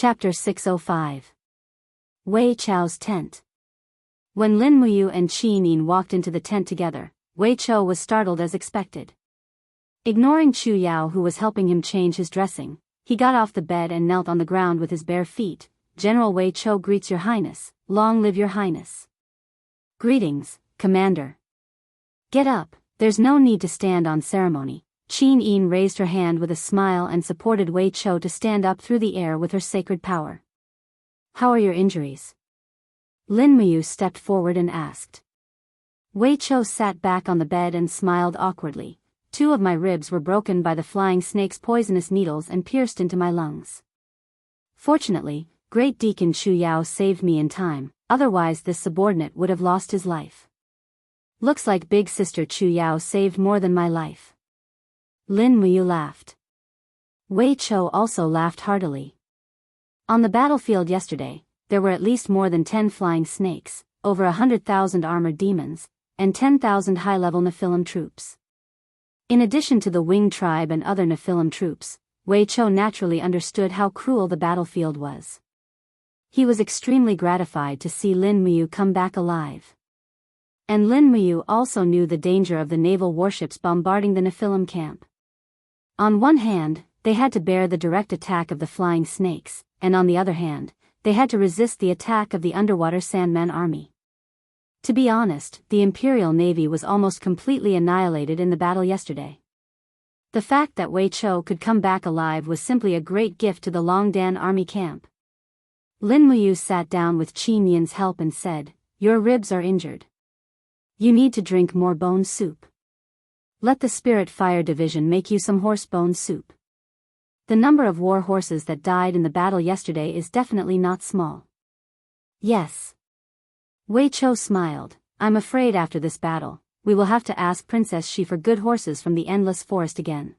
Chapter 605. Wei Chao's tent. When Lin Muyu and Qi Nin walked into the tent together, Wei Chou was startled as expected. Ignoring Chu Yao, who was helping him change his dressing, he got off the bed and knelt on the ground with his bare feet. "General Wei Chou greets your highness. Long live your highness." "Greetings, commander." "Get up, there's no need to stand on ceremony." Qi Nin raised her hand with a smile and supported Wei Chou to stand up through the air with her sacred power. "How are your injuries?" Lin Muyu stepped forward and asked. Wei Chou sat back on the bed and smiled awkwardly. "Two of my ribs were broken by the flying snake's poisonous needles and pierced into my lungs. Fortunately, Great Deacon Chu Yao saved me in time, otherwise this subordinate would have lost his life. Looks like Big Sister Chu Yao saved more than my life." Lin Muyu laughed. Wei Chou also laughed heartily. On the battlefield yesterday, there were at least more than 10 flying snakes, over 100,000 armored demons, and 10,000 high-level Nephilim troops. In addition to the Wing tribe and other Nephilim troops, Wei Chou naturally understood how cruel the battlefield was. He was extremely gratified to see Lin Muyu come back alive. And Lin Muyu also knew the danger of the naval warships bombarding the Nephilim camp. On one hand, they had to bear the direct attack of the flying snakes, and on the other hand, they had to resist the attack of the underwater Sandman army. To be honest, the Imperial Navy was almost completely annihilated in the battle yesterday. The fact that Wei Chou could come back alive was simply a great gift to the Longdan army camp. Lin Muyu sat down with Qi Nin's help and said, "Your ribs are injured. You need to drink more bone soup. Let the Spirit Fire Division make you some horse bone soup. The number of war horses that died in the battle yesterday is definitely not small." "Yes." Wei Chou smiled. "I'm afraid after this battle, we will have to ask Princess Shi for good horses from the Endless Forest again."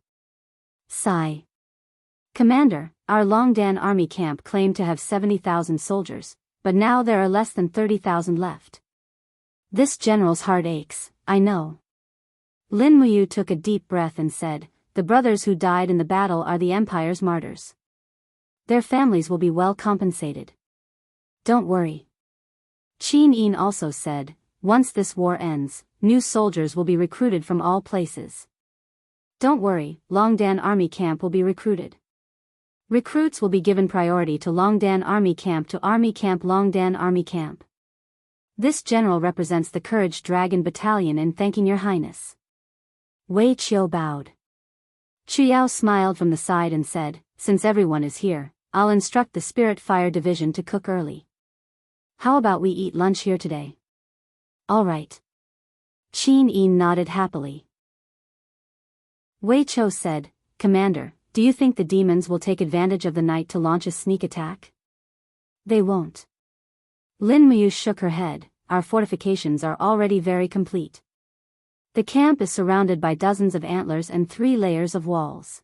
Sigh. "Commander, our Longdan army camp claimed to have 70,000 soldiers, but now there are less than 30,000 left. This general's heart aches, I know." Lin Muyu took a deep breath and said, "The brothers who died in the battle are the Empire's martyrs. Their families will be well compensated. Don't worry." Qi Nin also said, "Once this war ends, new soldiers will be recruited from all places. Don't worry, Longdan army camp will be recruited. Recruits will be given priority to Longdan army camp to army camp Longdan army camp. This general represents the Courage Dragon Battalion in thanking your highness." Wei Chou bowed. Chu Yao smiled from the side and said, "Since everyone is here, I'll instruct the Spirit Fire Division to cook early. How about we eat lunch here today?" "All right." Qi Nin nodded happily. Wei Chou said, "Commander, do you think the demons will take advantage of the night to launch a sneak attack?" "They won't." Lin Muyu shook her head. "Our fortifications are already very complete. The camp is surrounded by dozens of antlers and 3 layers of walls.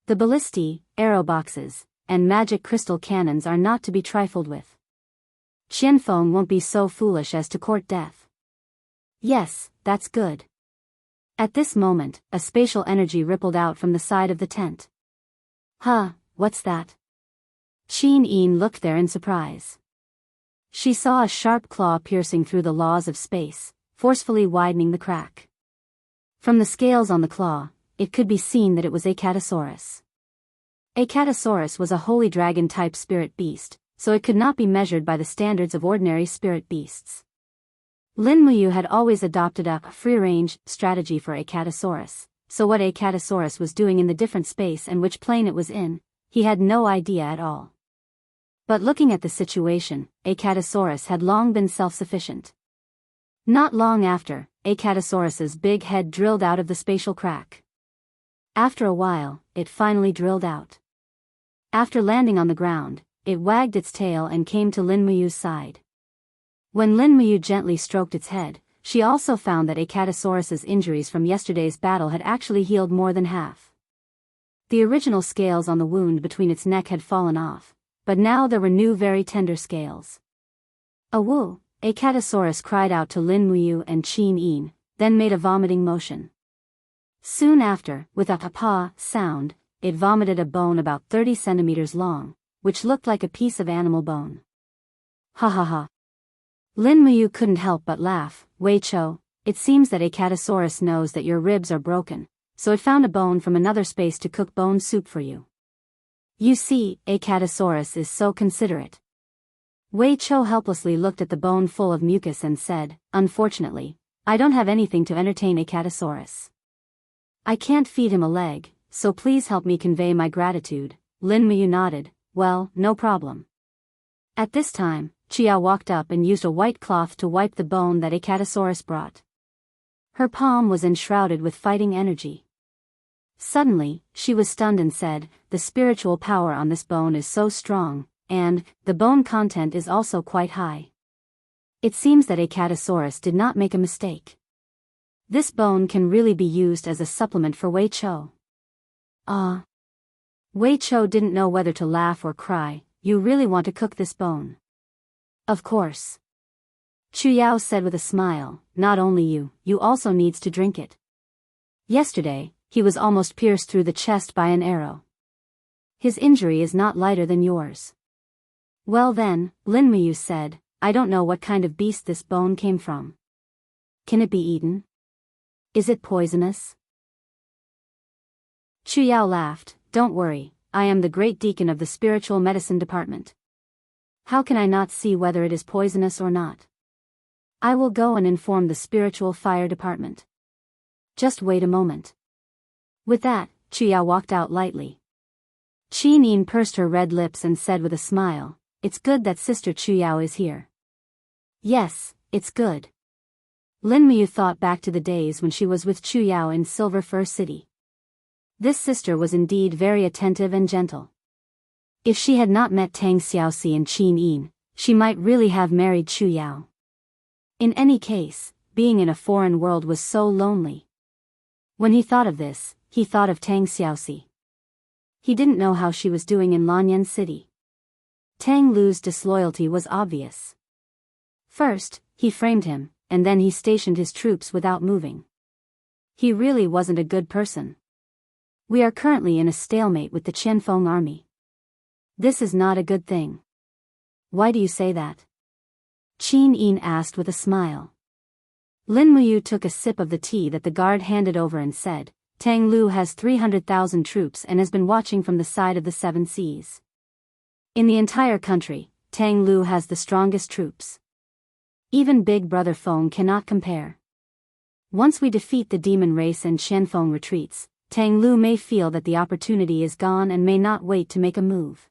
The ballistae, arrow boxes, and magic crystal cannons are not to be trifled with. Qianfeng won't be so foolish as to court death." "Yes, that's good." At this moment, a spatial energy rippled out from the side of the tent. "Huh, what's that?" Qi Nin looked there in surprise. She saw a sharp claw piercing through the laws of space, forcefully widening the crack. From the scales on the claw, it could be seen that it was a Catasaurus. A Catasaurus was a holy dragon-type spirit beast, so it could not be measured by the standards of ordinary spirit beasts. Lin Muyu had always adopted a free-range strategy for a Catasaurus, so what a Catasaurus was doing in the different space and which plane it was in, he had no idea at all. But looking at the situation, a Catasaurus had long been self-sufficient. Not long after, a Catasaurus's big head drilled out of the spatial crack. After a while, it finally drilled out. After landing on the ground, it wagged its tail and came to Lin Muyu's side. When Lin Muyu gently stroked its head, she also found that a Catasaurus's injuries from yesterday's battle had actually healed more than half. The original scales on the wound between its neck had fallen off, but now there were new very tender scales. "Awoo!" A Catasaurus cried out to Lin Muyu and Qi Nin, then made a vomiting motion. Soon after, with a paw sound, it vomited a bone about 30 centimeters long, which looked like a piece of animal bone. Ha ha ha. Lin Muyu couldn't help but laugh. Wei Chou, it seems that Acatosaurus knows that your ribs are broken, so it found a bone from another space to cook bone soup for you. You see, Acatosaurus is so considerate. Wei Chou helplessly looked at the bone full of mucus and said, unfortunately, I don't have anything to entertain Acatosaurus. I can't feed him a leg, so please help me convey my gratitude. Lin Muyu nodded, well, no problem. At this time, Chia walked up and used a white cloth to wipe the bone that Acatosaurus brought. Her palm was enshrouded with fighting energy. Suddenly, she was stunned and said, the spiritual power on this bone is so strong, and the bone content is also quite high. It seems that Acatosaurus did not make a mistake. This bone can really be used as a supplement for Wei Chou. Wei Chou didn't know whether to laugh or cry. You really want to cook this bone? Of course. Chu Yao said with a smile, not only you also needs to drink it. Yesterday, he was almost pierced through the chest by an arrow. His injury is not lighter than yours. Well then, Lin Muyu said, I don't know what kind of beast this bone came from. Can it be eaten? Is it poisonous? Chu Yao laughed, don't worry, I am the great deacon of the spiritual medicine department. How can I not see whether it is poisonous or not? I will go and inform the spiritual fire department. Just wait a moment. With that, Chu Yao walked out lightly. Qi Nin pursed her red lips and said with a smile, it's good that Sister Chu Yao is here. Yes, it's good. Lin Muyu thought back to the days when she was with Chu Yao in Silver Fir City. This sister was indeed very attentive and gentle. If she had not met Tang Xiaoxi and Qi Nin, she might really have married Chu Yao. In any case, being in a foreign world was so lonely. When he thought of this, he thought of Tang Xiaoxi. He didn't know how she was doing in Lanyan City. Tang Lu's disloyalty was obvious. First, he framed him, and then he stationed his troops without moving. He really wasn't a good person. We are currently in a stalemate with the Qianfeng army. This is not a good thing. Why do you say that? Qin Yin asked with a smile. Lin Muyu took a sip of the tea that the guard handed over and said, Tang Lu has 300,000 troops and has been watching from the side of the Seven Seas. In the entire country, Tang Lu has the strongest troops. Even Big Brother Feng cannot compare. Once we defeat the demon race and Qianfeng retreats, Tang Lu may feel that the opportunity is gone and may not wait to make a move.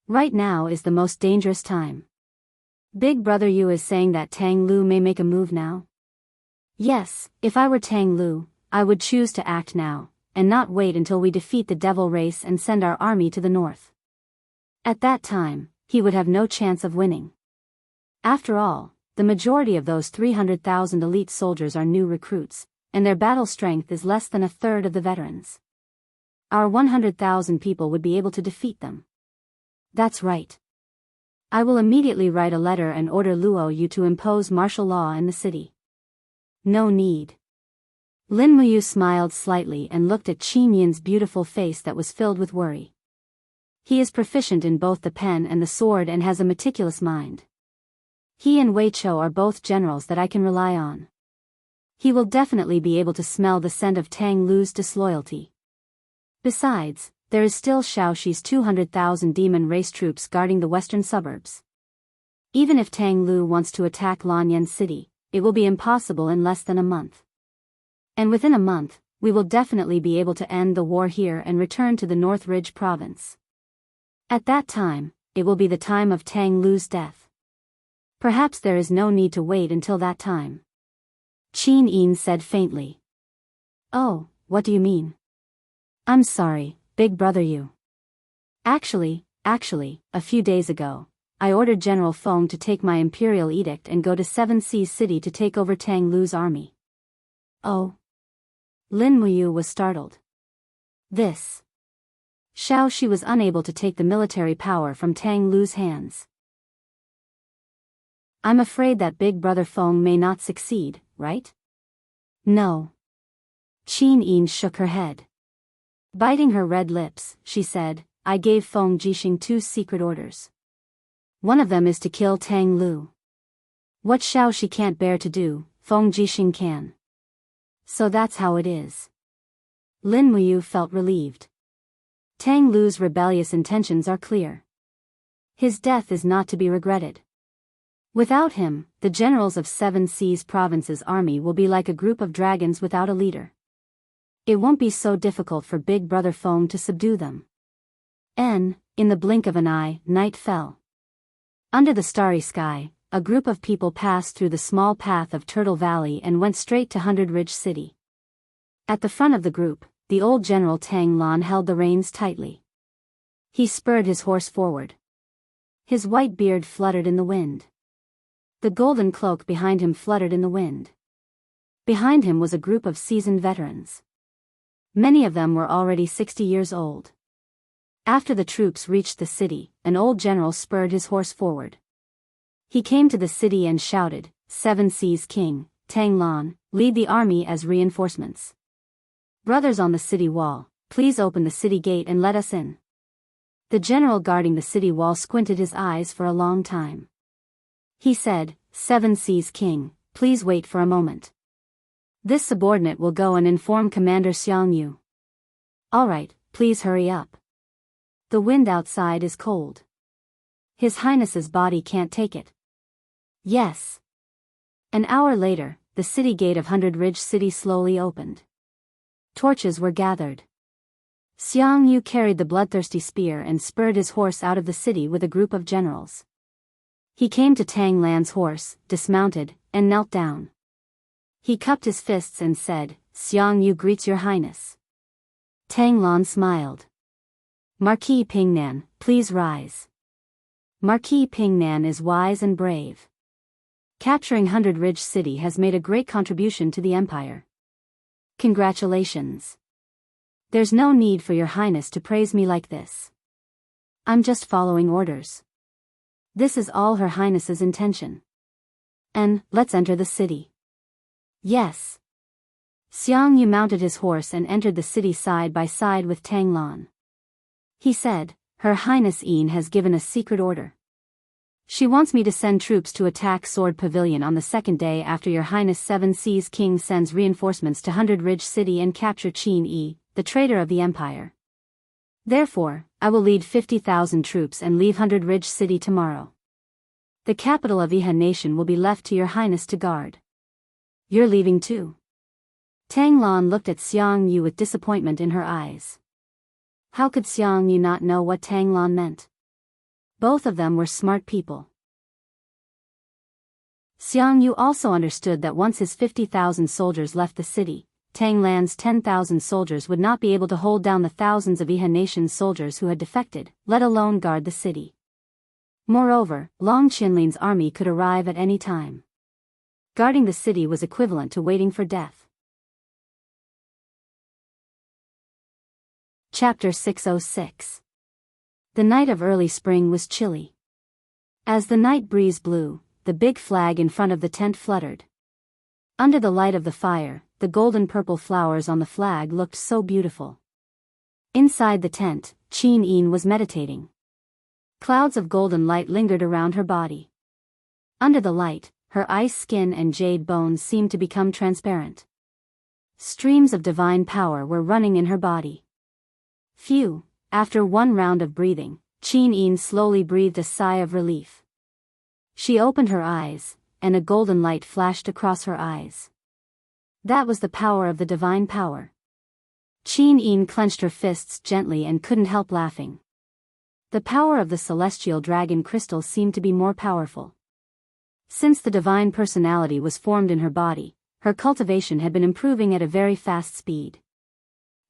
Right now is the most dangerous time. Big Brother Yu is saying that Tang Lu may make a move now? Yes, if I were Tang Lu, I would choose to act now, and not wait until we defeat the devil race and send our army to the north. At that time, he would have no chance of winning. After all, the majority of those 300,000 elite soldiers are new recruits, and their battle strength is less than a third of the veterans. Our 100,000 people would be able to defeat them. That's right. I will immediately write a letter and order Luo Yu to impose martial law in the city. No need. Lin Muyu smiled slightly and looked at Qin Yin's beautiful face that was filled with worry. He is proficient in both the pen and the sword and has a meticulous mind. He and Wei Chou are both generals that I can rely on. He will definitely be able to smell the scent of Tang Lu's disloyalty. Besides, there is still Shaoxi's 200,000 demon race troops guarding the western suburbs. Even if Tang Lu wants to attack Lanyan City, it will be impossible in less than a month. And within a month, we will definitely be able to end the war here and return to the North Ridge province. At that time, it will be the time of Tang Lu's death. Perhaps there is no need to wait until that time. Qin Yin said faintly. Oh, what do you mean? I'm sorry, Big Brother Yu. Actually, a few days ago, I ordered General Feng to take my imperial edict and go to Seven Seas City to take over Tang Lu's army. Oh. Lin Muyu was startled. This. Shaoxi was unable to take the military power from Tang Lu's hands. I'm afraid that Big Brother Feng may not succeed, right? No. Qin Yin shook her head. Biting her red lips, she said, I gave Feng Jixing 2 secret orders. One of them is to kill Tang Lu. What Xiao Shi can't bear to do, Feng Jixing can. So that's how it is. Lin Muyu felt relieved. Tang Lu's rebellious intentions are clear. His death is not to be regretted. Without him, the generals of 7 Seas Province's army will be like a group of dragons without a leader. It won't be so difficult for Big Brother Feng to subdue them. In the blink of an eye, night fell. Under the starry sky, a group of people passed through the small path of Turtle Valley and went straight to 100 Ridge City. At the front of the group, the old general Tang Lan held the reins tightly. He spurred his horse forward. His white beard fluttered in the wind. The golden cloak behind him fluttered in the wind. Behind him was a group of seasoned veterans. Many of them were already 60 years old. After the troops reached the city, an old general spurred his horse forward. He came to the city and shouted, "Seven Seas King, Tang Lan, lead the army as reinforcements. Brothers on the city wall, please open the city gate and let us in." The general guarding the city wall squinted his eyes for a long time. He said, "Seven Seas King, please wait for a moment. This subordinate will go and inform Commander Xiangyu." "All right, please hurry up. The wind outside is cold. His Highness's body can't take it." "Yes." An hour later, the city gate of 100 Ridge City slowly opened. Torches were gathered. Xiangyu carried the bloodthirsty spear and spurred his horse out of the city with a group of generals. He came to Tang Lan's horse, dismounted, and knelt down. He cupped his fists and said, "Xiangyu greets your highness." Tang Lan smiled. "Marquis Pingnan, please rise." Marquis Pingnan is wise and brave. Capturing 100 Ridge City has made a great contribution to the empire. Congratulations. There's no need for your highness to praise me like this. I'm just following orders. This is all her highness's intention. And, let's enter the city. Yes. Xiangyu mounted his horse and entered the city side by side with Tang Lan. He said, "Her Highness Yin has given a secret order. She wants me to send troops to attack Sword Pavilion on the 2nd day after your Highness 7 Seas King sends reinforcements to 100 Ridge City and capture Qin Yi, the traitor of the empire. Therefore, I will lead 50,000 troops and leave 100 Ridge City tomorrow. The capital of Iha Nation will be left to your highness to guard." "You're leaving too?" Tang Lan looked at Xiangyu with disappointment in her eyes. How could Xiangyu not know what Tang Lan meant? Both of them were smart people. Xiangyu also understood that once his 50,000 soldiers left the city, Tang Lan's 10,000 soldiers would not be able to hold down the thousands of Iha Nation's soldiers who had defected, let alone guard the city. Moreover, Long Qinlin's army could arrive at any time. Guarding the city was equivalent to waiting for death. Chapter 606. The night of early spring was chilly. As the night breeze blew, the big flag in front of the tent fluttered. Under the light of the fire, the golden-purple flowers on the flag looked so beautiful. Inside the tent, Qin Yin was meditating. Clouds of golden light lingered around her body. Under the light, her ice skin and jade bones seemed to become transparent. Streams of divine power were running in her body. Phew, after one round of breathing, Qin Yin slowly breathed a sigh of relief. She opened her eyes, and a golden light flashed across her eyes. That was the power of the divine power. Qin Yin clenched her fists gently and couldn't help laughing. The power of the celestial dragon crystal seemed to be more powerful. Since the divine personality was formed in her body, her cultivation had been improving at a very fast speed.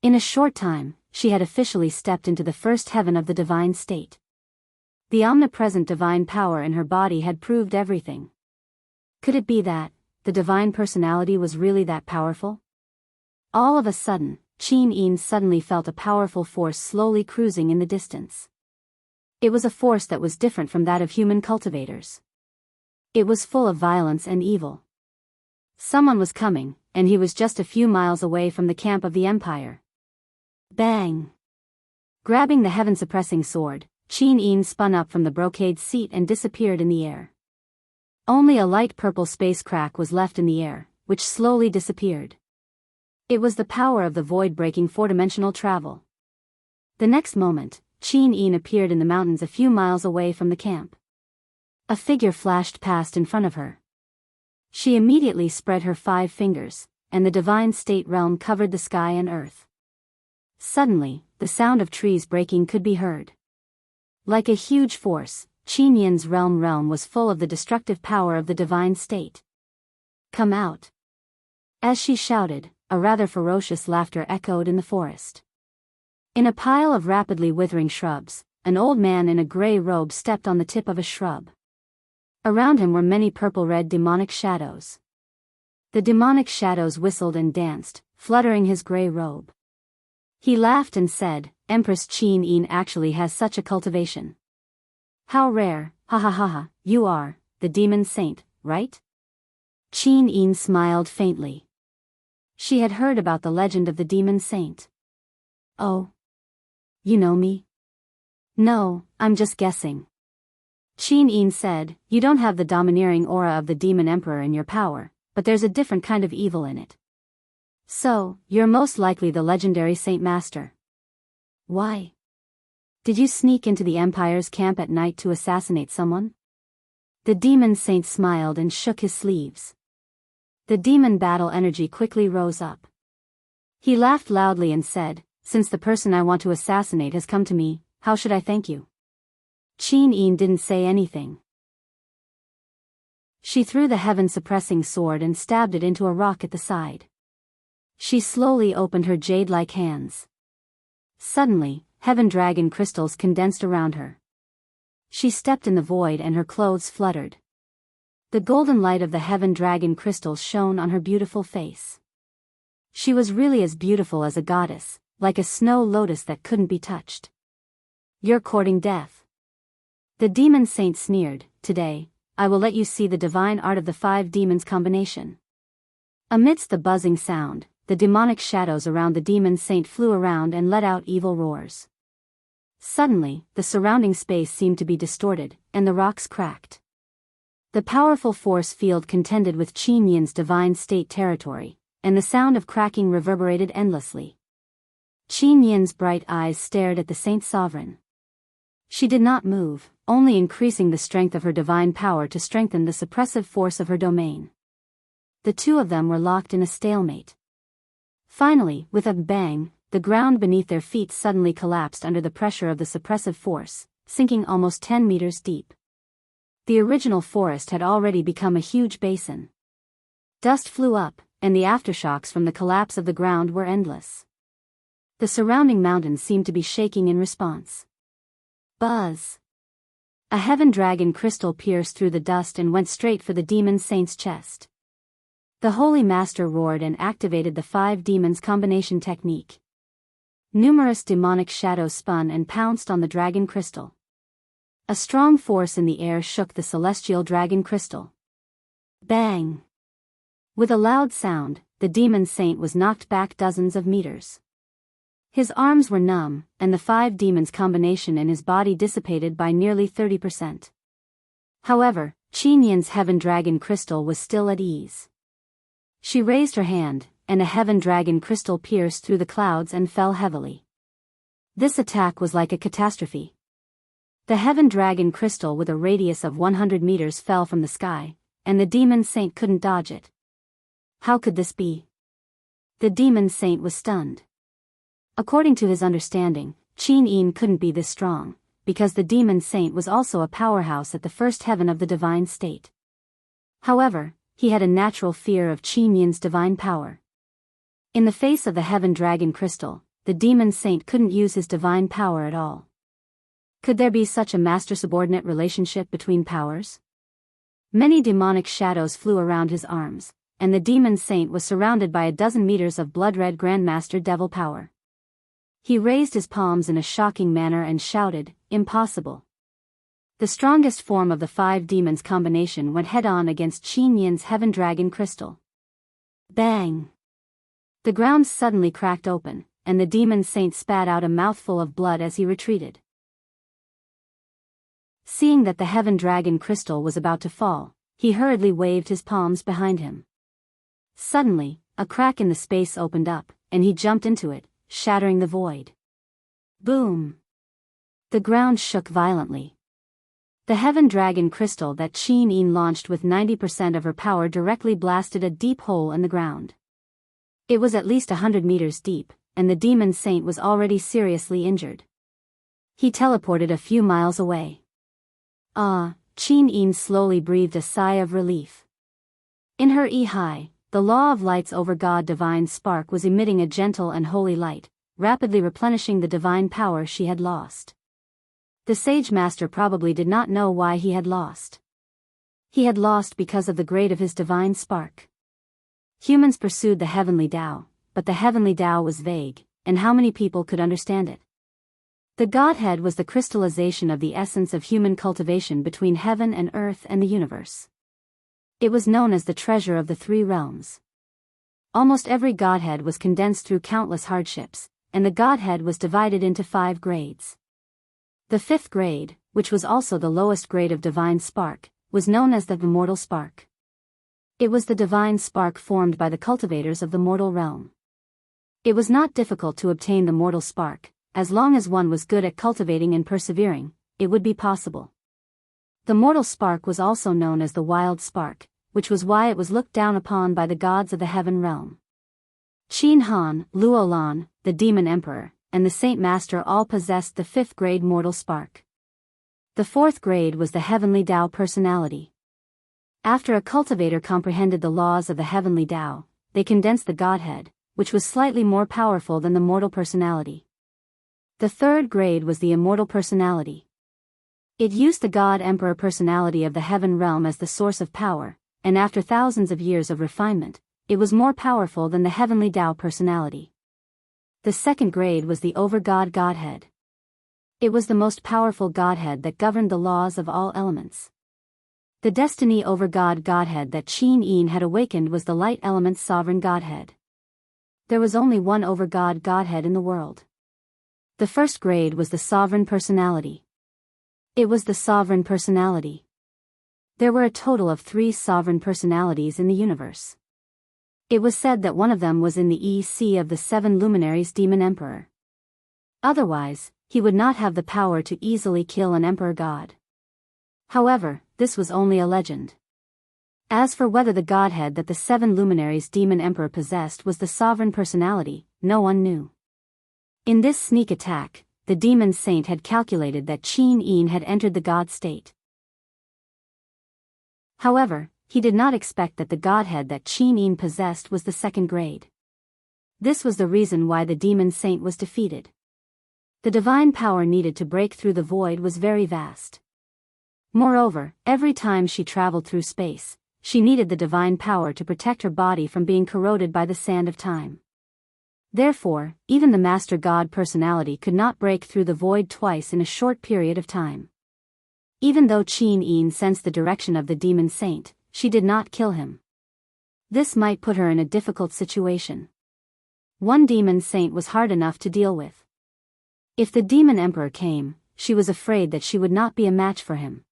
In a short time, she had officially stepped into the first heaven of the divine state. The omnipresent divine power in her body had proved everything. Could it be that the divine personality was really that powerful? All of a sudden, Qin Yin suddenly felt a powerful force slowly cruising in the distance. It was a force that was different from that of human cultivators. It was full of violence and evil. Someone was coming, and he was just a few miles away from the camp of the empire. Bang! Grabbing the heaven-suppressing sword, Qin Yin spun up from the brocade seat and disappeared in the air. Only a light purple space crack was left in the air, which slowly disappeared. It was the power of the void-breaking four-dimensional travel. The next moment, Qin Yin appeared in the mountains a few miles away from the camp. A figure flashed past in front of her. She immediately spread her 5 fingers, and the divine state realm covered the sky and earth. Suddenly, the sound of trees breaking could be heard. Like a huge force, Qin Yin's realm was full of the destructive power of the divine state. "Come out!" As she shouted, a rather ferocious laughter echoed in the forest. In a pile of rapidly withering shrubs, an old man in a gray robe stepped on the tip of a shrub. Around him were many purple-red demonic shadows. The demonic shadows whistled and danced, fluttering his gray robe. He laughed and said, "Empress Qin Yin actually has such a cultivation. How rare, ha ha ha ha, you are, the demon saint, right?" Qin Yin smiled faintly. She had heard about the legend of the demon saint. "Oh. You know me?" "No, I'm just guessing." Qin Yin said, "You don't have the domineering aura of the demon emperor in your power, but there's a different kind of evil in it. So, you're most likely the legendary Saint Master. Why? Did you sneak into the Empire's camp at night to assassinate someone?" The demon saint smiled and shook his sleeves. The demon battle energy quickly rose up. He laughed loudly and said, "Since the person I want to assassinate has come to me, how should I thank you?" Qin Yin didn't say anything. She threw the heaven-suppressing sword and stabbed it into a rock at the side. She slowly opened her jade-like hands. Suddenly, heaven dragon crystals condensed around her. She stepped in the void and her clothes fluttered. The golden light of the heaven dragon crystals shone on her beautiful face. She was really as beautiful as a goddess, like a snow lotus that couldn't be touched. "You're courting death." The demon saint sneered, "Today, I will let you see the divine art of the 5 demons combination." Amidst the buzzing sound, the demonic shadows around the demon saint flew around and let out evil roars. Suddenly, the surrounding space seemed to be distorted, and the rocks cracked. The powerful force field contended with Qin Yin's divine state territory, and the sound of cracking reverberated endlessly. Qin Yin's bright eyes stared at the saint sovereign. She did not move, only increasing the strength of her divine power to strengthen the suppressive force of her domain. The two of them were locked in a stalemate. Finally, with a bang, the ground beneath their feet suddenly collapsed under the pressure of the suppressive force, sinking almost 10 meters deep. The original forest had already become a huge basin. Dust flew up, and the aftershocks from the collapse of the ground were endless. The surrounding mountains seemed to be shaking in response. Buzz! A heaven dragon crystal pierced through the dust and went straight for the demon saint's chest. The Holy Master roared and activated the 5 demons combination technique. Numerous demonic shadows spun and pounced on the dragon crystal. A strong force in the air shook the celestial dragon crystal. Bang! With a loud sound, the demon saint was knocked back dozens of meters. His arms were numb, and the 5 demons combination in his body dissipated by nearly 30%. However, Qin Yin's heaven dragon crystal was still at ease. She raised her hand, and a heaven dragon crystal pierced through the clouds and fell heavily. This attack was like a catastrophe. The heaven dragon crystal with a radius of 100 meters fell from the sky, and the demon saint couldn't dodge it. How could this be? The demon saint was stunned. According to his understanding, Qin Yin couldn't be this strong, because the demon saint was also a powerhouse at the first heaven of the divine state. However, he had a natural fear of Qin Yin's divine power. In the face of the heaven dragon crystal, the demon saint couldn't use his divine power at all. Could there be such a master-subordinate relationship between powers? Many demonic shadows flew around his arms, and the demon saint was surrounded by a dozen meters of blood-red Grandmaster Devil power. He raised his palms in a shocking manner and shouted, "Impossible." The strongest form of the 5 demons combination went head-on against Qin Yin's heaven dragon crystal. Bang! The ground suddenly cracked open, and the demon saint spat out a mouthful of blood as he retreated. Seeing that the heaven dragon crystal was about to fall, he hurriedly waved his palms behind him. Suddenly, a crack in the space opened up, and he jumped into it, shattering the void. Boom! The ground shook violently. The heaven dragon crystal that Qin Yin launched with 90% of her power directly blasted a deep hole in the ground. It was at least 100 meters deep, and the demon saint was already seriously injured. He teleported a few miles away. Qin Yin slowly breathed a sigh of relief. In her Yi, the law of light's over God divine spark was emitting a gentle and holy light, rapidly replenishing the divine power she had lost. The sage master probably did not know why he had lost. He had lost because of the grade of his divine spark. Humans pursued the heavenly Tao, but the heavenly Tao was vague, and how many people could understand it? The Godhead was the crystallization of the essence of human cultivation between heaven and earth and the universe. It was known as the treasure of the three realms. Almost every Godhead was condensed through countless hardships, and the Godhead was divided into 5 grades. The 5th grade, which was also the lowest grade of divine spark, was known as the immortal spark. It was the divine spark formed by the cultivators of the mortal realm. It was not difficult to obtain the mortal spark. As long as one was good at cultivating and persevering, it would be possible. The mortal spark was also known as the wild spark, which was why it was looked down upon by the gods of the heaven realm. Qin Han, Luolan, the demon emperor, and the saint master all possessed the 5th grade mortal spark. The 4th grade was the heavenly Tao personality. After a cultivator comprehended the laws of the heavenly Tao, they condensed the Godhead, which was slightly more powerful than the mortal personality. The 3rd grade was the immortal personality. It used the God-Emperor personality of the heaven realm as the source of power, and after thousands of years of refinement, it was more powerful than the heavenly Tao personality. The 2nd grade was the over-God Godhead. It was the most powerful Godhead that governed the laws of all elements. The destiny over-God Godhead that Qin Yin had awakened was the light element's sovereign Godhead. There was only one over-God Godhead in the world. The 1st grade was the sovereign personality. It was the sovereign personality. There were a total of 3 sovereign personalities in the universe. It was said that one of them was in the EC of the 7 luminaries demon emperor. Otherwise, he would not have the power to easily kill an emperor god. However, this was only a legend. As for whether the Godhead that the 7 luminaries demon emperor possessed was the sovereign personality, no one knew. In this sneak attack, the demon saint had calculated that Qin Yin had entered the God state. However, he did not expect that the Godhead that Qin Yin possessed was the 2nd grade. This was the reason why the demon saint was defeated. The divine power needed to break through the void was very vast. Moreover, every time she traveled through space, she needed the divine power to protect her body from being corroded by the sand of time. Therefore, even the Master God personality could not break through the void twice in a short period of time. Even though Qin Yin sensed the direction of the demon saint, she did not kill him. This might put her in a difficult situation. One demon saint was hard enough to deal with. If the demon emperor came, she was afraid that she would not be a match for him.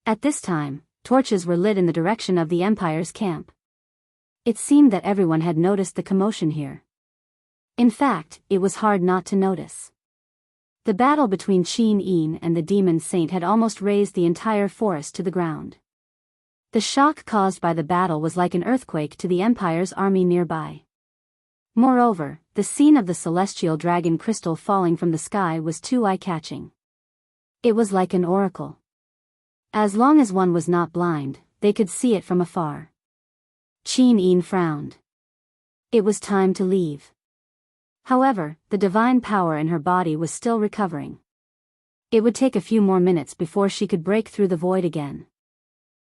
At this time, torches were lit in the direction of the empire's camp. It seemed that everyone had noticed the commotion here. In fact, it was hard not to notice. The battle between Qin Yin and the demon saint had almost razed the entire forest to the ground. The shock caused by the battle was like an earthquake to the empire's army nearby. Moreover, the scene of the celestial dragon crystal falling from the sky was too eye-catching. It was like an oracle. As long as one was not blind, they could see it from afar. Qin Yin frowned. It was time to leave. However, the divine power in her body was still recovering. It would take a few more minutes before she could break through the void again.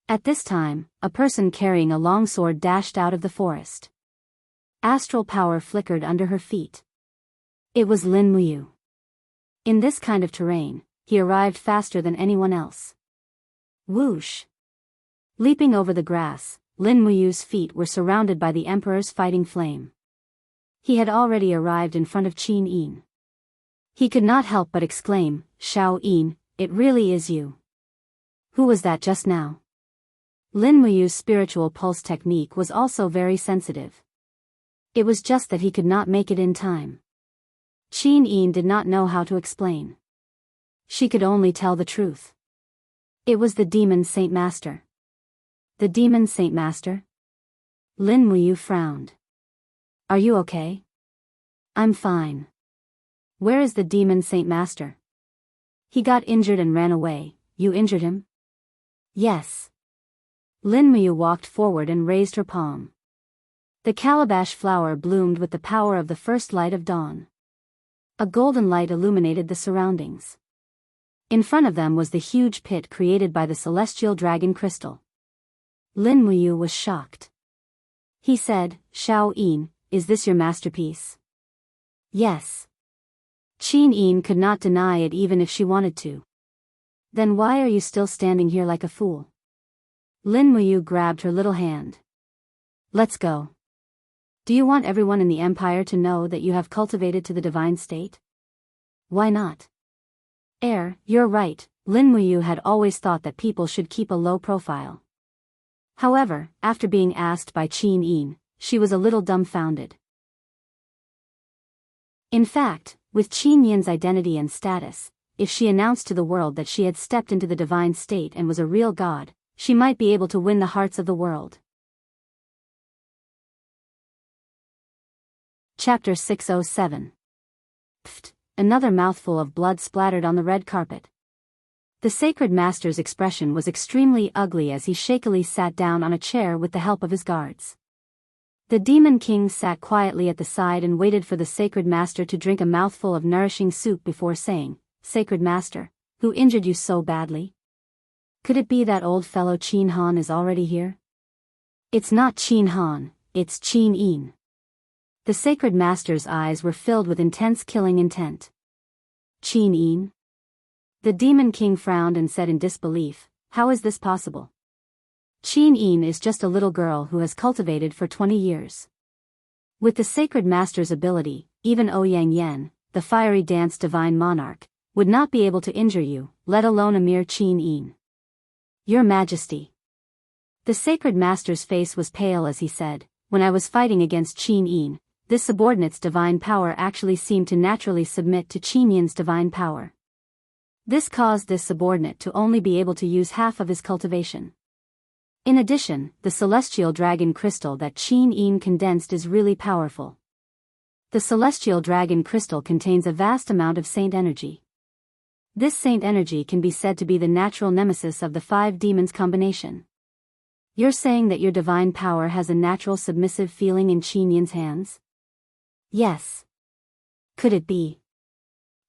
At this time, a person carrying a longsword dashed out of the forest. Astral power flickered under her feet. It was Lin Muyu. In this kind of terrain, he arrived faster than anyone else. Whoosh! Leaping over the grass, Lin Muyu's feet were surrounded by the Emperor's fighting flame. He had already arrived in front of Qin Yin. He could not help but exclaim, "Xiao Yin, it really is you. Who was that just now?" Lin Muyu's spiritual pulse technique was also very sensitive. It was just that he could not make it in time. Qin Yin did not know how to explain. She could only tell the truth. It was the demon Saint Master. The demon Saint Master? Lin Muyu frowned. "Are you okay?" "I'm fine." "Where is the demon Saint Master?" "He got injured and ran away." "You injured him?" "Yes." Lin Muyu walked forward and raised her palm. The calabash flower bloomed with the power of the first light of dawn. A golden light illuminated the surroundings. In front of them was the huge pit created by the celestial dragon crystal. Lin Muyu was shocked. He said, "Xiao Yin, is this your masterpiece?" "Yes." Qin Yin could not deny it even if she wanted to. "Then why are you still standing here like a fool?" Lin Muyu grabbed her little hand. "Let's go. Do you want everyone in the empire to know that you have cultivated to the divine state?" "Why not?" You're right." Lin Muyu had always thought that people should keep a low profile. However, after being asked by Qin Yin, she was a little dumbfounded. In fact, with Qin Yin's identity and status, if she announced to the world that she had stepped into the divine state and was a real god, she might be able to win the hearts of the world. Chapter 607. Pfft, another mouthful of blood splattered on the red carpet. The sacred master's expression was extremely ugly as he shakily sat down on a chair with the help of his guards. The demon king sat quietly at the side and waited for the sacred master to drink a mouthful of nourishing soup before saying, "Sacred master, who injured you so badly? Could it be that old fellow Qin Han is already here?" "It's not Qin Han, it's Qin Yin." The sacred master's eyes were filled with intense killing intent. "Qin Yin?" The demon king frowned and said in disbelief, "How is this possible? Qin Yin is just a little girl who has cultivated for 20 years. With the sacred master's ability, even Ouyang Yan, the fiery dance divine monarch, would not be able to injure you, let alone a mere Qin Yin." "Your Majesty." The sacred master's face was pale as he said, "When I was fighting against Qin Yin, this subordinate's divine power actually seemed to naturally submit to Qin Yin's divine power. This caused this subordinate to only be able to use half of his cultivation. In addition, the celestial dragon crystal that Qin Yin condensed is really powerful. The celestial dragon crystal contains a vast amount of saint energy. This saint energy can be said to be the natural nemesis of the 5 demons combination. You're saying that your divine power has a natural submissive feeling in Qin Yin's hands?" "Yes." "Could it be?"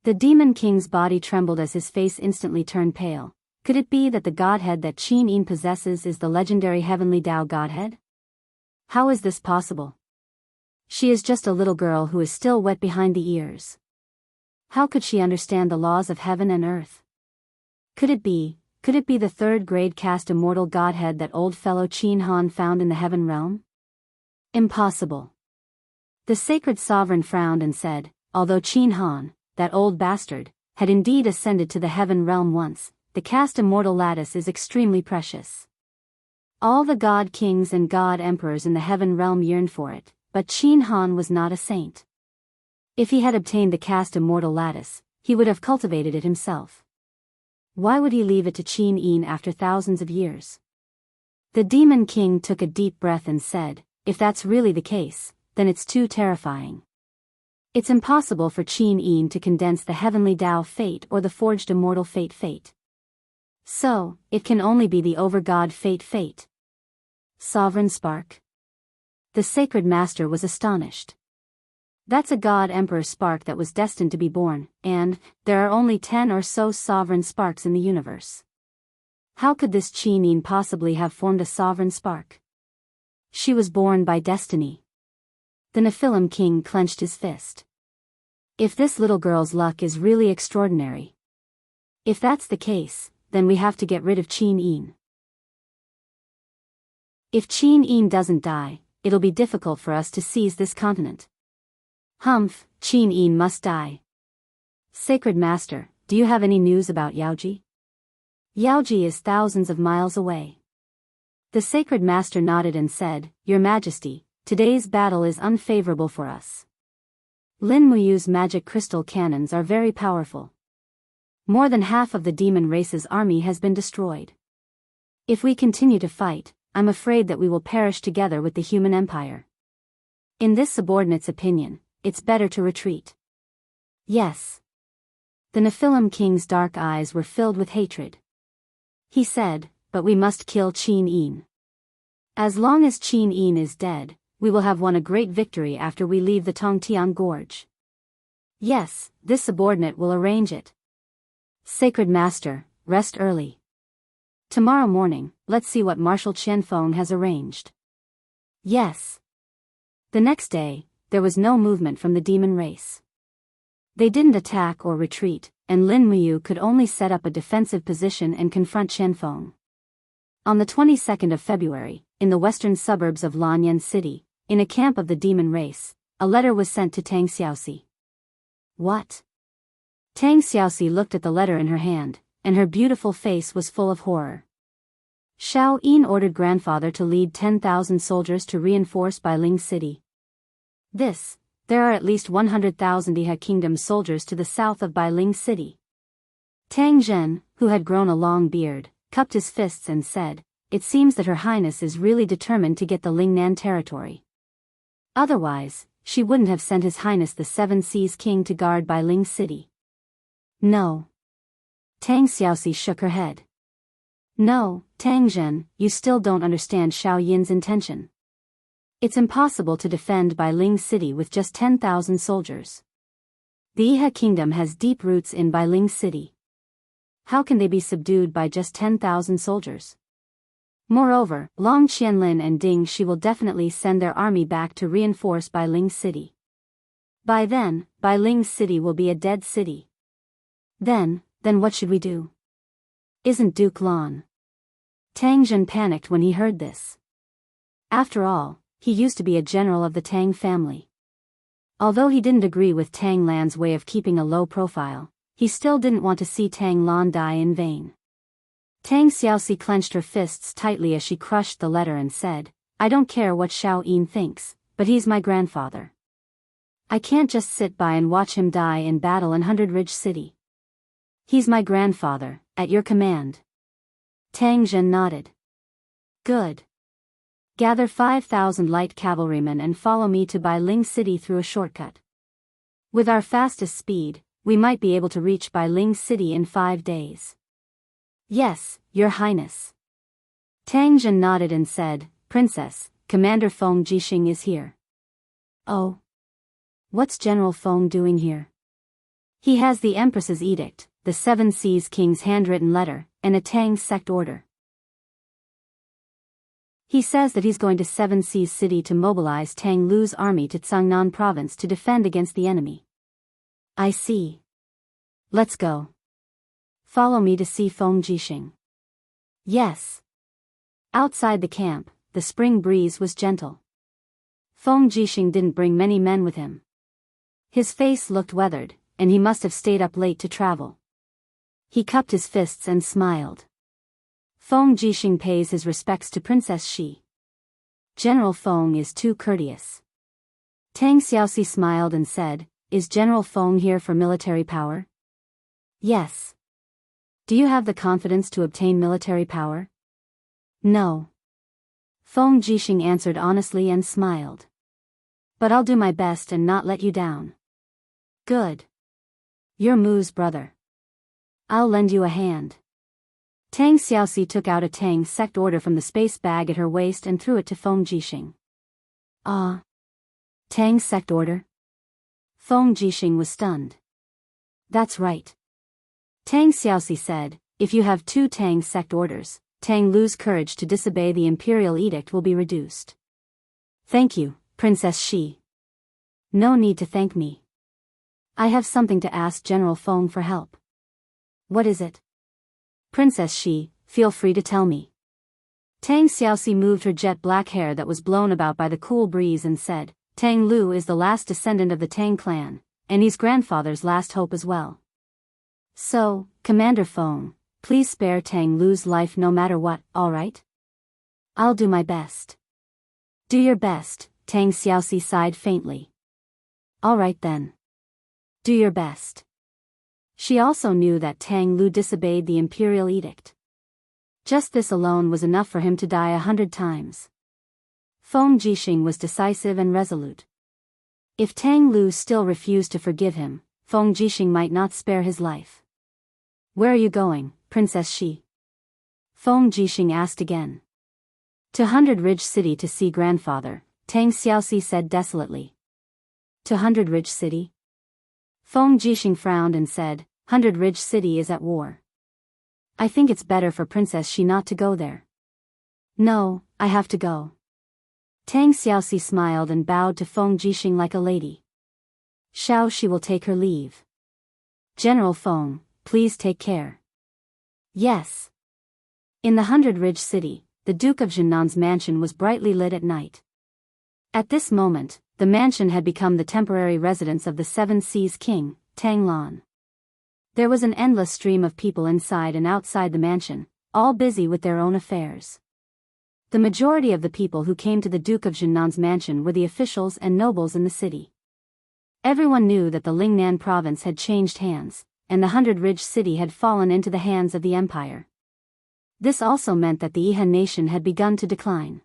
The demon king's body trembled as his face instantly turned pale. "Could it be that the godhead that Qin Yin possesses is the legendary heavenly Dao godhead? How is this possible? She is just a little girl who is still wet behind the ears. How could she understand the laws of heaven and earth? Could it be the 3rd-grade caste immortal godhead that old fellow Qin Han found in the heaven realm? Impossible." The sacred sovereign frowned and said, "Although Qin Han, that old bastard, had indeed ascended to the heaven realm once, the caste immortal lattice is extremely precious. All the god kings and god emperors in the heaven realm yearned for it, but Qin Han was not a saint. If he had obtained the caste immortal lattice, he would have cultivated it himself. Why would he leave it to Qin Yin after thousands of years?" The demon king took a deep breath and said, "If that's really the case, then it's too terrifying. It's impossible for Qin Yin to condense the heavenly Dao fate or the forged immortal fate. So, it can only be the over-god fate. Sovereign spark?" The sacred master was astonished. "That's a god emperor spark that was destined to be born, and there are only 10 or so sovereign sparks in the universe. How could this Qin Yin possibly have formed a sovereign spark? She was born by destiny." The Nephilim king clenched his fist. "If this little girl's luck is really extraordinary. If that's the case, then we have to get rid of Qin Yin. If Qin Yin doesn't die, it'll be difficult for us to seize this continent. Humph, Qin Yin must die. Sacred Master, do you have any news about Yaoji? Yaoji is thousands of miles away. The Sacred Master nodded and said, Your Majesty, today's battle is unfavorable for us. Lin Muyu's magic crystal cannons are very powerful. More than half of the demon race's army has been destroyed. If we continue to fight, I'm afraid that we will perish together with the human empire. In this subordinate's opinion, it's better to retreat. Yes. The Nephilim King's dark eyes were filled with hatred. He said, But we must kill Qin Yin. As long as Qin Yin is dead, we will have won a great victory after we leave the Tongtian Gorge. Yes, this subordinate will arrange it. Sacred Master, rest early. Tomorrow morning, let's see what Marshal Qianfeng has arranged. Yes. The next day, there was no movement from the demon race. They didn't attack or retreat, and Lin Muyu could only set up a defensive position and confront Qianfeng. On the 22nd of February, in the western suburbs of Lanyan City, in a camp of the demon race, a letter was sent to Tang Xiaoxi. What? Tang Xiaoxi looked at the letter in her hand, and her beautiful face was full of horror. Shao Yin ordered grandfather to lead 10,000 soldiers to reinforce Bailing City. There are at least 100,000 Iha Kingdom soldiers to the south of Bailing City. Tang Zhen, who had grown a long beard, cupped his fists and said, It seems that Her Highness is really determined to get the Lingnan territory. Otherwise, she wouldn't have sent His Highness the Seven Seas King to guard Bailing City. No. Tang Xiaoxi shook her head. No, Tang Zhen, you still don't understand Shao Yin's intention. It's impossible to defend Bailing City with just 10,000 soldiers. The Iha Kingdom has deep roots in Bailing City. How can they be subdued by just 10,000 soldiers? Moreover, Long Qianlin and Ding Shi will definitely send their army back to reinforce Bailing City. By then, Bailing City will be a dead city. Then what should we do? Isn't Duke Lan? Tang Zhen panicked when he heard this. After all, he used to be a general of the Tang family. Although he didn't agree with Tang Lan's way of keeping a low profile, he still didn't want to see Tang Lan die in vain. Tang Xiaoxi clenched her fists tightly as she crushed the letter and said, I don't care what Shao Yin thinks, but he's my grandfather. I can't just sit by and watch him die in battle in Hundred Ridge City. He's my grandfather, at your command. Tang Zhen nodded. Good. Gather 5,000 light cavalrymen and follow me to Bailing City through a shortcut. With our fastest speed, we might be able to reach Bailing City in 5 days. Yes, Your Highness. Tang Zhen nodded and said, Princess, Commander Feng Jixing is here. Oh. What's General Feng doing here? He has the Empress's edict, the Seven Seas King's handwritten letter, and a Tang sect order. He says that he's going to Seven Seas City to mobilize Tang Lu's army to Cangnan province to defend against the enemy. I see. Let's go. Follow me to see Feng Jixing. Yes. Outside the camp, the spring breeze was gentle. Feng Jixing didn't bring many men with him. His face looked weathered, and he must have stayed up late to travel. He cupped his fists and smiled. Feng Jixing pays his respects to Princess Shi. General Feng is too courteous. Tang Xiaoxi smiled and said, Is General Feng here for military power? Yes. Do you have the confidence to obtain military power? No. Feng Jixing answered honestly and smiled. But I'll do my best and not let you down. Good. You're Mu's brother. I'll lend you a hand. Tang Xiaoxi took out a Tang sect order from the space bag at her waist and threw it to Feng Jixing. Ah. Tang sect order? Feng Jixing was stunned. That's right. Tang Xiaoxi said, if you have 2 Tang sect orders, Tang Lu's courage to disobey the imperial edict will be reduced. Thank you, Princess Shi. No need to thank me. I have something to ask General Feng for help. What is it? Princess Shi, feel free to tell me. Tang Xiaoxi moved her jet black hair that was blown about by the cool breeze and said, Tang Lu is the last descendant of the Tang clan, and he's grandfather's last hope as well. So, Commander Feng, please spare Tang Lu's life no matter what, alright? I'll do my best. Do your best, Tang Xiaoxi sighed faintly. Alright then. Do your best. She also knew that Tang Lu disobeyed the imperial edict. Just this alone was enough for him to die 100 times. Feng Jixing was decisive and resolute. If Tang Lu still refused to forgive him, Feng Jixing might not spare his life. Where are you going, Princess Shi? Feng Jixing asked again. To 100 Ridge City to see grandfather, Tang Xiaoxi said desolately. To 100 Ridge City? Feng Jixing frowned and said, 100 Ridge City is at war. I think it's better for Princess Shi not to go there. No, I have to go. Tang Xiaoxi smiled and bowed to Feng Jixing like a lady. Xiao Shi will take her leave. General Feng, please take care. Yes. In the 100 Ridge City, the Duke of Jinnan's mansion was brightly lit at night. At this moment, the mansion had become the temporary residence of the Seven Seas King, Tang Lan. There was an endless stream of people inside and outside the mansion, all busy with their own affairs. The majority of the people who came to the Duke of Jinnan's mansion were the officials and nobles in the city. Everyone knew that the Lingnan province had changed hands, and the 100 Ridge City had fallen into the hands of the empire. This also meant that the Yihan nation had begun to decline.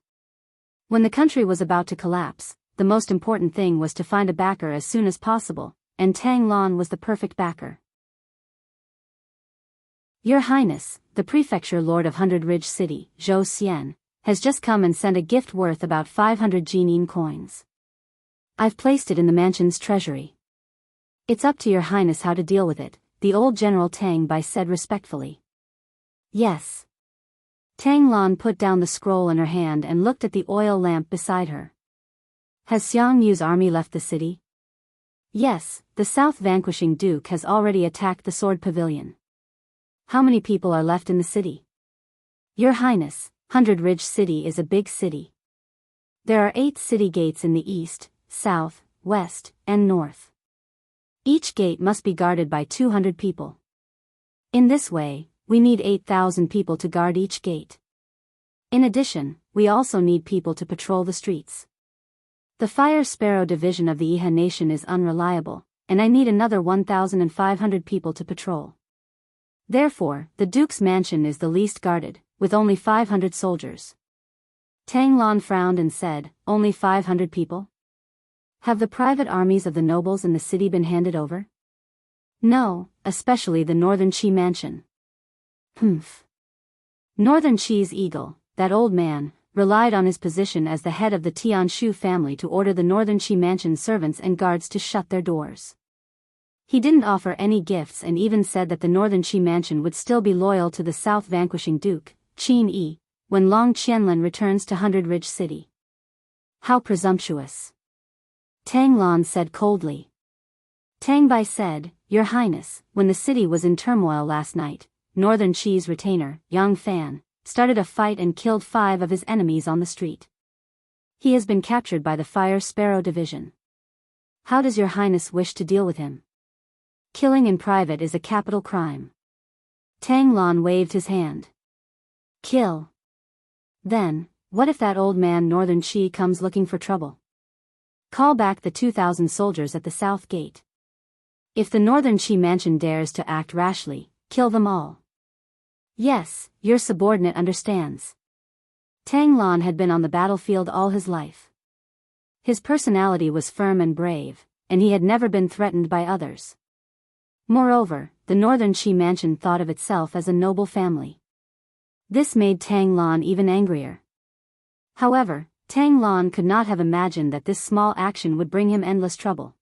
When the country was about to collapse, the most important thing was to find a backer as soon as possible, and Tang Lan was the perfect backer. Your Highness, the Prefecture Lord of 100 Ridge City, Zhou Xian, has just come and sent a gift worth about 500 Jinin coins. I've placed it in the mansion's treasury. It's up to your Highness how to deal with it, the old General Tang Bai said respectfully. Yes. Tang Lan put down the scroll in her hand and looked at the oil lamp beside her. Has Xiang Yu's army left the city? Yes, the South Vanquishing Duke has already attacked the Sword Pavilion. How many people are left in the city? Your Highness, 100 Ridge City is a big city. There are 8 city gates in the east, south, west, and north. Each gate must be guarded by 200 people. In this way, we need 8,000 people to guard each gate. In addition, we also need people to patrol the streets. The Fire Sparrow division of the Yihan nation is unreliable, and I need another 1,500 people to patrol. Therefore, the Duke's mansion is the least guarded, with only 500 soldiers. Tang Lan frowned and said, only 500 people? Have the private armies of the nobles in the city been handed over? No, especially the Northern Qi mansion. Humph. Northern Qi's eagle, that old man, relied on his position as the head of the Tianshu family to order the Northern Qi mansion servants and guards to shut their doors. He didn't offer any gifts and even said that the Northern Qi mansion would still be loyal to the South Vanquishing Duke, Qin Yi, when Long Qianlin returns to 100 Ridge City. How presumptuous. Tang Lan said coldly. Tang Bai said, Your Highness, when the city was in turmoil last night, Northern Qi's retainer, Yang Fan, started a fight and killed 5 of his enemies on the street. He has been captured by the Fire Sparrow division. How does Your Highness wish to deal with him? Killing in private is a capital crime. Tang Lan waved his hand. Kill. Then, what if that old man Northern Qi comes looking for trouble? Call back the 2,000 soldiers at the south gate. If the Northern Qi mansion dares to act rashly, kill them all. Yes, your subordinate understands. Tang Lan had been on the battlefield all his life. His personality was firm and brave, and he had never been threatened by others. Moreover, the Northern Qi mansion thought of itself as a noble family. This made Tang Lan even angrier. However, Tang Lan could not have imagined that this small action would bring him endless trouble.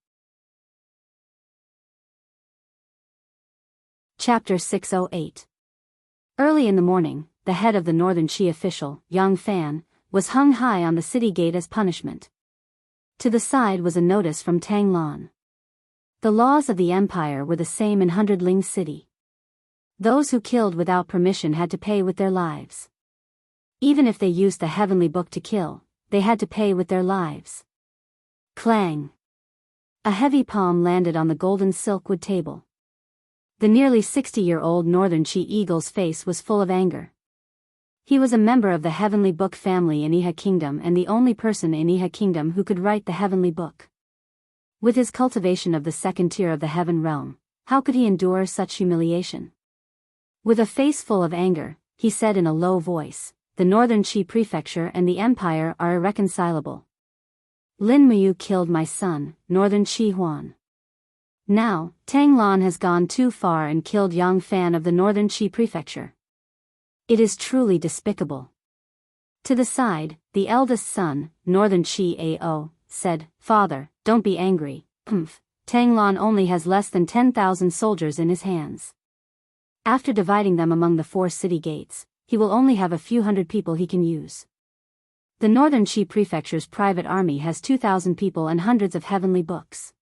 Chapter 608. Early in the morning, the head of the Northern Qi official, Yang Fan, was hung high on the city gate as punishment. To the side was a notice from Tang Lan. The laws of the empire were the same in 100 Ling City. Those who killed without permission had to pay with their lives. Even if they used the heavenly book to kill, they had to pay with their lives. Clang! A heavy palm landed on the golden silkwood table. The nearly 60-year-old Northern Chi Eagle's face was full of anger. He was a member of the Heavenly Book family in Iha Kingdom and the only person in Iha Kingdom who could write the Heavenly Book. With his cultivation of the second tier of the Heaven Realm, how could he endure such humiliation? With a face full of anger, he said in a low voice, "The Northern Chi Prefecture and the Empire are irreconcilable. Lin Muyu killed my son, Northern Chi Huan. Now, Tang Lan has gone too far and killed Yang Fan of the Northern Chi Prefecture. It is truly despicable." To the side, the eldest son, Northern Chi Ao, said, "Father, don't be angry. Tang Lan only has less than 10,000 soldiers in his hands. After dividing them among the 4 city gates, he will only have a few hundred people he can use. The Northern Chi Prefecture's private army has 2,000 people and hundreds of heavenly books.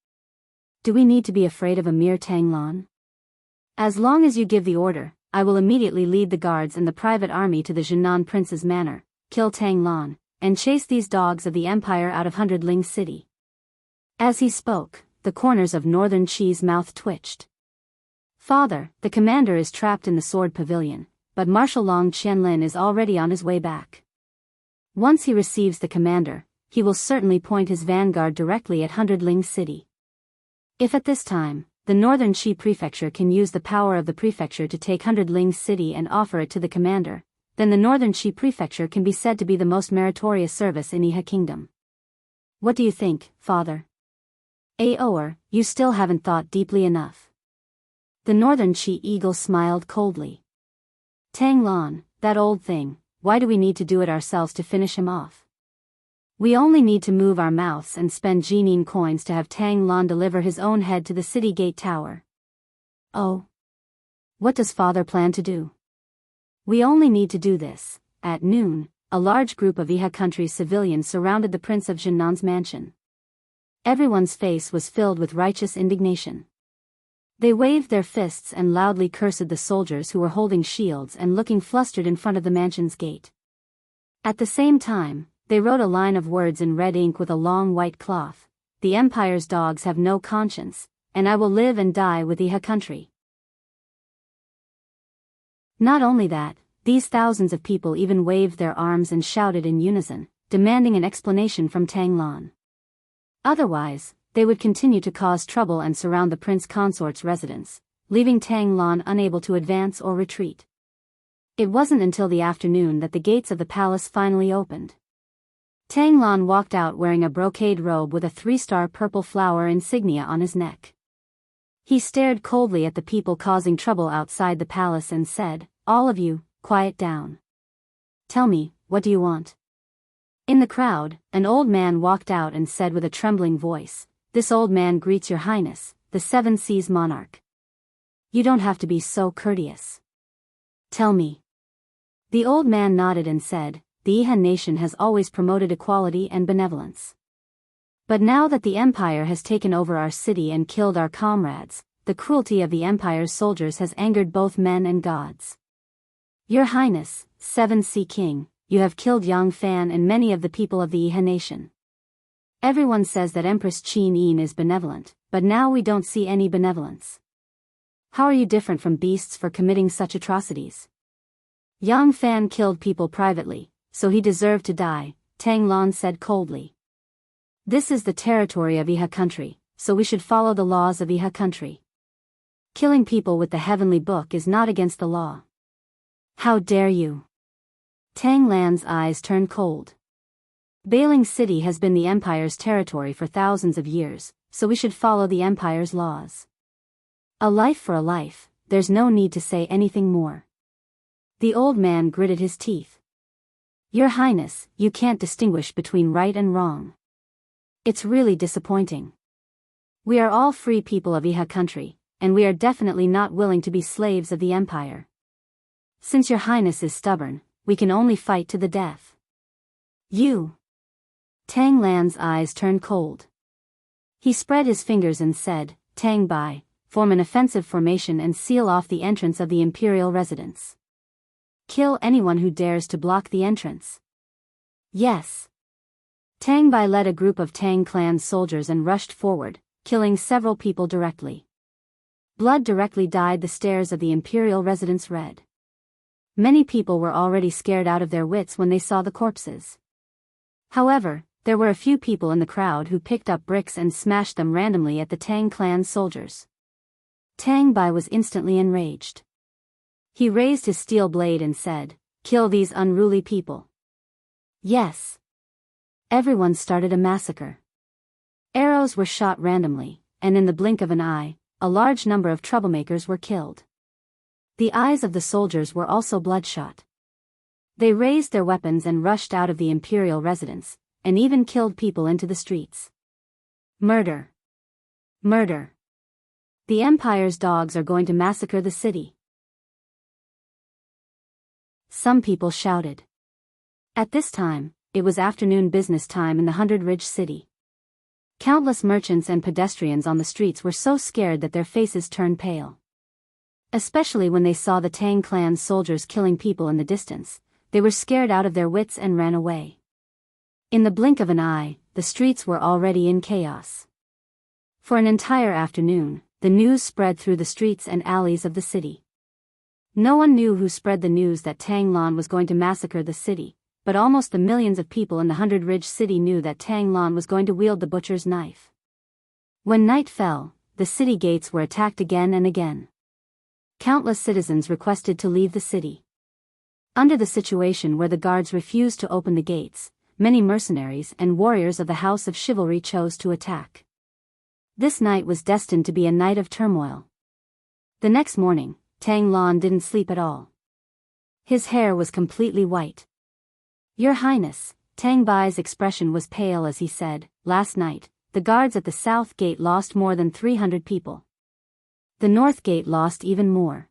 Do we need to be afraid of a mere Tang Lan? As long as you give the order, I will immediately lead the guards and the private army to the Jinan Prince's manor, kill Tang Lan, and chase these dogs of the Empire out of Hundredling City." As he spoke, the corners of Northern Chi's mouth twitched. "Father, the commander is trapped in the sword pavilion, but Marshal Long Qianlin is already on his way back. Once he receives the commander, he will certainly point his vanguard directly at Hundredling City. If at this time, the Northern Chi Prefecture can use the power of the prefecture to take Hundredling City and offer it to the commander, then the Northern Chi Prefecture can be said to be the most meritorious service in Iha Kingdom. What do you think, father?" "Aoer, you still haven't thought deeply enough." The Northern Chi Eagle smiled coldly. "Tang Lan, that old thing, why do we need to do it ourselves to finish him off? We only need to move our mouths and spend Jinin coins to have Tang Lan deliver his own head to the city gate tower." "Oh. What does father plan to do?" "We only need to do this." At noon, a large group of Iha country's civilians surrounded the Prince of Jinnan's mansion. Everyone's face was filled with righteous indignation. They waved their fists and loudly cursed the soldiers who were holding shields and looking flustered in front of the mansion's gate. At the same time, they wrote a line of words in red ink with a long white cloth: "The Empire's dogs have no conscience, and I will live and die with Iha country." Not only that, these thousands of people even waved their arms and shouted in unison, demanding an explanation from Tang Lan. Otherwise, they would continue to cause trouble and surround the prince consort's residence, leaving Tang Lan unable to advance or retreat. It wasn't until the afternoon that the gates of the palace finally opened. Tang Lan walked out wearing a brocade robe with a 3-star purple flower insignia on his neck. He stared coldly at the people causing trouble outside the palace and said, "All of you, quiet down. Tell me, what do you want?" In the crowd, an old man walked out and said with a trembling voice, "This old man greets your highness, the 7 Seas monarch. You don't have to be so courteous. Tell me." The old man nodded and said, "The Iha nation has always promoted equality and benevolence. But now that the Empire has taken over our city and killed our comrades, the cruelty of the Empire's soldiers has angered both men and gods. Your Highness, 7 Sea King, you have killed Yang Fan and many of the people of the Iha nation. Everyone says that Empress Qin Yin is benevolent, but now we don't see any benevolence. How are you different from beasts for committing such atrocities? Yang Fan killed people privately, so he deserved to die," Tang Lan said coldly. "This is the territory of Iha country, so we should follow the laws of Iha country. Killing people with the heavenly book is not against the law." "How dare you?" Tang Lan's eyes turned cold. "Bailing City has been the Empire's territory for thousands of years, so we should follow the Empire's laws. A life for a life, there's no need to say anything more." The old man gritted his teeth. "Your Highness, you can't distinguish between right and wrong. It's really disappointing. We are all free people of Iha country, and we are definitely not willing to be slaves of the Empire. Since your Highness is stubborn, we can only fight to the death." "You!" Tang Lan's eyes turned cold. He spread his fingers and said, "Tang Bai, form an offensive formation and seal off the entrance of the imperial residence. Kill anyone who dares to block the entrance." "Yes." Tang Bai led a group of Tang clan soldiers and rushed forward, killing several people directly. Blood directly dyed the stairs of the imperial residence red. Many people were already scared out of their wits when they saw the corpses. However, there were a few people in the crowd who picked up bricks and smashed them randomly at the Tang clan soldiers. Tang Bai was instantly enraged. He raised his steel blade and said, "Kill these unruly people." Yes. Everyone started a massacre. Arrows were shot randomly, and in the blink of an eye, a large number of troublemakers were killed. The eyes of the soldiers were also bloodshot. They raised their weapons and rushed out of the imperial residence, and even killed people into the streets. Murder. Murder. The Empire's dogs are going to massacre the city. Some people shouted. At this time, it was afternoon business time in the Hundred Ridge City. Countless merchants and pedestrians on the streets were so scared that their faces turned pale. Especially when they saw the Tang clan soldiers killing people in the distance, they were scared out of their wits and ran away. In the blink of an eye, the streets were already in chaos. For an entire afternoon, the news spread through the streets and alleys of the city. No one knew who spread the news that Tang Lan was going to massacre the city, but almost the millions of people in the Hundred Ridge City knew that Tang Lan was going to wield the butcher's knife. When night fell, the city gates were attacked again and again. Countless citizens requested to leave the city. Under the situation where the guards refused to open the gates, many mercenaries and warriors of the House of Chivalry chose to attack. This night was destined to be a night of turmoil. The next morning, Tang Lan didn't sleep at all. His hair was completely white. "Your Highness," Tang Bai's expression was pale as he said, "Last night, the guards at the South Gate lost more than 300 people. The North Gate lost even more.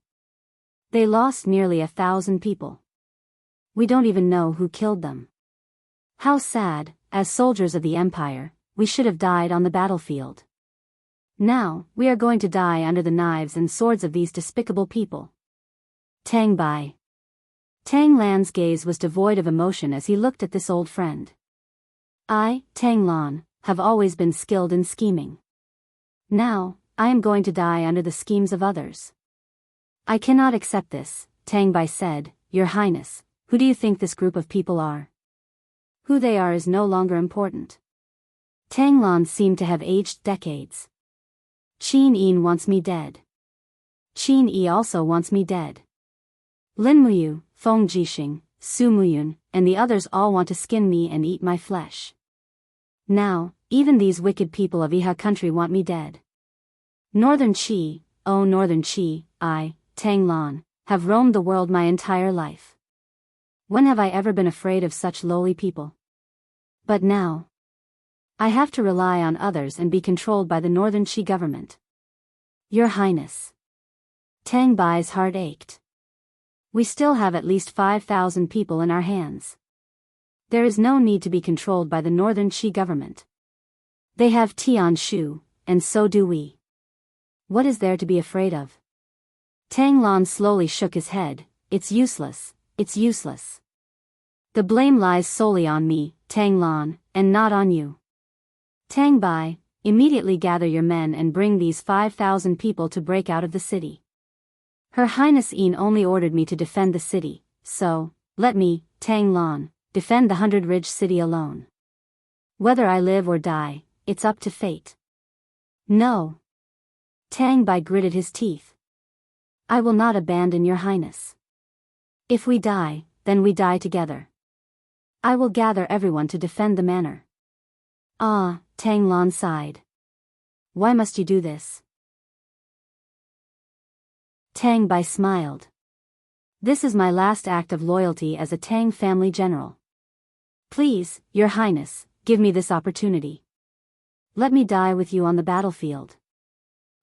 They lost nearly 1,000 people. We don't even know who killed them. How sad, as soldiers of the Empire, we should have died on the battlefield. Now, we are going to die under the knives and swords of these despicable people." Tang Bai. Tang Lan's gaze was devoid of emotion as he looked at this old friend. "I, Tang Lan, have always been skilled in scheming. Now, I am going to die under the schemes of others. I cannot accept this," Tang Bai said. "Your Highness, who do you think this group of people are? Who they are is no longer important." Tang Lan seemed to have aged decades. "Qin Yin wants me dead. Qin Yi also wants me dead. Lin Muyu, Feng Jixing, Su Muyun, and the others all want to skin me and eat my flesh. Now, even these wicked people of Iha country want me dead. Northern Qi, oh Northern Qi, I, Tang Lan, have roamed the world my entire life. When have I ever been afraid of such lowly people? But now, I have to rely on others and be controlled by the Northern Qi government. Your Highness." Tang Bai's heart ached. "We still have at least 5,000 people in our hands. There is no need to be controlled by the Northern Qi government. They have Tian Shu, and so do we. What is there to be afraid of?" Tang Lan slowly shook his head. "It's useless, it's useless. The blame lies solely on me, Tang Lan, and not on you. Tang Bai, immediately gather your men and bring these 5,000 people to break out of the city. Her Highness Yin only ordered me to defend the city, so, let me, Tang Lan, defend the Hundred Ridge City alone. Whether I live or die, it's up to fate." "No." Tang Bai gritted his teeth. "I will not abandon your Highness. If we die, then we die together. I will gather everyone to defend the manor." "Ah," Tang Lan sighed. "Why must you do this?" Tang Bai smiled. "This is my last act of loyalty as a Tang family general. Please, Your Highness, give me this opportunity. Let me die with you on the battlefield.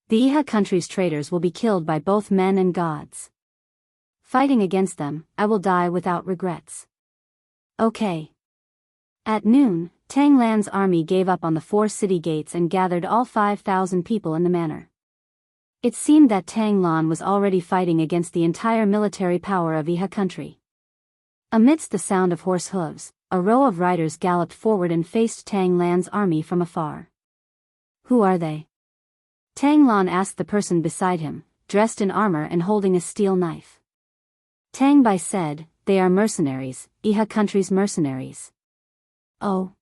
The Iha country's traitors will be killed by both men and gods. Fighting against them, I will die without regrets." "Okay." At noon, Tang Lan's army gave up on the 4 city gates and gathered all 5,000 people in the manor. It seemed that Tang Lan was already fighting against the entire military power of Iha country. Amidst the sound of horse hooves, a row of riders galloped forward and faced Tang Lan's army from afar. "Who are they?" Tang Lan asked the person beside him, dressed in armor and holding a steel knife. Tang Bai said, "They are mercenaries, Iha country's mercenaries." "Oh."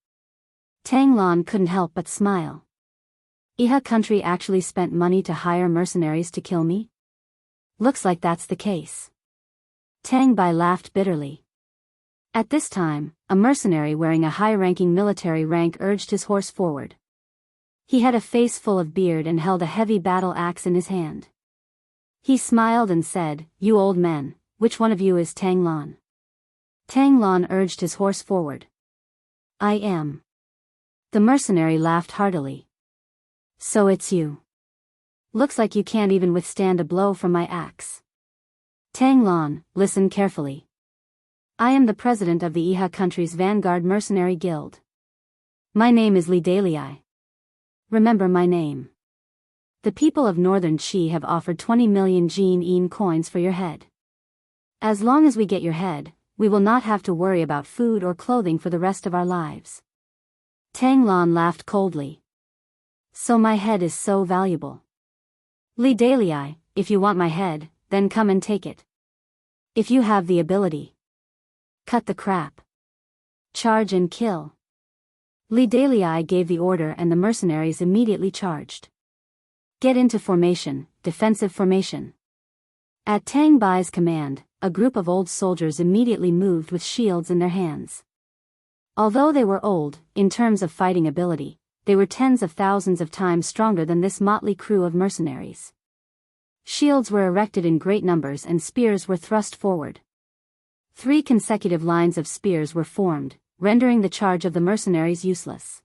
Tang Lan couldn't help but smile. "Iha country actually spent money to hire mercenaries to kill me? Looks like that's the case." Tang Bai laughed bitterly. At this time, a mercenary wearing a high-ranking military rank urged his horse forward. He had a face full of beard and held a heavy battle axe in his hand. He smiled and said, "You old men, which one of you is Tang Lan?" Tang Lan urged his horse forward. "I am." The mercenary laughed heartily. "So it's you. Looks like you can't even withstand a blow from my axe." Tang Lan, listen carefully. I am the president of the Iha country's Vanguard Mercenary Guild. My name is Li Dalai. Remember my name. The people of Northern Qi have offered 20 million Jin coins for your head. As long as we get your head, we will not have to worry about food or clothing for the rest of our lives. Tang Lan laughed coldly. So my head is so valuable. Li Dalai, if you want my head, then come and take it. If you have the ability. Cut the crap. Charge and kill. Li Dalai gave the order and the mercenaries immediately charged. Get into formation, defensive formation. At Tang Bai's command, a group of old soldiers immediately moved with shields in their hands. Although they were old, in terms of fighting ability, they were tens of thousands of times stronger than this motley crew of mercenaries. Shields were erected in great numbers and spears were thrust forward. 3 consecutive lines of spears were formed, rendering the charge of the mercenaries useless.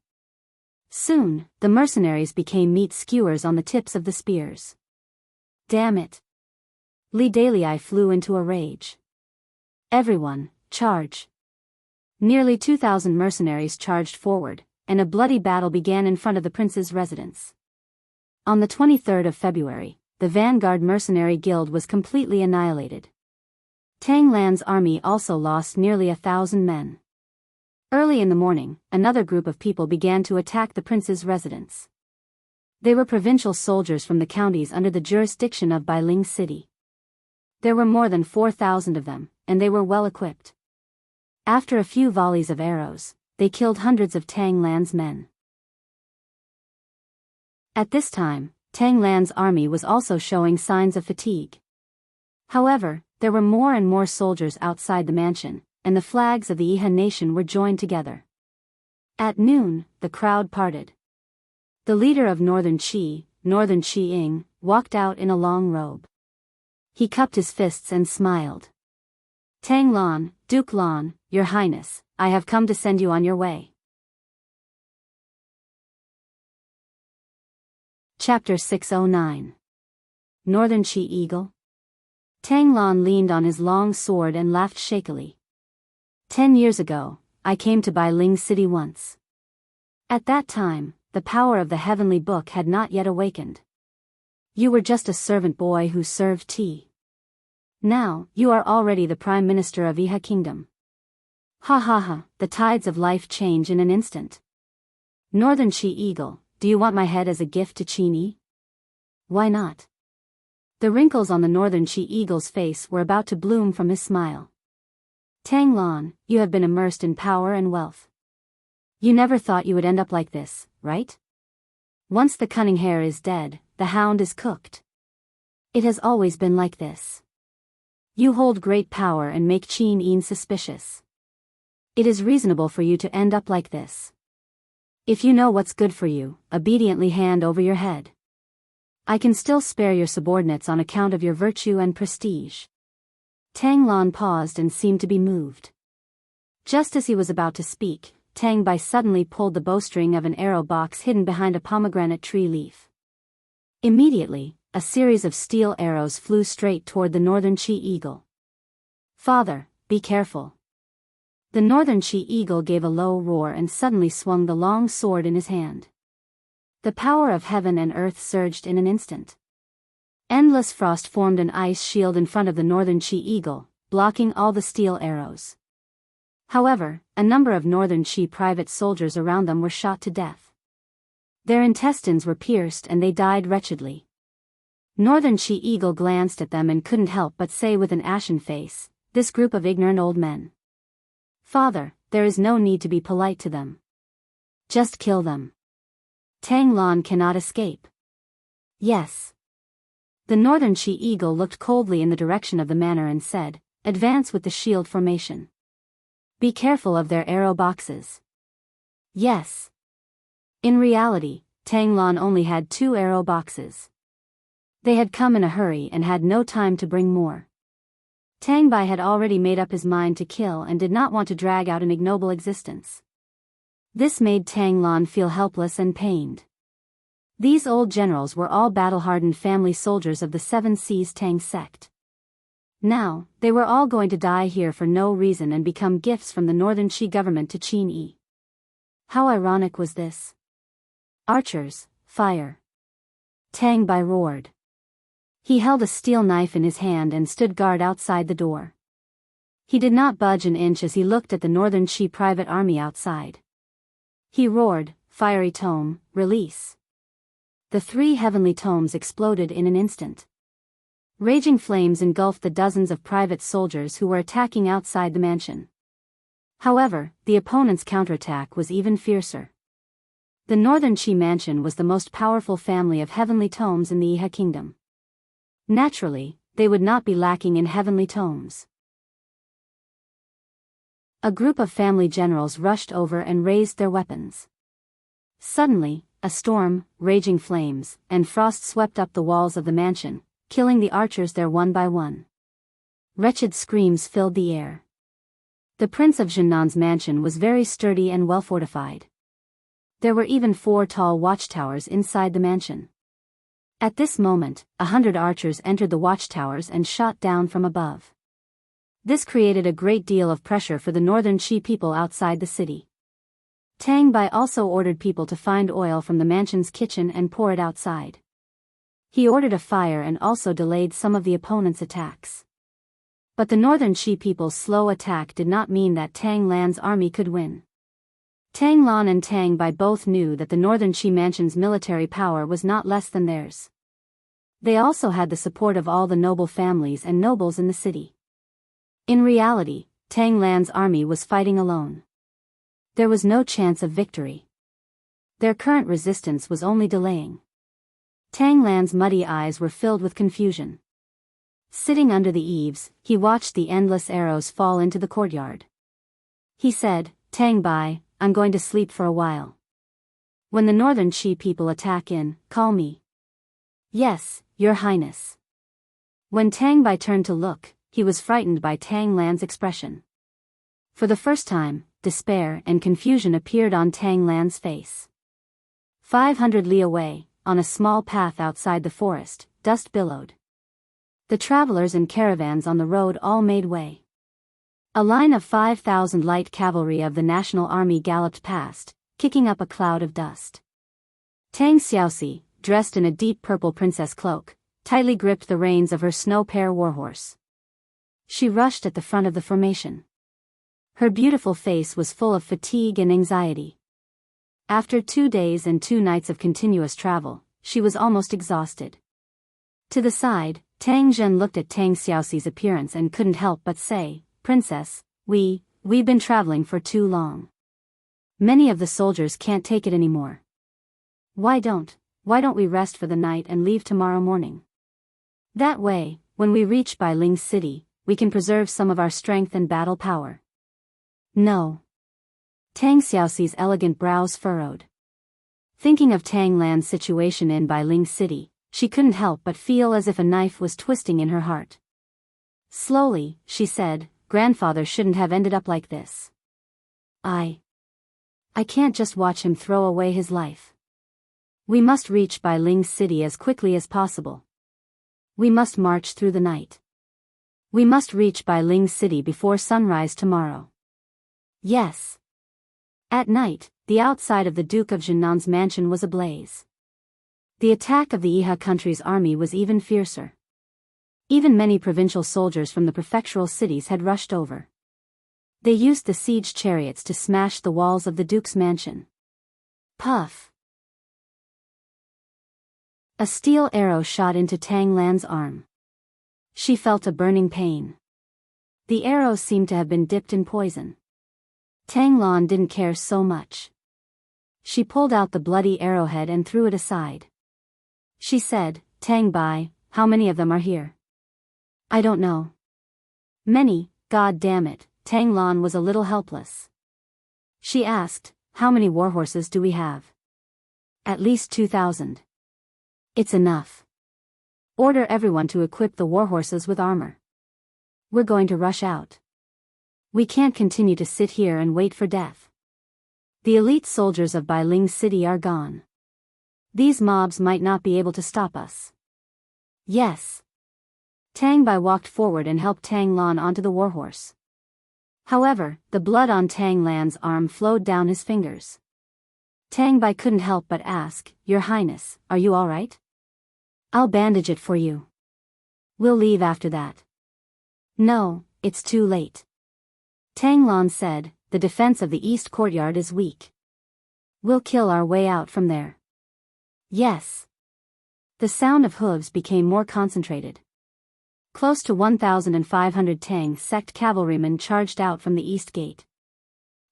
Soon, the mercenaries became meat skewers on the tips of the spears. Damn it! Li Dalai flew into a rage. Everyone, charge! Nearly 2,000 mercenaries charged forward, and a bloody battle began in front of the prince's residence. On the 23rd of February, the Vanguard Mercenary Guild was completely annihilated. Tang Lan's army also lost nearly 1,000 men. Early in the morning, another group of people began to attack the prince's residence. They were provincial soldiers from the counties under the jurisdiction of Bailing City. There were more than 4,000 of them, and they were well equipped. After a few volleys of arrows, they killed hundreds of Tang Lan's men. At this time, Tang Lan's army was also showing signs of fatigue. However, there were more and more soldiers outside the mansion, and the flags of the Iha nation were joined together. At noon, the crowd parted. The leader of Northern Qi Ying, walked out in a long robe. He cupped his fists and smiled. Tang Lan, Duke Lan, Your Highness, I have come to send you on your way. Chapter 609. Northern Qi Eagle. Tang Lan leaned on his long sword and laughed shakily. 10 years ago, I came to Bailing City once. At that time, the power of the heavenly book had not yet awakened. You were just a servant boy who served tea. Now, you are already the Prime Minister of Iha Kingdom. Ha ha ha, the tides of life change in an instant. Northern Qi Eagle, do you want my head as a gift to Qini? Why not? The wrinkles on the Northern Qi Eagle's face were about to bloom from his smile. Tang Lan, you have been immersed in power and wealth. You never thought you would end up like this, right? Once the cunning hare is dead, the hound is cooked. It has always been like this. You hold great power and make Qin suspicious. It is reasonable for you to end up like this. If you know what's good for you, obediently hand over your head. I can still spare your subordinates on account of your virtue and prestige. Tang Lan paused and seemed to be moved. Just as he was about to speak, Tang Bai suddenly pulled the bowstring of an arrow box hidden behind a pomegranate tree leaf. Immediately, a series of steel arrows flew straight toward the Northern Qi Eagle. Father, be careful. The Northern Qi Eagle gave a low roar and suddenly swung the long sword in his hand. The power of heaven and earth surged in an instant. Endless frost formed an ice shield in front of the Northern Qi Eagle, blocking all the steel arrows. However, a number of northern Qi private soldiers around them were shot to death. Their intestines were pierced and they died wretchedly. Northern Qi Eagle glanced at them and couldn't help but say with an ashen face, "This group of ignorant old men. Father, there is no need to be polite to them. Just kill them. Tang Lan cannot escape." "Yes." The northern Qi Eagle looked coldly in the direction of the manor and said, "Advance with the shield formation. Be careful of their arrow boxes." "Yes." In reality, Tang Lan only had 2 arrow boxes. They had come in a hurry and had no time to bring more. Tang Bai had already made up his mind to kill and did not want to drag out an ignoble existence. This made Tang Lan feel helpless and pained. These old generals were all battle-hardened family soldiers of the Seven Seas Tang sect. Now, they were all going to die here for no reason and become gifts from the northern Qi government to Qin Yi. How ironic was this? "Archers, fire!" Tang Bai roared. He held a steel knife in his hand and stood guard outside the door. He did not budge an inch as he looked at the northern Qi private army outside. He roared, "Fiery tome, release!" The 3 heavenly tomes exploded in an instant. Raging flames engulfed the dozens of private soldiers who were attacking outside the mansion. However, the opponent's counterattack was even fiercer. The northern Qi mansion was the most powerful family of heavenly tomes in the Iha kingdom. Naturally, they would not be lacking in heavenly tomes. A group of family generals rushed over and raised their weapons. Suddenly, a storm, raging flames, and frost swept up the walls of the mansion, killing the archers there one by one. Wretched screams filled the air. The prince of Jinnan's mansion was very sturdy and well fortified. There were even 4 tall watchtowers inside the mansion. At this moment, 100 archers entered the watchtowers and shot down from above. This created a great deal of pressure for the northern Qi people outside the city. Tang Bai also ordered people to find oil from the mansion's kitchen and pour it outside. He ordered a fire and also delayed some of the opponent's attacks. But the northern Qi people's slow attack did not mean that Tang Lan's army could win. Tang Lan and Tang Bai both knew that the northern Qi mansion's military power was not less than theirs. They also had the support of all the noble families and nobles in the city. In reality, Tang Lan's army was fighting alone. There was no chance of victory. Their current resistance was only delaying. Tang Lan's muddy eyes were filled with confusion. Sitting under the eaves, he watched the endless arrows fall into the courtyard. He said, "Tang Bai, I'm going to sleep for a while. When the northern Qi people attack call me." "Yes, Your Highness." When Tang Bai turned to look, he was frightened by Tang Lan's expression. For the first time, despair and confusion appeared on Tang Lan's face. 500 li away, on a small path outside the forest, dust billowed. The travelers and caravans on the road all made way. A line of 5,000 light cavalry of the National Army galloped past, kicking up a cloud of dust. Tang Xiaoxi, dressed in a deep purple princess cloak, tightly gripped the reins of her snow pear warhorse. She rushed at the front of the formation. Her beautiful face was full of fatigue and anxiety. After 2 days and 2 nights of continuous travel, she was almost exhausted. To the side, Tang Zhen looked at Tang Xiaoxi's appearance and couldn't help but say, "Princess, we've been traveling for too long. Many of the soldiers can't take it anymore. Why don't we rest for the night and leave tomorrow morning? That way, when we reach Bailing's city, we can preserve some of our strength and battle power." "No." Tang Xiaoxi's elegant brows furrowed. Thinking of Tang Lan's situation in Bailing City, she couldn't help but feel as if a knife was twisting in her heart. Slowly, she said, "Grandfather shouldn't have ended up like this. I can't just watch him throw away his life. We must reach Bailing City as quickly as possible. We must march through the night. We must reach Bailing City before sunrise tomorrow." "Yes." At night, the outside of the Duke of Jinnan's mansion was ablaze. The attack of the Iha country's army was even fiercer. Even many provincial soldiers from the prefectural cities had rushed over. They used the siege chariots to smash the walls of the duke's mansion. Puff! A steel arrow shot into Tang Lan's arm. She felt a burning pain. The arrow seemed to have been dipped in poison. Tang Lan didn't care so much. She pulled out the bloody arrowhead and threw it aside. She said, "Tang Bai, how many of them are here?" "I don't know." "Many, god damn it." Tang Lan was a little helpless. She asked, "How many warhorses do we have?" "At least 2,000. "It's enough. Order everyone to equip the warhorses with armor. We're going to rush out. We can't continue to sit here and wait for death. The elite soldiers of Bailing City are gone. These mobs might not be able to stop us." "Yes." Tang Bai walked forward and helped Tang Lan onto the warhorse. However, the blood on Tang Lan's arm flowed down his fingers. Tang Bai couldn't help but ask, "Your Highness, are you all right?" "I'll bandage it for you. We'll leave after that." "No, it's too late." Tang Lan said, "The defense of the east courtyard is weak. We'll kill our way out from there." "Yes." The sound of hooves became more concentrated. Close to 1,500 Tang sect cavalrymen charged out from the east gate.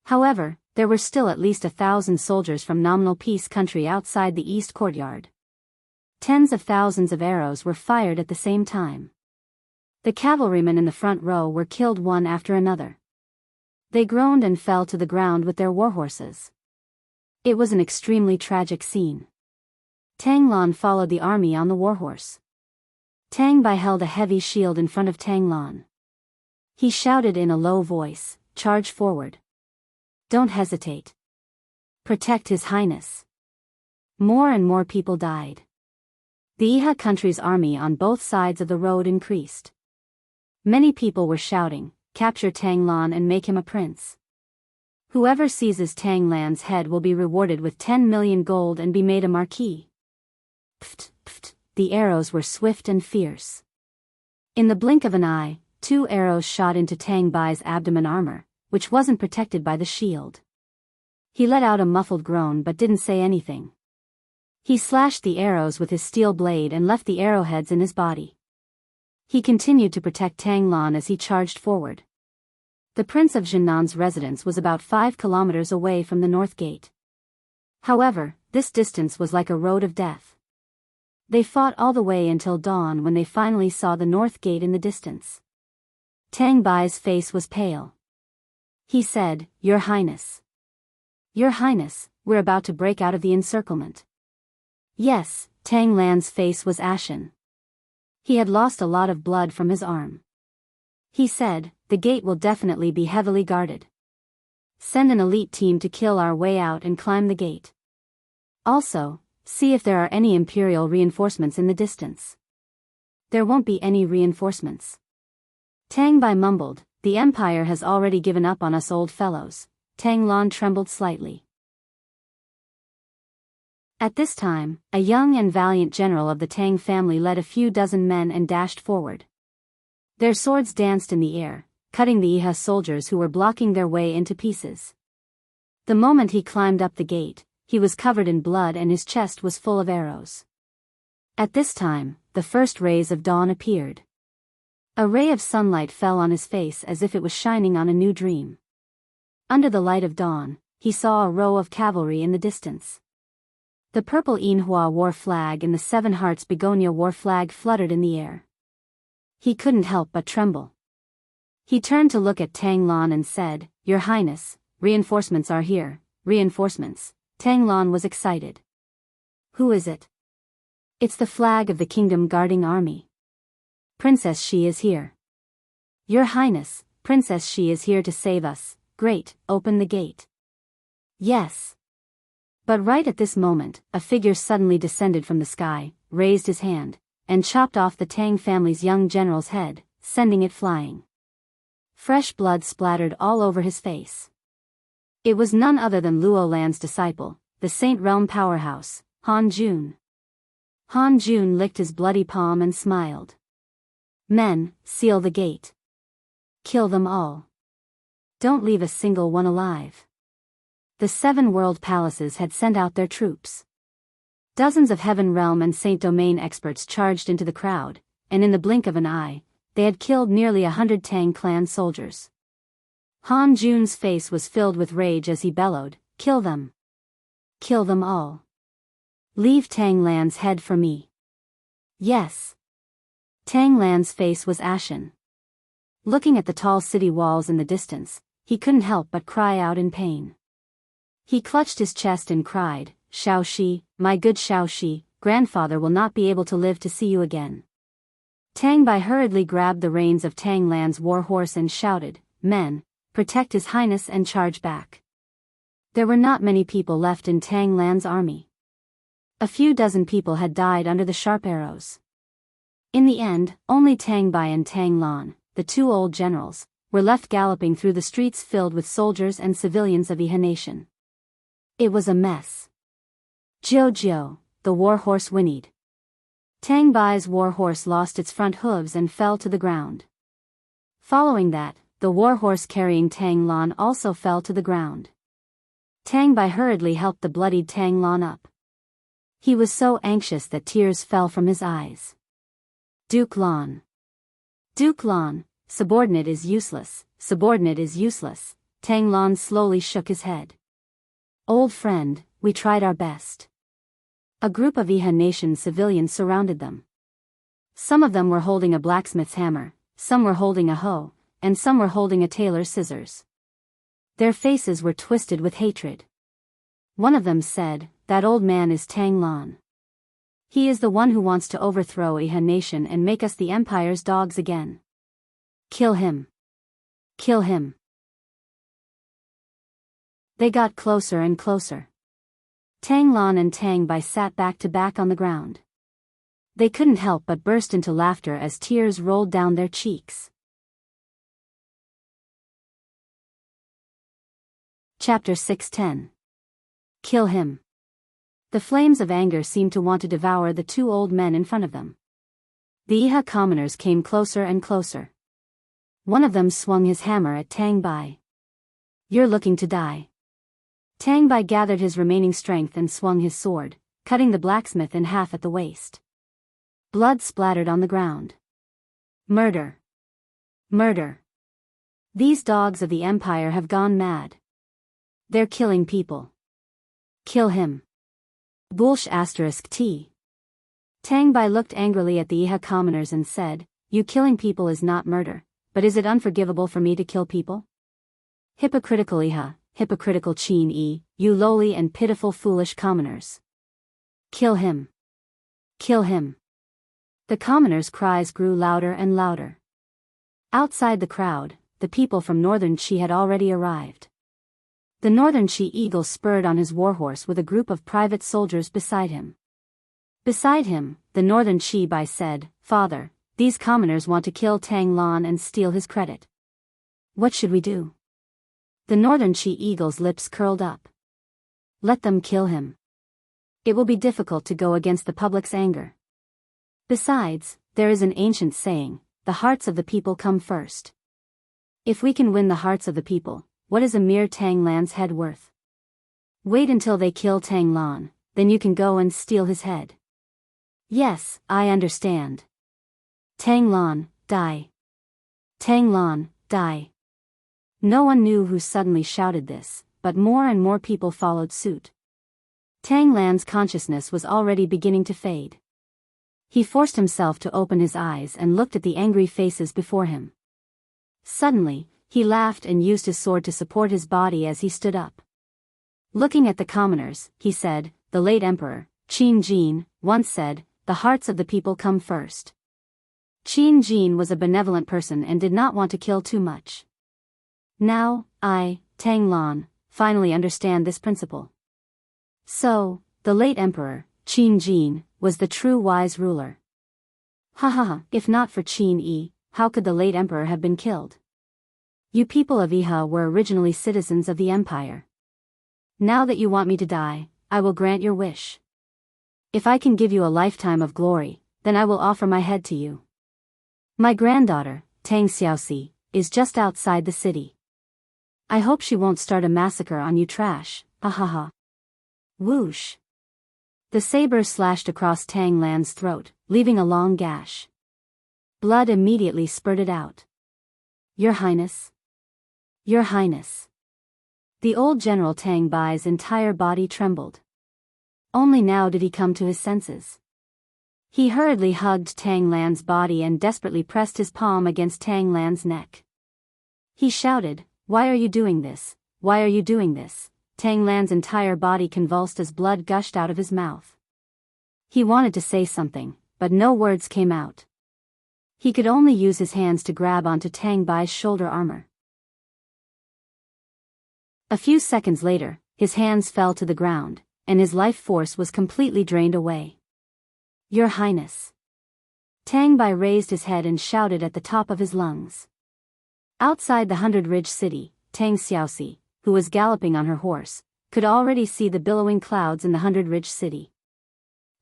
However, there were still at least 1,000 soldiers from nominal peace country outside the east courtyard. Tens of thousands of arrows were fired at the same time. The cavalrymen in the front row were killed one after another. They groaned and fell to the ground with their warhorses. It was an extremely tragic scene. Tang Lan followed the army on the warhorse. Tang Bai held a heavy shield in front of Tang Lan. He shouted in a low voice, "Charge forward. Don't hesitate. Protect His Highness." More and more people died. The Iha country's army on both sides of the road increased. Many people were shouting, "Capture Tang Lan and make him a prince. Whoever seizes Tang Lan's head will be rewarded with 10 million gold and be made a marquis." Pft, pft. The arrows were swift and fierce. In the blink of an eye, 2 arrows shot into Tang Bai's abdomen armor, which wasn't protected by the shield. He let out a muffled groan but didn't say anything. He slashed the arrows with his steel blade and left the arrowheads in his body. He continued to protect Tang Lan as he charged forward. The Prince of Jinnan's residence was about 5 kilometers away from the north gate. However, this distance was like a road of death. They fought all the way until dawn when they finally saw the north gate in the distance. Tang Bai's face was pale. He said, "Your Highness. Your Highness, we're about to break out of the encirclement." "Yes." Tang Lan's face was ashen. He had lost a lot of blood from his arm. He said, "The gate will definitely be heavily guarded. Send an elite team to kill our way out and climb the gate. Also, see if there are any Imperial reinforcements in the distance." "There won't be any reinforcements." Tang Bai mumbled, "The Empire has already given up on us old fellows." Tang Lan trembled slightly. At this time, a young and valiant general of the Tang family led a few dozen men and dashed forward. Their swords danced in the air, cutting the Iha soldiers who were blocking their way into pieces. The moment he climbed up the gate, he was covered in blood and his chest was full of arrows. At this time, the first rays of dawn appeared. A ray of sunlight fell on his face as if it was shining on a new dream. Under the light of dawn, he saw a row of cavalry in the distance. The purple Yinhua war flag and the 7 Hearts begonia war flag fluttered in the air. He couldn't help but tremble. He turned to look at Tang Lan and said, "Your Highness, reinforcements are here." "Reinforcements?" Tang Lan was excited. "Who is it?" "It's the flag of the kingdom guarding army. Princess Shi is here." "Your Highness, Princess Shi is here to save us." "Great, open the gate." "Yes." But right at this moment, a figure suddenly descended from the sky, raised his hand, and chopped off the Tang family's young general's head, sending it flying. Fresh blood splattered all over his face. It was none other than Luo Lan's disciple, the Saint Realm powerhouse, Han Jun. Han Jun licked his bloody palm and smiled. "Men, seal the gate. Kill them all. Don't leave a single one alive. The 7 world palaces had sent out their troops. Dozens of Heaven Realm and Saint Domain experts charged into the crowd, and in the blink of an eye, they had killed nearly 100 Tang clan soldiers. Han Jun's face was filled with rage as he bellowed, "Kill them! Kill them all! Leave Tang Lan's head for me!" Yes. Tang Lan's face was ashen. Looking at the tall city walls in the distance, he couldn't help but cry out in pain. He clutched his chest and cried, "Xiaoxi, my good Xiaoxi, grandfather will not be able to live to see you again." Tang Bai hurriedly grabbed the reins of Tang Lan's war horse and shouted, "Men, protect His Highness and charge back." There were not many people left in Tang Lan's army. A few dozen people had died under the sharp arrows. In the end, only Tang Bai and Tang Lan, the 2 old generals, were left galloping through the streets filled with soldiers and civilians of Iha Nation. It was a mess. Jiu, the war horse whinnied. Tang Bai's war horse lost its front hooves and fell to the ground. Following that, the war horse carrying Tang Lan also fell to the ground. Tang Bai hurriedly helped the bloodied Tang Lan up. He was so anxious that tears fell from his eyes. Duke Lan. Duke Lan, subordinate is useless, subordinate is useless. Tang Lan slowly shook his head. Old friend, we tried our best. A group of Iha Nation civilians surrounded them. Some of them were holding a blacksmith's hammer, some were holding a hoe, and some were holding a tailor's scissors. Their faces were twisted with hatred. One of them said, "That old man is Tang Lan. He is the one who wants to overthrow Iha Nation and make us the Empire's dogs again. Kill him. Kill him." They got closer and closer. Tang Lan and Tang Bai sat back to back on the ground. They couldn't help but burst into laughter as tears rolled down their cheeks. Chapter 610. Kill him. The flames of anger seemed to want to devour the 2 old men in front of them. The Iha commoners came closer and closer. One of them swung his hammer at Tang Bai. "You're looking to die." Tang Bai gathered his remaining strength and swung his sword, cutting the blacksmith in half at the waist. Blood splattered on the ground. Murder. Murder. These dogs of the Empire have gone mad. They're killing people. Kill him. Bullsh *T. Tang Bai looked angrily at the Iha commoners and said, "You killing people is not murder, but is it unforgivable for me to kill people? Hypocritical Iha, hypocritical Qin, you lowly and pitiful foolish commoners. Kill him. Kill him." The commoners' cries grew louder and louder. Outside the crowd, the people from Northern Qi had already arrived. The Northern Qi eagle spurred on his warhorse with a group of private soldiers beside him. Beside him, the Northern Qi Bai said, "Father, these commoners want to kill Tang Lan and steal his credit. What should we do?" The Northern Qi eagle's lips curled up. "Let them kill him. It will be difficult to go against the public's anger. Besides, there is an ancient saying, the hearts of the people come first. If we can win the hearts of the people, what is a mere Tang Lan's head worth? Wait until they kill Tang Lan, then you can go and steal his head." "Yes, I understand. Tang Lan, die. Tang Lan, die." No one knew who suddenly shouted this, but more and more people followed suit. Tang Lan's consciousness was already beginning to fade. He forced himself to open his eyes and looked at the angry faces before him. Suddenly, he laughed and used his sword to support his body as he stood up. Looking at the commoners, he said, "The late emperor, Qin Jin, once said, 'The hearts of the people come first.'" Qin Jin was a benevolent person and did not want to kill too much. Now, I, Tang Lan, finally understand this principle. So, the late emperor, Qin Jin, was the true wise ruler. Ha ha ha, if not for Qin, how could the late emperor have been killed? You people of Iha were originally citizens of the empire. Now that you want me to die, I will grant your wish. If I can give you a lifetime of glory, then I will offer my head to you. My granddaughter, Tang Xiaoxi, is just outside the city. I hope she won't start a massacre on you trash, ha ha ha. Whoosh. The saber slashed across Tang Lan's throat, leaving a long gash. Blood immediately spurted out. Your Highness. Your Highness. The old General Tang Bai's entire body trembled. Only now did he come to his senses. He hurriedly hugged Tang Lan's body and desperately pressed his palm against Tang Lan's neck. He shouted, "Why are you doing this? Why are you doing this?" Tang Lan's entire body convulsed as blood gushed out of his mouth. He wanted to say something, but no words came out. He could only use his hands to grab onto Tang Bai's shoulder armor. A few seconds later, his hands fell to the ground, and his life force was completely drained away. Your Highness. Tang Bai raised his head and shouted at the top of his lungs. Outside the 100-ridge city, Tang Xiaoxi, who was galloping on her horse, could already see the billowing clouds in the 100-ridge city.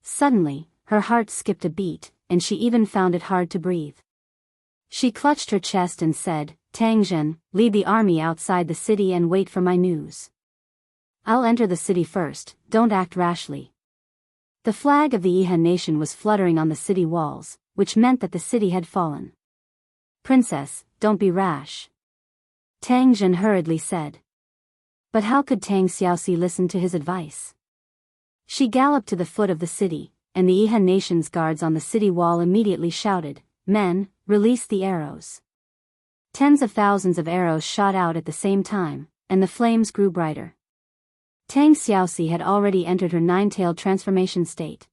Suddenly, her heart skipped a beat, and she even found it hard to breathe. She clutched her chest and said, "Tang Zhen, lead the army outside the city and wait for my news. I'll enter the city first, don't act rashly." The flag of the Yihan nation was fluttering on the city walls, which meant that the city had fallen. "Princess, don't be rash," Tang Zhen hurriedly said. But how could Tang Xiaoxi listen to his advice? She galloped to the foot of the city, and the Yihan nation's guards on the city wall immediately shouted, "Men, release the arrows." Tens of thousands of arrows shot out at the same time, and the flames grew brighter. Tang Xiaoxi had already entered her nine-tailed transformation state.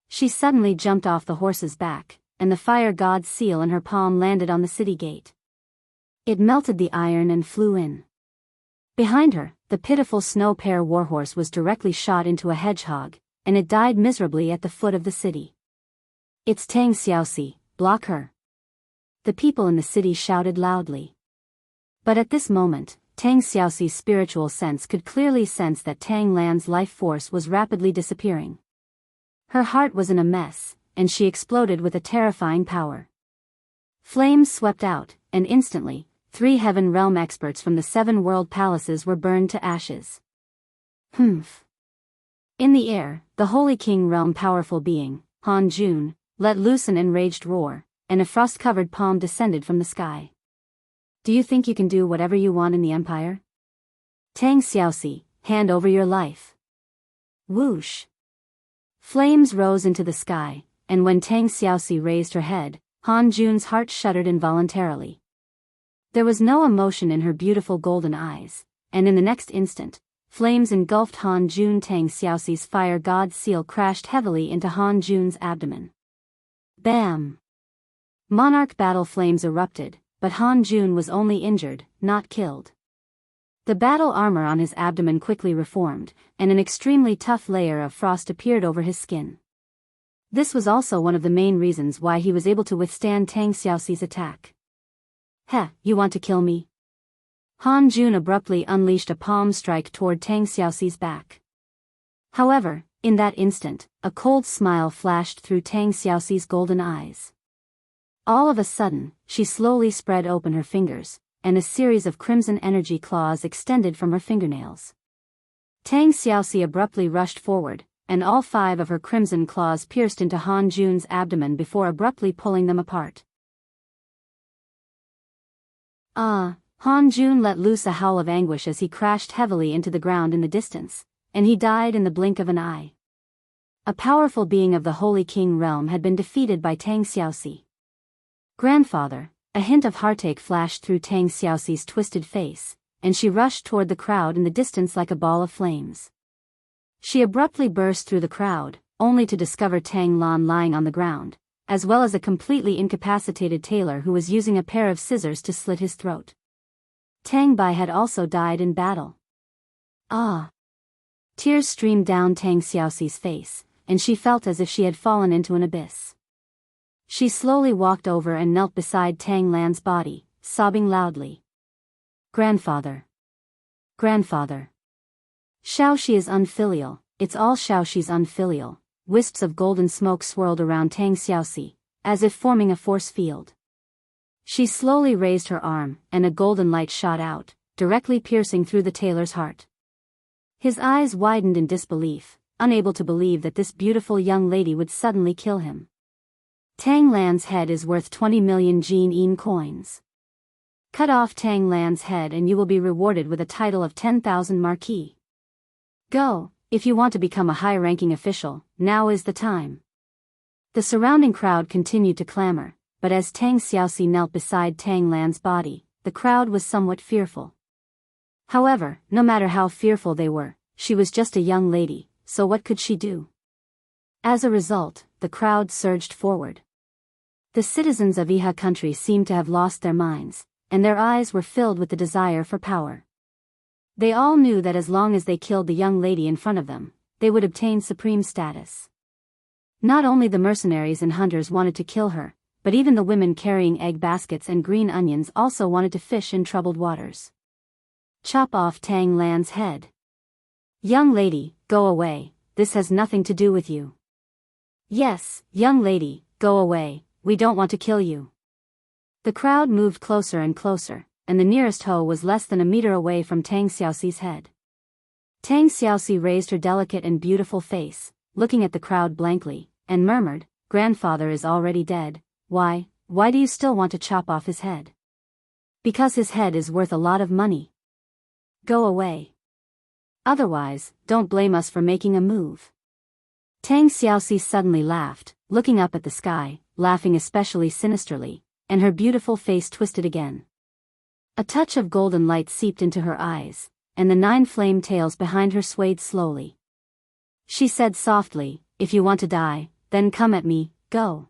She suddenly jumped off the horse's back, and the fire god's seal in her palm landed on the city gate. It melted the iron and flew in. Behind her, the pitiful snow pear warhorse was directly shot into a hedgehog, and it died miserably at the foot of the city. "It's Tang Xiaoxi, block her." The people in the city shouted loudly. But at this moment, Tang Xiaoxi's spiritual sense could clearly sense that Tang Lan's life force was rapidly disappearing. Her heart was in a mess, and she exploded with a terrifying power. Flames swept out, and instantly, 3 Heaven Realm experts from the 7 world palaces were burned to ashes. Humph. In the air, the Holy King Realm powerful being, Han Jun, let loose an enraged roar, and a frost-covered palm descended from the sky. "Do you think you can do whatever you want in the Empire? Tang Xiaoxi, hand over your life." Whoosh. Flames rose into the sky, and when Tang Xiaoxi raised her head, Han Jun's heart shuddered involuntarily. There was no emotion in her beautiful golden eyes, and in the next instant, flames engulfed Han Jun. Tang Xiaoxi's fire god seal crashed heavily into Han Jun's abdomen. Bam! Monarch battle flames erupted, but Han Jun was only injured, not killed. The battle armor on his abdomen quickly reformed, and an extremely tough layer of frost appeared over his skin. This was also one of the main reasons why he was able to withstand Tang Xiaoxi's attack. "Heh, you want to kill me?" Han Jun abruptly unleashed a palm strike toward Tang Xiaoxi's back. However, in that instant, a cold smile flashed through Tang Xiaoxi's golden eyes. All of a sudden, she slowly spread open her fingers, and a series of crimson energy claws extended from her fingernails. Tang Xiaoxi abruptly rushed forward, and all 5 of her crimson claws pierced into Han Jun's abdomen before abruptly pulling them apart. Han Jun let loose a howl of anguish as he crashed heavily into the ground in the distance, and he died in the blink of an eye. A powerful being of the Holy King realm had been defeated by Tang Xiaoxi. "Grandfather," a hint of heartache flashed through Tang Xiaoxi's twisted face, and she rushed toward the crowd in the distance like a ball of flames. She abruptly burst through the crowd, only to discover Tang Lan lying on the ground, as well as a completely incapacitated tailor who was using a pair of scissors to slit his throat. Tang Bai had also died in battle. Tears streamed down Tang Xiaoxi's face, and she felt as if she had fallen into an abyss. She slowly walked over and knelt beside Tang Lan's body, sobbing loudly. "Grandfather. Grandfather. Xiaoxi is unfilial, it's all Xiaoxi's unfilial." Wisps of golden smoke swirled around Tang Xiaoxi, as if forming a force field. She slowly raised her arm, and a golden light shot out, directly piercing through the tailor's heart. His eyes widened in disbelief, unable to believe that this beautiful young lady would suddenly kill him. Tang Lan's head is worth 20 million Jin coins. Cut off Tang Lan's head and you will be rewarded with a title of 10,000 marquis. Go, if you want to become a high-ranking official, now is the time. The surrounding crowd continued to clamor, but as Tang Xiaoxi knelt beside Tang Lan's body, the crowd was somewhat fearful. However, no matter how fearful they were, she was just a young lady, so what could she do? As a result, the crowd surged forward. The citizens of Iha country seemed to have lost their minds, and their eyes were filled with the desire for power. They all knew that as long as they killed the young lady in front of them, they would obtain supreme status. Not only the mercenaries and hunters wanted to kill her, but even the women carrying egg baskets and green onions also wanted to fish in troubled waters. Chop off Tang Lan's head. Young lady, go away, this has nothing to do with you. Yes, young lady, go away, we don't want to kill you. The crowd moved closer and closer, and the nearest hoe was less than a meter away from Tang Xiaoxi's head. Tang Xiaoxi raised her delicate and beautiful face, looking at the crowd blankly, and murmured, "Grandfather is already dead, why do you still want to chop off his head?" "Because his head is worth a lot of money. Go away. Otherwise, don't blame us for making a move." Tang Xiaoxi suddenly laughed, looking up at the sky, laughing especially sinisterly, and her beautiful face twisted again. A touch of golden light seeped into her eyes, and the 9 flame tails behind her swayed slowly. She said softly, "If you want to die, then come at me, go.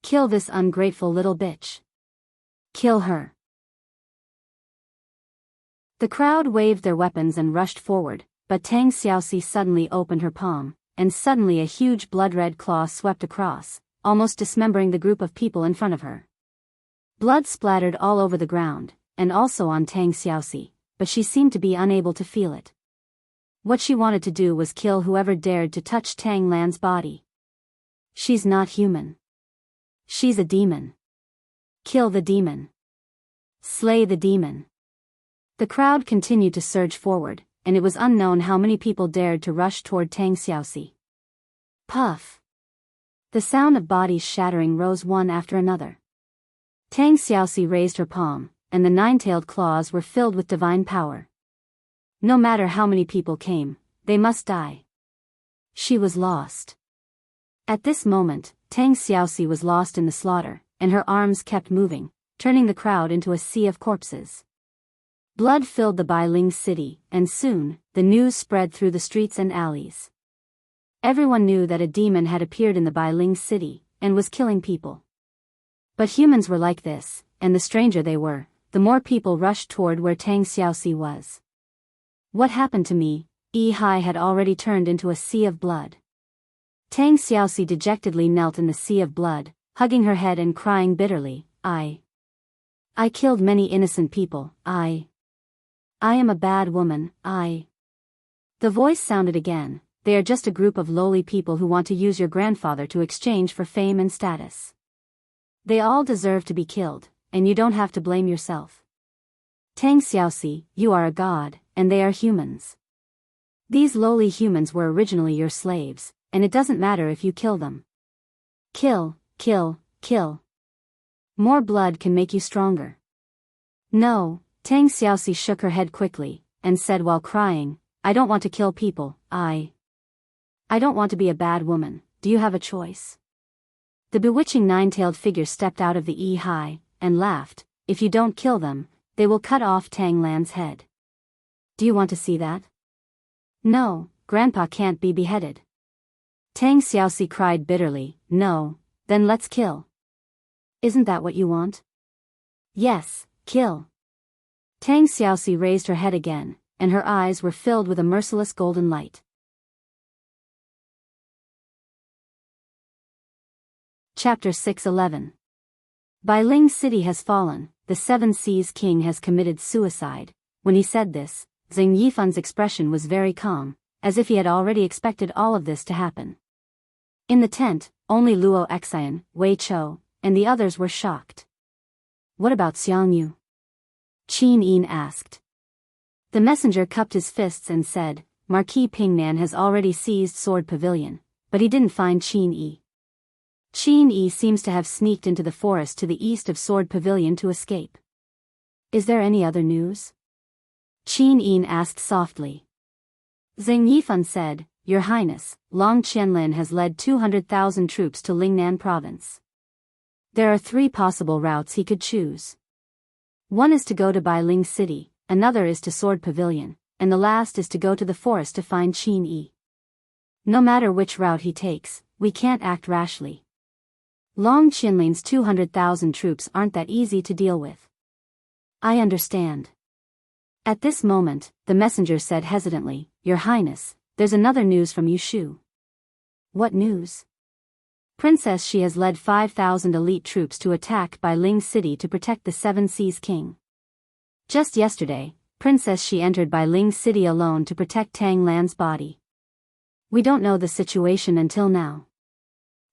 Kill this ungrateful little bitch. Kill her." The crowd waved their weapons and rushed forward, but Tang Xiaoxi suddenly opened her palm, and suddenly a huge blood-red claw swept across, almost dismembering the group of people in front of her. Blood splattered all over the ground, and also on Tang Xiaoxi, but she seemed to be unable to feel it. What she wanted to do was kill whoever dared to touch Tang Lan's body. She's not human. She's a demon. Kill the demon. Slay the demon. The crowd continued to surge forward, and it was unknown how many people dared to rush toward Tang Xiaoxi. Puff! The sound of bodies shattering rose one after another. Tang Xiaoxi raised her palm, and the 9-tailed claws were filled with divine power. No matter how many people came, they must die. She was lost. At this moment, Tang Xiaoxi was lost in the slaughter, and her arms kept moving, turning the crowd into a sea of corpses. Blood filled the Bailing city, and soon, the news spread through the streets and alleys. Everyone knew that a demon had appeared in the Bailing city, and was killing people. But humans were like this, and the stranger they were, the more people rushed toward where Tang Xiaoxi was. What happened to me? Hai had already turned into a sea of blood. Tang Xiaoxi dejectedly knelt in the sea of blood, hugging her head and crying bitterly, I killed many innocent people, I am a bad woman, The voice sounded again, they are just a group of lowly people who want to use your grandfather to exchange for fame and status. They all deserve to be killed, and you don't have to blame yourself. Tang Xiaoxi, you are a god, and they are humans. These lowly humans were originally your slaves, and it doesn't matter if you kill them. Kill, kill, kill. More blood can make you stronger. No, Tang Xiaoxi shook her head quickly, and said while crying, I don't want to kill people, I don't want to be a bad woman, do you have a choice? The bewitching 9-tailed figure stepped out of the Hai, and laughed, if you don't kill them, they will cut off Tang Lan's head. Do you want to see that? No, Grandpa can't be beheaded. Tang Xiaoxi cried bitterly, no, then let's kill. Isn't that what you want? Yes, kill. Tang Xiaoxi raised her head again, and her eyes were filled with a merciless golden light. Chapter 6:11. Bailing City has fallen, the 7 Seas King has committed suicide. When he said this, Xing Yifan's expression was very calm, as if he had already expected all of this to happen. In the tent, only Luo Xian, Wei Chou, and the others were shocked. What about Xiangyu? Qin Yin asked. The messenger cupped his fists and said, Marquis Pingnan has already seized Sword Pavilion, but he didn't find Qin Yi. Qin Yi seems to have sneaked into the forest to the east of Sword Pavilion to escape. Is there any other news? Qin Yi asked softly. Zheng Yifan said, Your Highness, Long Qianlin has led 200,000 troops to Lingnan province. There are 3 possible routes he could choose. One is to go to Bailing City, another is to Sword Pavilion, and the last is to go to the forest to find Qin Yi. No matter which route he takes, we can't act rashly. Long Qianlin's 200,000 troops aren't that easy to deal with. I understand. At this moment, the messenger said hesitantly, Your Highness, there's another news from Yushu. What news? Princess Xi has led 5,000 elite troops to attack Bailing City to protect the Seven Seas King. Just yesterday, Princess Xi entered Bailing City alone to protect Tang Lan's body. We don't know the situation until now.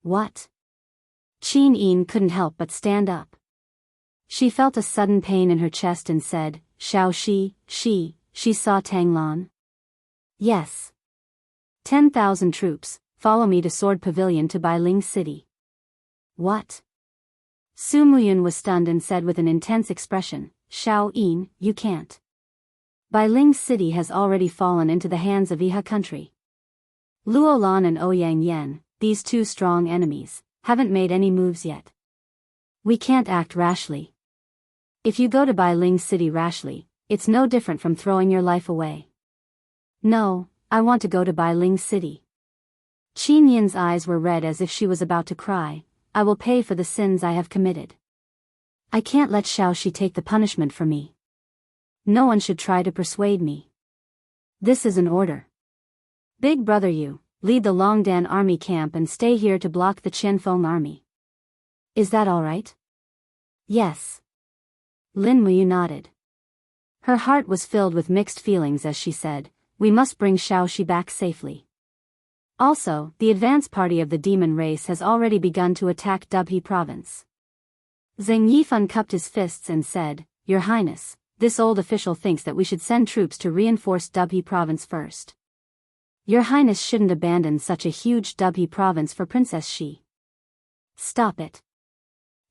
What? Qin Yi couldn't help but stand up. She felt a sudden pain in her chest and said, Xiao she saw Tang Lan? Yes. 10,000 troops, follow me to Sword Pavilion to Bailing City. What? Su Muyun was stunned and said with an intense expression, Xiao Yin, you can't. Bailing City has already fallen into the hands of Iha country. Luolan and Ouyang Yan, these 2 strong enemies, haven't made any moves yet. We can't act rashly. If you go to Bailing City rashly, it's no different from throwing your life away. No, I want to go to Bailing City. Qin Yin's eyes were red as if she was about to cry. I will pay for the sins I have committed. I can't let Xiao Shi take the punishment for me. No one should try to persuade me. This is an order. Big brother, you lead the Longdan army camp and stay here to block the Qianfeng army. Is that all right? Yes. Lin Muyu nodded. Her heart was filled with mixed feelings as she said, We must bring Xiao Shi back safely. Also, the advance party of the demon race has already begun to attack Dubhe province. Zheng Yifan cupped his fists and said, Your Highness, this old official thinks that we should send troops to reinforce Dubhe province first. Your Highness shouldn't abandon such a huge Dubhe province for Princess Xi. Stop it.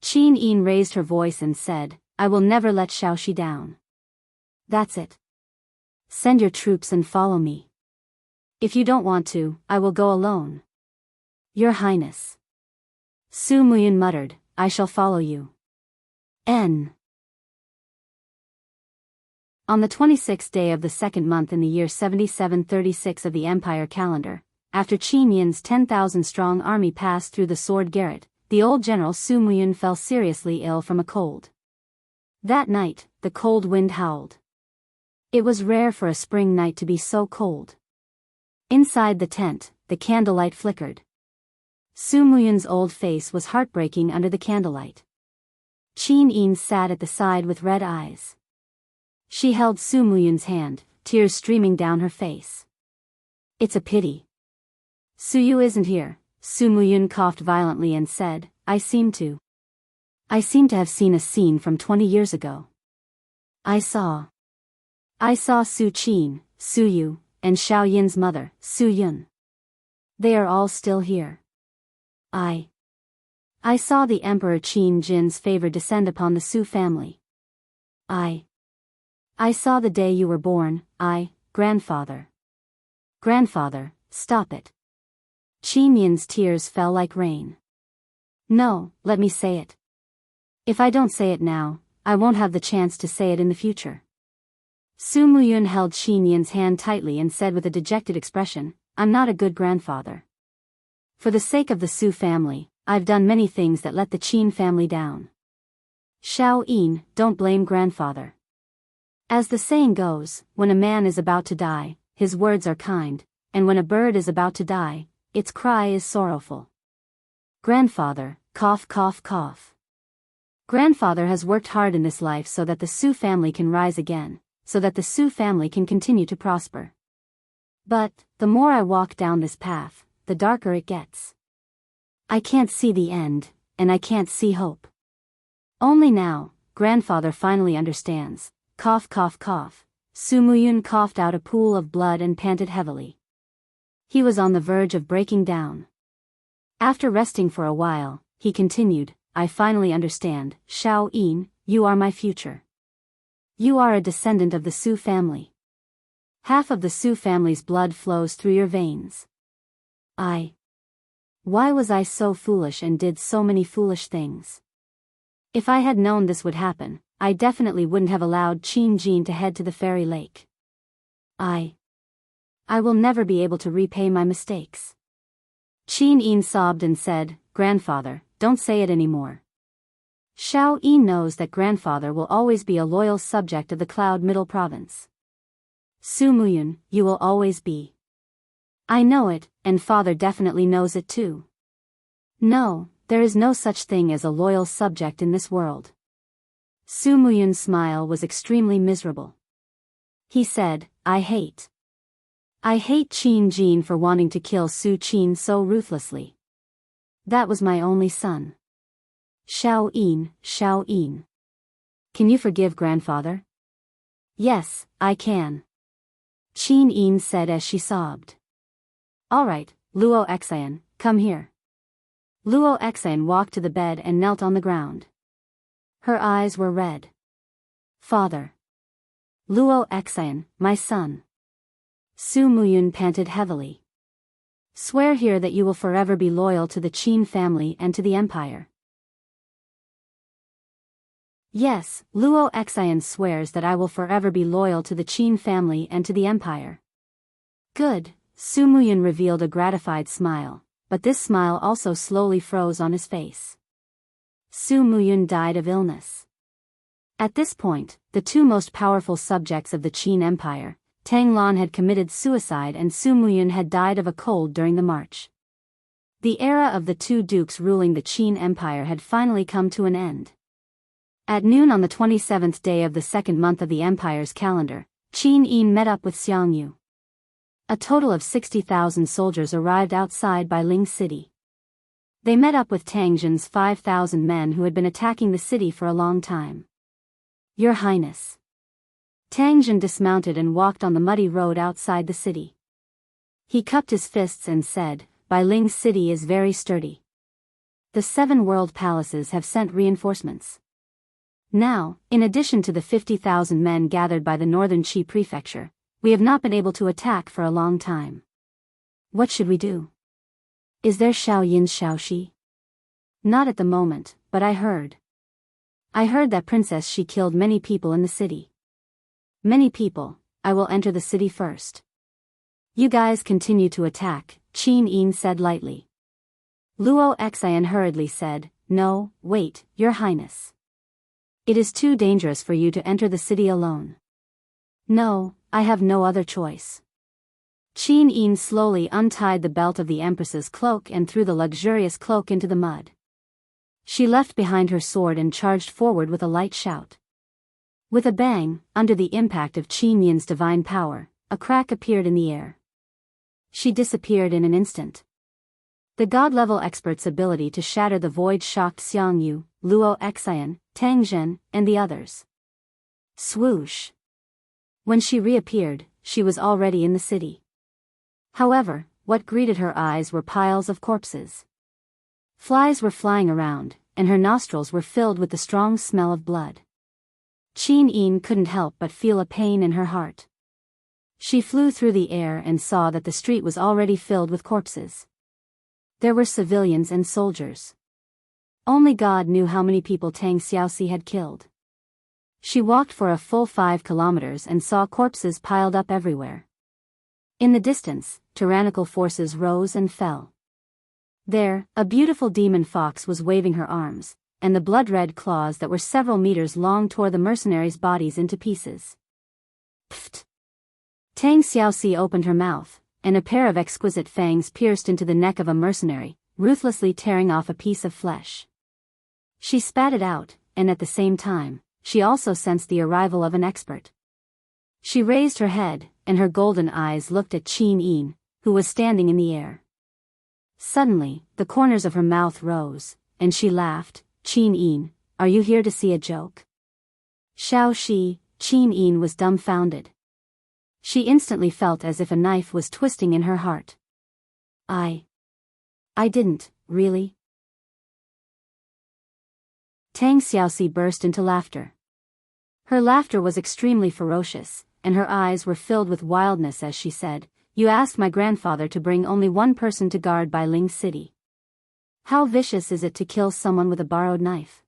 Qin Yin raised her voice and said, I will never let Xiao Shi down. That's it. Send your troops and follow me. If you don't want to, I will go alone. Your Highness. Su Muyun muttered, I shall follow you. N. On the 26th day of the 2nd month in the year 7736 of the Empire calendar, after Qin Yin's 10,000-strong army passed through the Sword Garret, the old general Su Muyun fell seriously ill from a cold. That night, the cold wind howled. It was rare for a spring night to be so cold. Inside the tent, the candlelight flickered. Su Muyun's old face was heartbreaking under the candlelight. Qin Yin sat at the side with red eyes. She held Su Muyun's hand, tears streaming down her face. It's a pity. Su Yu isn't here. Su Muyun coughed violently and said, I seem to have seen a scene from 20 years ago. I saw Su Qin, Su Yu, and Xiao Yin's mother, Su Yun. They are all still here. I saw the Emperor Qin Jin's favor descend upon the Su family. I saw the day you were born, grandfather. Grandfather, stop it. Qin Yin's tears fell like rain. No, let me say it. If I don't say it now, I won't have the chance to say it in the future. Su Muyun held Qin Yin's hand tightly and said with a dejected expression, I'm not a good grandfather. For the sake of the Su family, I've done many things that let the Qin family down. Xiao Yin, don't blame grandfather. As the saying goes, when a man is about to die, his words are kind, and when a bird is about to die, its cry is sorrowful. Grandfather, cough cough cough. Grandfather has worked hard in this life so that the Su family can rise again, so that the Su family can continue to prosper. But, the more I walk down this path, the darker it gets. I can't see the end, and I can't see hope. Only now, grandfather finally understands, cough cough cough, Su Muyun coughed out a pool of blood and panted heavily. He was on the verge of breaking down. After resting for a while, he continued, I finally understand, Xiao Yin, you are my future. You are a descendant of the Su family. Half of the Su family's blood flows through your veins. Why was I so foolish and did so many foolish things? If I had known this would happen, I definitely wouldn't have allowed Qin Jin to head to the fairy lake. I will never be able to repay my mistakes. Qin Yin sobbed and said, Grandfather, don't say it anymore. Xiao Yin knows that grandfather will always be a loyal subject of the Cloud Middle Province. Su Muyun, you will always be. I know it, and father definitely knows it too. No, there is no such thing as a loyal subject in this world. Su Muyun's smile was extremely miserable. He said, I hate Qin Jin for wanting to kill Su Qin so ruthlessly. That was my only son. Xiao Yin. Can you forgive grandfather? Yes, I can. Qin Yin said as she sobbed. All right, Luo Xian, come here. Luo Xian walked to the bed and knelt on the ground. Her eyes were red. Father. Luo Xian, my son. Su Muyun panted heavily. Swear here that you will forever be loyal to the Qin family and to the empire. Yes, Luo Xian swears that I will forever be loyal to the Qin family and to the empire. Good, Su Muyun revealed a gratified smile, but this smile also slowly froze on his face. Su Muyun died of illness. At this point, the two most powerful subjects of the Qin Empire, Tang Lan had committed suicide and Su Muyun had died of a cold during the march. The era of the two dukes ruling the Qin Empire had finally come to an end. At noon on the 27th day of the second month of the empire's calendar, Qin Yin met up with Jianghu. A total of 60,000 soldiers arrived outside Bailing City. They met up with Tang Jin's 5,000 men who had been attacking the city for a long time. Your Highness. Tang Jin dismounted and walked on the muddy road outside the city. He cupped his fists and said, Bailing City is very sturdy. The 7 world palaces have sent reinforcements. Now, in addition to the 50,000 men gathered by the northern Qi prefecture, we have not been able to attack for a long time. What should we do? Is there Xiao Yin's Xiaoxi? Not at the moment, but I heard that Princess Xi killed many people in the city. Many people, I will enter the city first. You guys continue to attack, Qin Yin said lightly. Luo Xian hurriedly said, No, wait, Your Highness. It is too dangerous for you to enter the city alone. No, I have no other choice. Qin Yin slowly untied the belt of the Empress's cloak and threw the luxurious cloak into the mud. She left behind her sword and charged forward with a light shout. With a bang, under the impact of Qin Yin's divine power, a crack appeared in the air. She disappeared in an instant. The god-level expert's ability to shatter the void shocked Xiangyu, Luo Xian, Tang Jin, and the others. Swoosh. When she reappeared, she was already in the city. However, what greeted her eyes were piles of corpses. Flies were flying around, and her nostrils were filled with the strong smell of blood. Qin Yin couldn't help but feel a pain in her heart. She flew through the air and saw that the street was already filled with corpses. There were civilians and soldiers. Only God knew how many people Tang Xiaoxi had killed. She walked for a full 5 kilometers and saw corpses piled up everywhere. In the distance, tyrannical forces rose and fell. There, a beautiful demon fox was waving her arms, and the blood-red claws that were several meters long tore the mercenaries' bodies into pieces. Pfft! Tang Xiaoxi opened her mouth, and a pair of exquisite fangs pierced into the neck of a mercenary, ruthlessly tearing off a piece of flesh. She spat it out, and at the same time, she also sensed the arrival of an expert. She raised her head, and her golden eyes looked at Qin Yin, who was standing in the air. Suddenly, the corners of her mouth rose, and she laughed. Qin Yin, are you here to see a joke? Xiaoxi, Qin Yin was dumbfounded. She instantly felt as if a knife was twisting in her heart. I didn't, really? Tang Xiaoxi burst into laughter. Her laughter was extremely ferocious, and her eyes were filled with wildness as she said, "You asked my grandfather to bring only one person to guard Bailing City. How vicious is it to kill someone with a borrowed knife?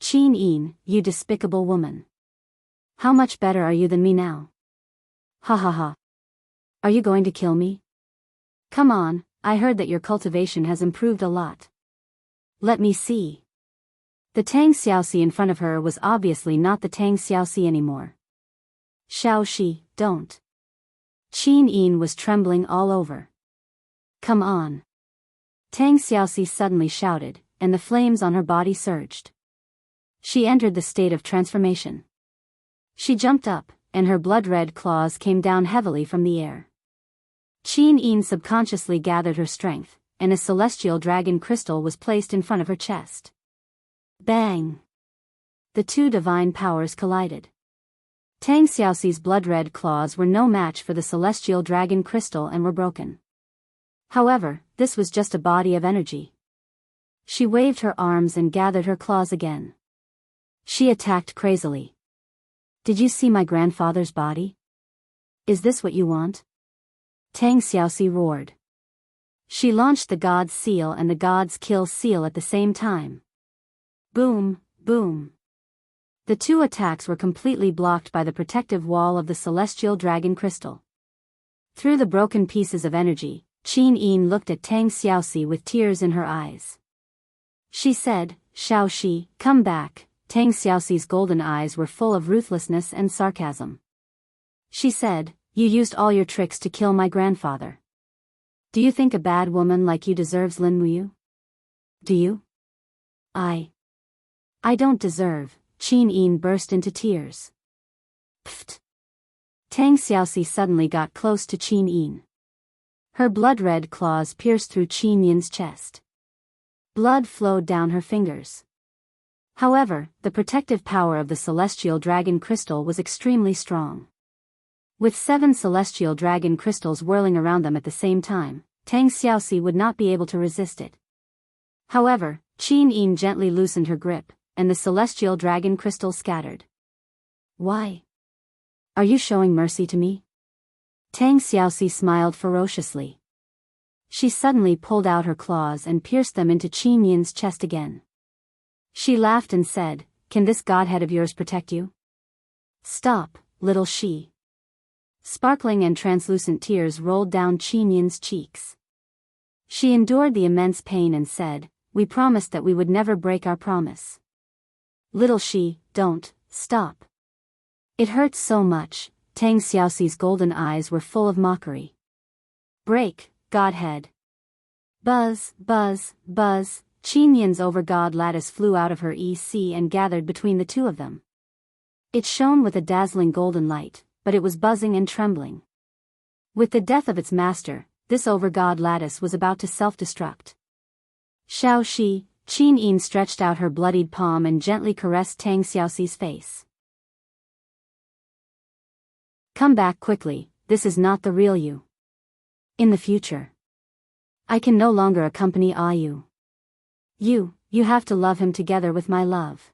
Qin Yin, you despicable woman. How much better are you than me now? Ha ha ha. Are you going to kill me? Come on, I heard that your cultivation has improved a lot. Let me see." The Tang Xiaoxi in front of her was obviously not the Tang Xiaoxi anymore. "Xiaoxi, don't." Qin Yin was trembling all over. "Come on." Tang Xiaoxi suddenly shouted, and the flames on her body surged. She entered the state of transformation. She jumped up, and her blood-red claws came down heavily from the air. Qin Yin subconsciously gathered her strength, and a celestial dragon crystal was placed in front of her chest. Bang! The two divine powers collided. Tang Xiaoxi's blood-red claws were no match for the celestial dragon crystal and were broken. However, this was just a body of energy. She waved her arms and gathered her claws again. She attacked crazily. "Did you see my grandfather's body? Is this what you want?" Tang Xiaoxi roared. She launched the God's Seal and the God's Kill Seal at the same time. Boom, boom. The two attacks were completely blocked by the protective wall of the celestial dragon crystal. Through the broken pieces of energy, Qin Yin looked at Tang Xiaoxi with tears in her eyes. She said, "Xiaoxi, come back." Tang Xiaoxi's golden eyes were full of ruthlessness and sarcasm. She said, "You used all your tricks to kill my grandfather. Do you think a bad woman like you deserves Lin Muyu? Do you?" I don't deserve." Qin Yin burst into tears. Pfft. Tang Xiaoxi suddenly got close to Qin Yin. Her blood-red claws pierced through Qin Yin's chest. Blood flowed down her fingers. However, the protective power of the celestial dragon crystal was extremely strong. With 7 celestial dragon crystals whirling around them at the same time, Tang Xiaoxi would not be able to resist it. However, Qin Yin gently loosened her grip, and the celestial dragon crystal scattered. "Why? Are you showing mercy to me?" Tang Xiaoxi smiled ferociously. She suddenly pulled out her claws and pierced them into Qin Yin's chest again. She laughed and said, "Can this godhead of yours protect you?" "Stop, little she." Sparkling and translucent tears rolled down Qin Yin's cheeks. She endured the immense pain and said, "We promised that we would never break our promise." "Little she, don't, stop. It hurts so much." Tang Xiaoxi's golden eyes were full of mockery. "Break, godhead." Buzz, buzz, buzz. Qin Yin's over-god lattice flew out of her EC and gathered between the two of them. It shone with a dazzling golden light, but it was buzzing and trembling. With the death of its master, this over-god lattice was about to self-destruct. "Xiaoxi." Qin Yin stretched out her bloodied palm and gently caressed Tang Xiaoxi's face. "Come back quickly, this is not the real you. In the future, I can no longer accompany Ayu. You have to love him together with my love."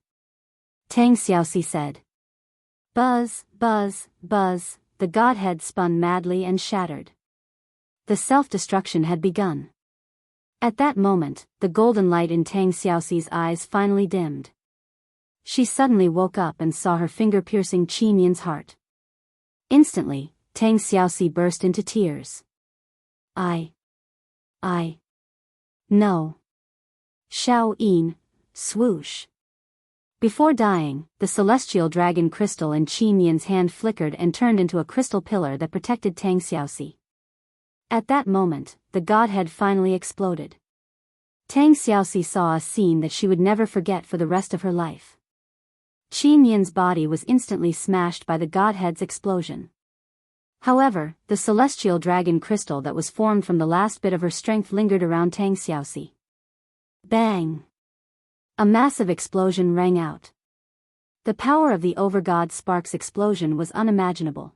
Tang Xiaoxi said. Buzz, buzz, buzz, the godhead spun madly and shattered. The self-destruction had begun. At that moment, the golden light in Tang Xiaoxi's eyes finally dimmed. She suddenly woke up and saw her finger piercing Qin Yin's heart. Instantly, Tang Xiaoxi burst into tears. No. Xiao Yin, swoosh. Before dying, the celestial dragon crystal in Qin Yin's hand flickered and turned into a crystal pillar that protected Tang Xiaoxi. At that moment, the godhead finally exploded. Tang Xiaoxi saw a scene that she would never forget for the rest of her life. Qin Yin's body was instantly smashed by the godhead's explosion. However, the celestial dragon crystal that was formed from the last bit of her strength lingered around Tang Xiaoxi. Bang! A massive explosion rang out. The power of the overgod spark's explosion was unimaginable.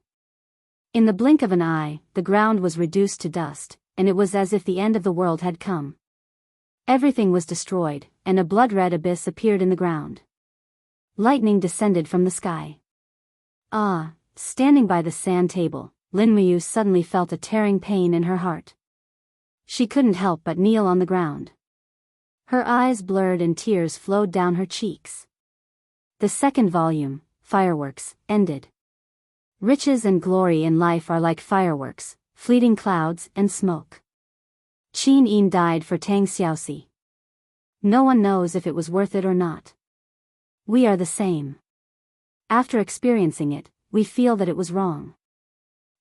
In the blink of an eye, the ground was reduced to dust, and it was as if the end of the world had come. Everything was destroyed, and a blood-red abyss appeared in the ground. Lightning descended from the sky. Standing by the sand table, Lin Muyu suddenly felt a tearing pain in her heart. She couldn't help but kneel on the ground. Her eyes blurred and tears flowed down her cheeks. The second volume, Fireworks, ended. Riches and glory in life are like fireworks, fleeting clouds and smoke. Qin Yin died for Tang Xiaoxi. No one knows if it was worth it or not. We are the same. After experiencing it, we feel that it was wrong.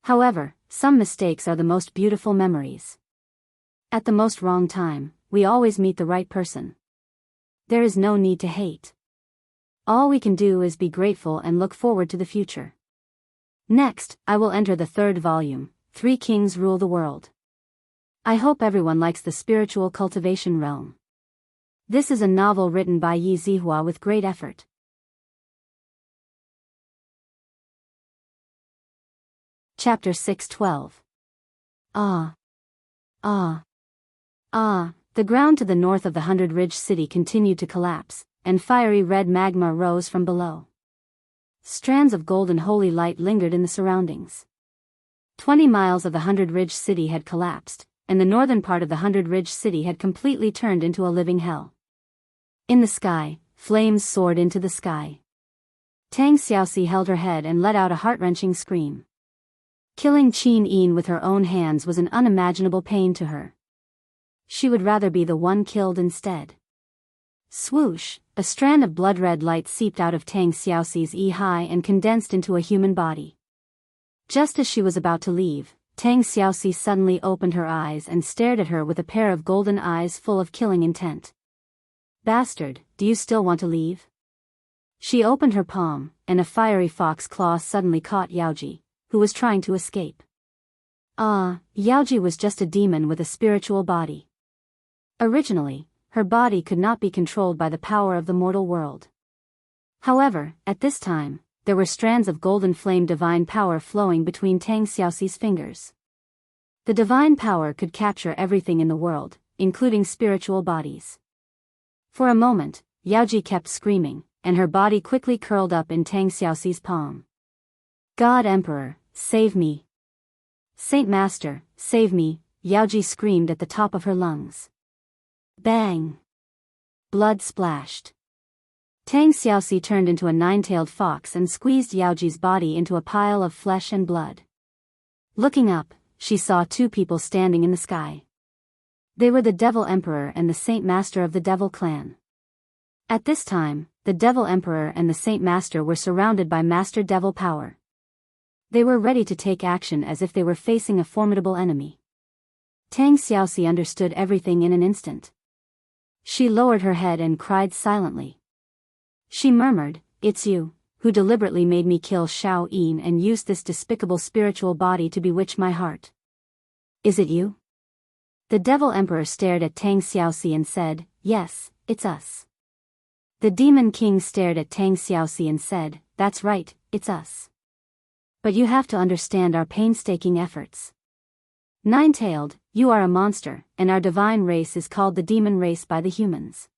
However, some mistakes are the most beautiful memories. At the most wrong time, we always meet the right person. There is no need to hate. All we can do is be grateful and look forward to the future. Next, I will enter the third volume, Three Kings Rule the World. I hope everyone likes the spiritual cultivation realm. This is a novel written by Yi Zihua with great effort. Chapter 612. The ground to the north of the 100 Ridge city continued to collapse, and fiery red magma rose from below. Strands of golden holy light lingered in the surroundings. 20 miles of the 100 Ridge city had collapsed, and the northern part of the 100 Ridge city had completely turned into a living hell. In the sky, flames soared into the sky. Tang Xiaoxi held her head and let out a heart-wrenching scream. Killing Qin Yin with her own hands was an unimaginable pain to her. She would rather be the one killed instead. Swoosh, a strand of blood-red light seeped out of Tang Xiaoxi's eye and condensed into a human body. Just as she was about to leave, Tang Xiaoxi suddenly opened her eyes and stared at her with a pair of golden eyes full of killing intent. Bastard, do you still want to leave? She opened her palm, and a fiery fox claw suddenly caught Yaoji, who was trying to escape. Yaoji was just a demon with a spiritual body. Originally, her body could not be controlled by the power of the mortal world. However, at this time, there were strands of golden flame divine power flowing between Tang Xiaoxi's fingers. The divine power could capture everything in the world, including spiritual bodies. For a moment, Yaoji kept screaming, and her body quickly curled up in Tang Xiaoxi's palm. God Emperor, save me. Saint Master, save me, Yaoji screamed at the top of her lungs. Bang! Blood splashed. Tang Xiaoxi turned into a nine-tailed fox and squeezed Yaoji's body into a pile of flesh and blood. Looking up, she saw two people standing in the sky. They were the Devil Emperor and the Saint Master of the Devil Clan. At this time, the Devil Emperor and the Saint Master were surrounded by Master Devil power. They were ready to take action as if they were facing a formidable enemy. Tang Xiaoxi understood everything in an instant. She lowered her head and cried silently. She murmured, "It's you, who deliberately made me kill Xiao Yin and used this despicable spiritual body to bewitch my heart. Is it you?" The Devil Emperor stared at Tang Xiaoxi and said, "Yes, it's us." The Demon King stared at Tang Xiaoxi and said, "That's right, it's us. But you have to understand our painstaking efforts. Nine-tailed, you are a monster, and our divine race is called the demon race by the humans.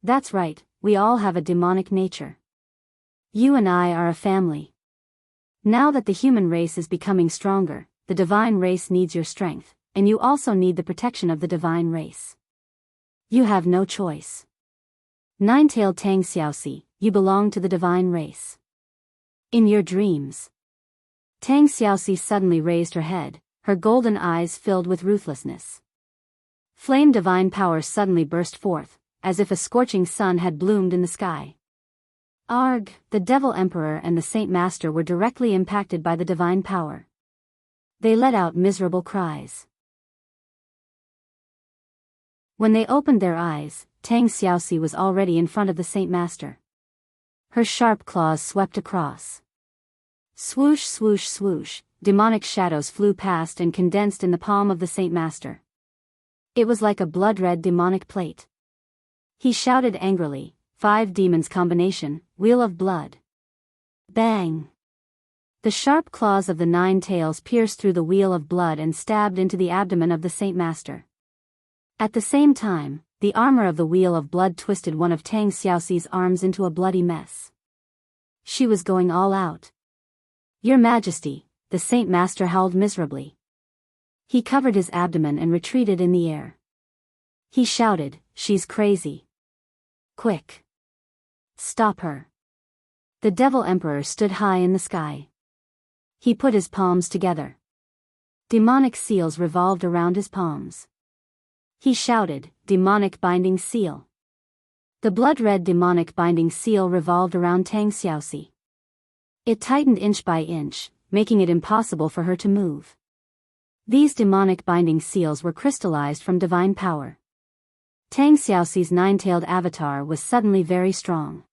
That's right, we all have a demonic nature. You and I are a family. Now that the human race is becoming stronger, the divine race needs your strength, and you also need the protection of the divine race. You have no choice. Nine-tailed Tang Xiaoxi, you belong to the divine race. In your dreams." Tang Xiaoxi suddenly raised her head, her golden eyes filled with ruthlessness. Flame divine power suddenly burst forth, as if a scorching sun had bloomed in the sky. Arg! The Devil Emperor and the Saint Master were directly impacted by the divine power. They let out miserable cries. When they opened their eyes, Tang Xiaoxi was already in front of the Saint Master. Her sharp claws swept across. Swoosh, swoosh, swoosh, demonic shadows flew past and condensed in the palm of the Saint Master. It was like a blood-red demonic plate. He shouted angrily, "5 demons combination, wheel of blood." Bang! The sharp claws of the 9 tails pierced through the wheel of blood and stabbed into the abdomen of the Saint Master. At the same time, the armor of the wheel of blood twisted one of Tang Xiaoxi's arms into a bloody mess. She was going all out. "Your Majesty," the Saint Master howled miserably. He covered his abdomen and retreated in the air. He shouted, "She's crazy. Quick! Stop her!" The Devil Emperor stood high in the sky. He put his palms together. Demonic seals revolved around his palms. He shouted, "Demonic binding seal." The blood-red demonic binding seal revolved around Tang Xiaoxi. It tightened inch by inch, making it impossible for her to move. These demonic binding seals were crystallized from divine power. Tang Xiaoxi's 9-tailed avatar was suddenly very strong.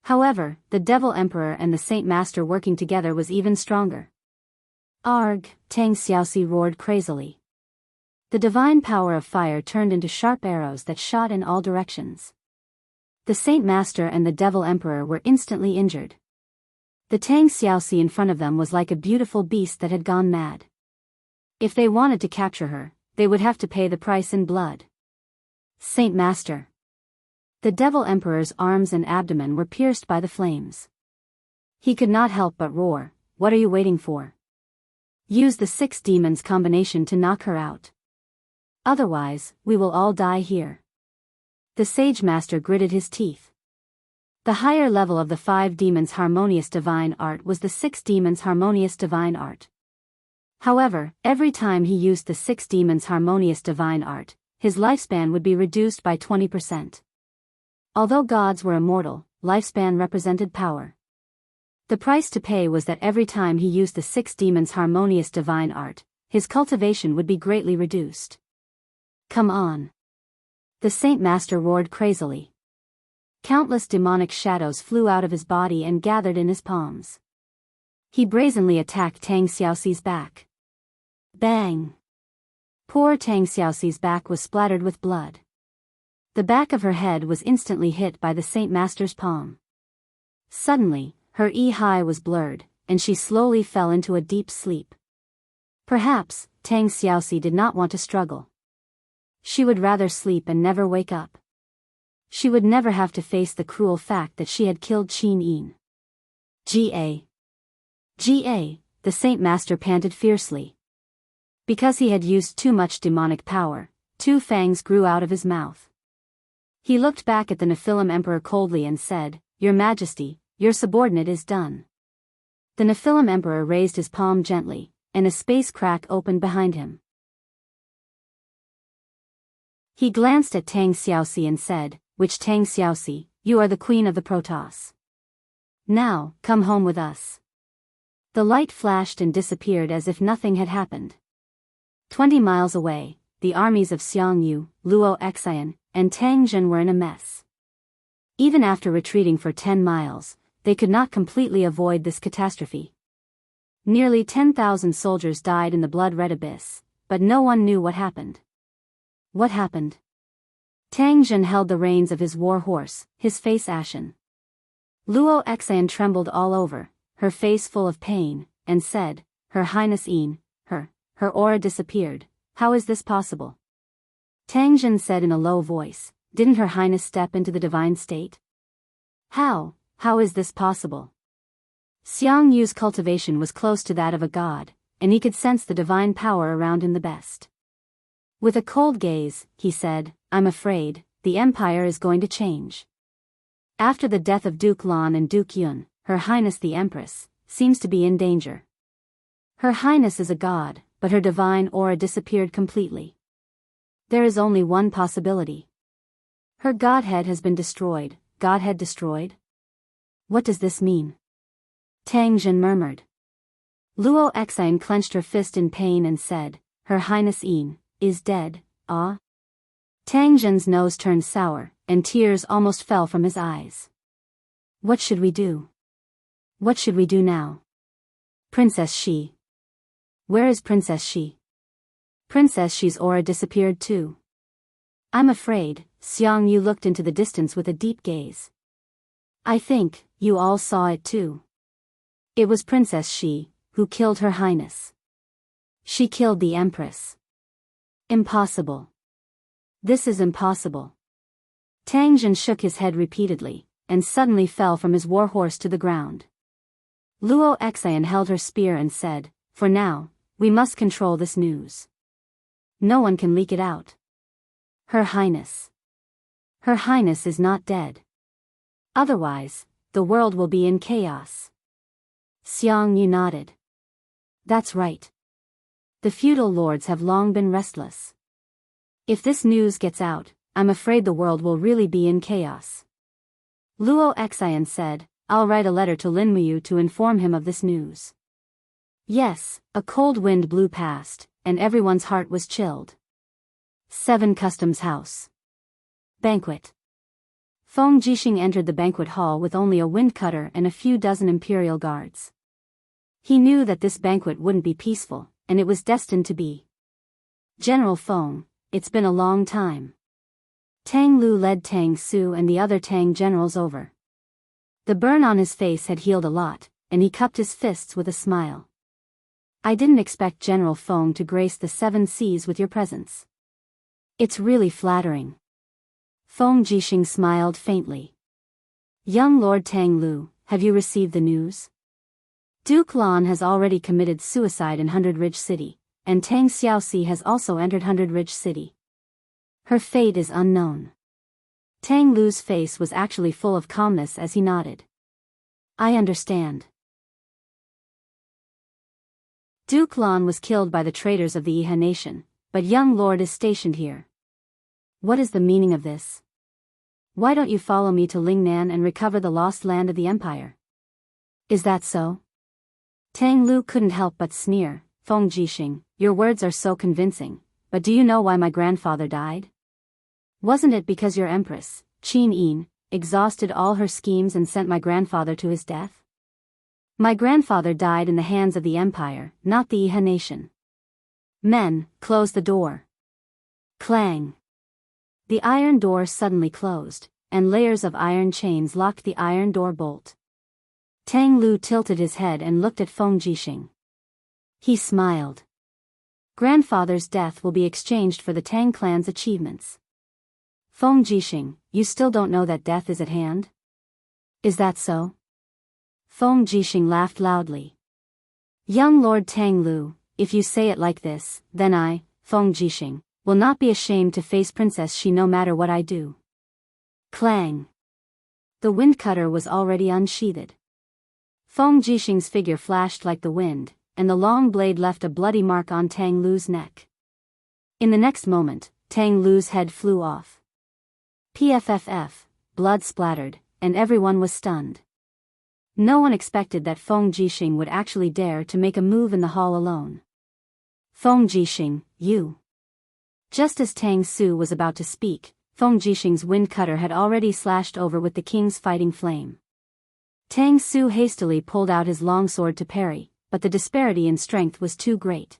However, the Devil Emperor and the Saint Master working together was even stronger. "Arg!" Tang Xiaoxi roared crazily. The divine power of fire turned into sharp arrows that shot in all directions. The Saint Master and the Devil Emperor were instantly injured. The Tang Xiaoxi in front of them was like a beautiful beast that had gone mad. If they wanted to capture her, they would have to pay the price in blood. "Saint Master!" The Devil Emperor's arms and abdomen were pierced by the flames. He could not help but roar, "What are you waiting for? Use the 6 demons combination to knock her out. Otherwise, we will all die here." The Sage Master gritted his teeth. The higher level of the 5 demons' harmonious divine art was the 6 demons' harmonious divine art. However, every time he used the 6 demons' harmonious divine art, his lifespan would be reduced by 20%. Although gods were immortal, lifespan represented power. The price to pay was that every time he used the 6 demons' harmonious divine art, his cultivation would be greatly reduced. "Come on!" The Saint Master roared crazily. Countless demonic shadows flew out of his body and gathered in his palms. He brazenly attacked Tang Xiaoxi's back. Bang! Poor Tang Xiaoxi's back was splattered with blood. The back of her head was instantly hit by the Saint Master's palm. Suddenly, her eye was blurred, and she slowly fell into a deep sleep. Perhaps, Tang Xiaoxi did not want to struggle. She would rather sleep and never wake up. She would never have to face the cruel fact that she had killed Qin Yin. Ga! Ga! The Saint Master panted fiercely. Because he had used too much demonic power, 2 fangs grew out of his mouth. He looked back at the Nephilim Emperor coldly and said, "Your Majesty, your subordinate is done." The Nephilim Emperor raised his palm gently, and a space crack opened behind him. He glanced at Tang Xiaoxi and said, "Which Tang Xiaoxi, you are the queen of the Protoss. Now, come home with us." The light flashed and disappeared as if nothing had happened. 20 miles away, the armies of Xianghu, Luo Xian, and Tang Zhen were in a mess. Even after retreating for 10 miles, they could not completely avoid this catastrophe. Nearly 10,000 soldiers died in the blood-red abyss, but no one knew what happened. What happened? Tang Zhen held the reins of his war horse, his face ashen. Luo Xian trembled all over, her face full of pain, and said, "Her Highness Yin, her aura disappeared. How is this possible?" Tang Zhen said in a low voice, "Didn't Her Highness step into the divine state? How is this possible?" Xianghu's cultivation was close to that of a god, and he could sense the divine power around him the best. With a cold gaze, he said, "I'm afraid, the empire is going to change. After the death of Duke Lan and Duke Yun, Her Highness the Empress seems to be in danger. Her Highness is a god, but her divine aura disappeared completely. There is only one possibility. Her godhead has been destroyed." Godhead destroyed? What does this mean? Tang Zhen murmured. Luo Xian clenched her fist in pain and said, "Her Highness Yin is dead, ah?" Tang Zhen's nose turned sour, and tears almost fell from his eyes. "What should we do? What should we do now? Princess Shi. Where is Princess Shi?" Princess Shi's aura disappeared too. "I'm afraid." Xianghu looked into the distance with a deep gaze. "I think, you all saw it too." It was Princess Shi, who killed Her Highness. She killed the Empress. Impossible. This is impossible. Tang Jin shook his head repeatedly, and suddenly fell from his war horse to the ground. Luo Xian held her spear and said, "For now, we must control this news. No one can leak it out. Her Highness. Her Highness is not dead. Otherwise, the world will be in chaos." Xiangyu nodded. That's right. The feudal lords have long been restless. If this news gets out, I'm afraid the world will really be in chaos. Luo Xian said, "I'll write a letter to Lin Muyu to inform him of this news." Yes, a cold wind blew past, and everyone's heart was chilled. 7 Customs House. Banquet. Feng Jixing entered the banquet hall with only a windcutter and a few dozen imperial guards. He knew that this banquet wouldn't be peaceful, and it was destined to be. "General Feng, it's been a long time." Tang Lu led Tang Su and the other Tang generals over. The burn on his face had healed a lot, and he cupped his fists with a smile. "I didn't expect General Feng to grace the 7 seas with your presence. It's really flattering." Feng Jixing smiled faintly. "Young Lord Tang Lu, have you received the news? Duke Lan has already committed suicide in Hundred Ridge City, and Tang Xiaoxi has also entered Hundred Ridge City. Her fate is unknown." Tang Lu's face was actually full of calmness as he nodded. "I understand." Duke Lan was killed by the traitors of the Iha nation, but young lord is stationed here. What is the meaning of this? Why don't you follow me to Lingnan and recover the lost land of the empire? Is that so? Tang Lu couldn't help but sneer. "Feng Jixing, your words are so convincing, but do you know why my grandfather died? Wasn't it because your empress, Qin Yin, exhausted all her schemes and sent my grandfather to his death? My grandfather died in the hands of the empire, not the Iha nation. Men, close the door." Clang. The iron door suddenly closed, and layers of iron chains locked the iron door bolt. Tang Lu tilted his head and looked at Feng Jixing. He smiled. Grandfather's death will be exchanged for the Tang clan's achievements. "Feng Jixing, you still don't know that death is at hand? Is that so?" Feng Jixing laughed loudly. "Young Lord Tang Lu, if you say it like this, then I, Feng Jixing, will not be ashamed to face Princess Shi no matter what I do." Clang. The windcutter was already unsheathed. Feng Jixing's figure flashed like the wind, and the long blade left a bloody mark on Tang Lu's neck. In the next moment, Tang Lu's head flew off. Pfff, blood splattered, and everyone was stunned. No one expected that Feng Jixing would actually dare to make a move in the hall alone. "Feng Jixing, you." Just as Tang Su was about to speak, Feng Jixing's windcutter had already slashed over with the king's fighting flame. Tang Su hastily pulled out his longsword to parry, but the disparity in strength was too great.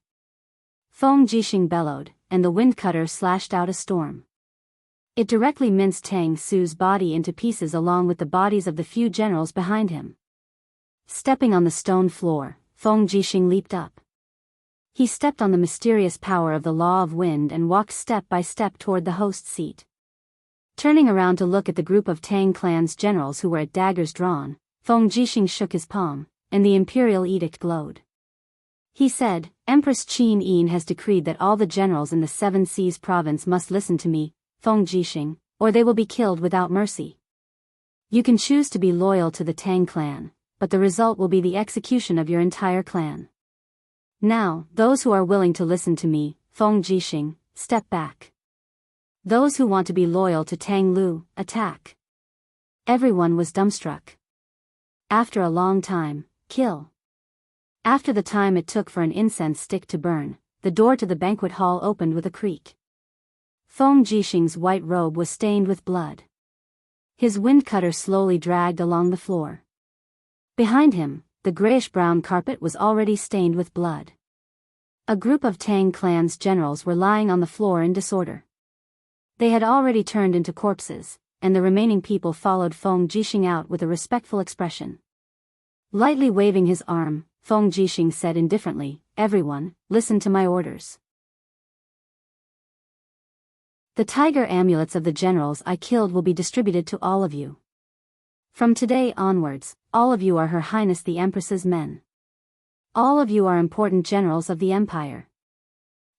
Feng Jixing bellowed, and the windcutter slashed out a storm. It directly minced Tang Su's body into pieces along with the bodies of the few generals behind him. Stepping on the stone floor, Feng Jixing leaped up. He stepped on the mysterious power of the law of wind and walked step by step toward the host's seat. Turning around to look at the group of Tang clan's generals who were at daggers drawn, Feng Jixing shook his palm, and the imperial edict glowed. He said, "Empress Qin Yin has decreed that all the generals in the 7 Seas province must listen to me, Feng Jixing, or they will be killed without mercy. You can choose to be loyal to the Tang clan, but the result will be the execution of your entire clan. Now, those who are willing to listen to me, Feng Jixing, step back. Those who want to be loyal to Tang Lu, attack." Everyone was dumbstruck. After a long time, kill. After the time it took for an incense stick to burn, the door to the banquet hall opened with a creak. Feng Jixing's white robe was stained with blood. His windcutter slowly dragged along the floor. Behind him, the grayish-brown carpet was already stained with blood. A group of Tang clan's generals were lying on the floor in disorder. They had already turned into corpses, and the remaining people followed Feng Jixing out with a respectful expression. Lightly waving his arm, Feng Jixing said indifferently, "Everyone, listen to my orders. The tiger amulets of the generals I killed will be distributed to all of you. From today onwards, all of you are Her Highness the Empress's men. All of you are important generals of the empire.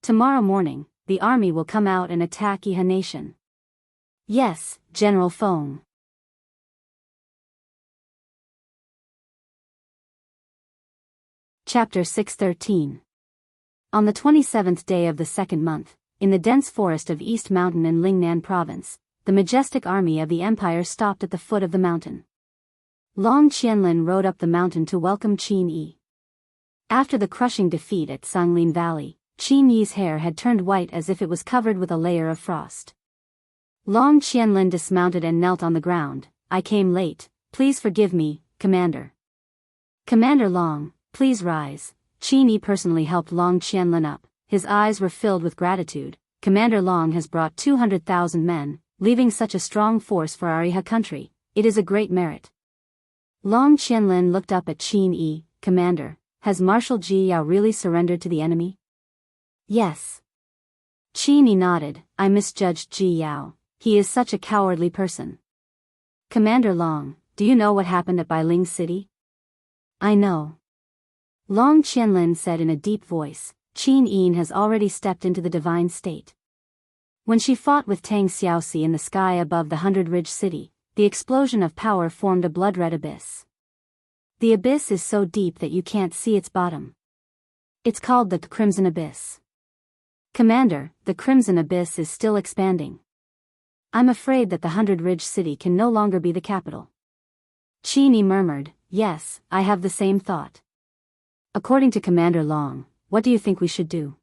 Tomorrow morning, the army will come out and attack Yihe nation." "Yes, General Feng." Chapter 613. On the 27th day of the second month, in the dense forest of East Mountain in Lingnan Province, the majestic army of the empire stopped at the foot of the mountain. Long Qianlin rode up the mountain to welcome Qin Yi. After the crushing defeat at Sanglin Valley, Qin Yi's hair had turned white as if it was covered with a layer of frost. Long Qianlin dismounted and knelt on the ground. "I came late, please forgive me, Commander." "Commander Long, please rise." Qin Yi personally helped Long Qianlin up. His eyes were filled with gratitude. "Commander Long has brought 200,000 men, leaving such a strong force for our Yihe country. It is a great merit." Long Qianlin looked up at Qin Yi. "Commander, has Marshal Ji Yao really surrendered to the enemy?" "Yes." Qin Yi nodded. "I misjudged Ji Yao. He is such a cowardly person." "Commander Long, do you know what happened at Bailing City?" "I know." Long Qianlin said in a deep voice, "Qin Yin has already stepped into the divine state. When she fought with Tang Xiaoxi in the sky above the 100-ridge city, the explosion of power formed a blood-red abyss. The abyss is so deep that you can't see its bottom. It's called the Crimson Abyss." "Commander, the Crimson Abyss is still expanding. I'm afraid that the 100-ridge city can no longer be the capital." Qin Yi murmured, "Yes, I have the same thought." "According to Commander Long, what do you think we should do?"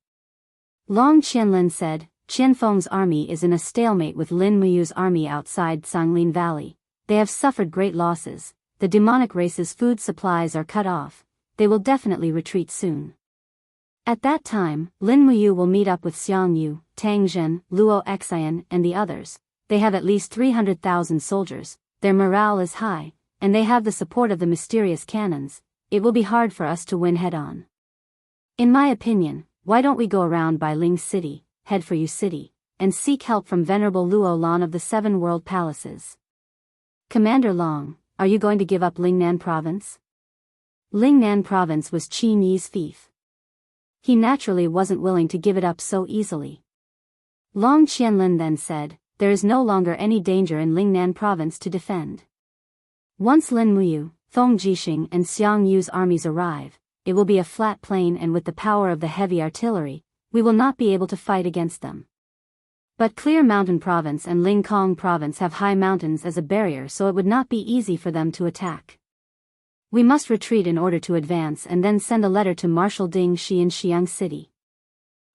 Long Qianlin said, "Qianfeng's army is in a stalemate with Lin Muyu's army outside Sanglin Valley. They have suffered great losses. The demonic race's food supplies are cut off. They will definitely retreat soon. At that time, Lin Muyu will meet up with Xiang Yu, Tang Zhen, Luo Xian, and the others. They have at least 300,000 soldiers, their morale is high, and they have the support of the mysterious cannons. It will be hard for us to win head-on. In my opinion, why don't we go around Bailing City, head for Yu City, and seek help from Venerable Luo Lan of the 7 World Palaces?" "Commander Long, are you going to give up Lingnan Province?" Lingnan Province was Qin Yi's fief. He naturally wasn't willing to give it up so easily. Long Qianlin then said, "There is no longer any danger in Lingnan Province to defend. Once Lin Muyu, Feng Jixing and Xiang Yu's armies arrive, it will be a flat plain, and with the power of the heavy artillery, we will not be able to fight against them. But Clear Mountain Province and Lingkong Province have high mountains as a barrier, so it would not be easy for them to attack. We must retreat in order to advance and then send a letter to Marshal Ding Shi in Xiang City.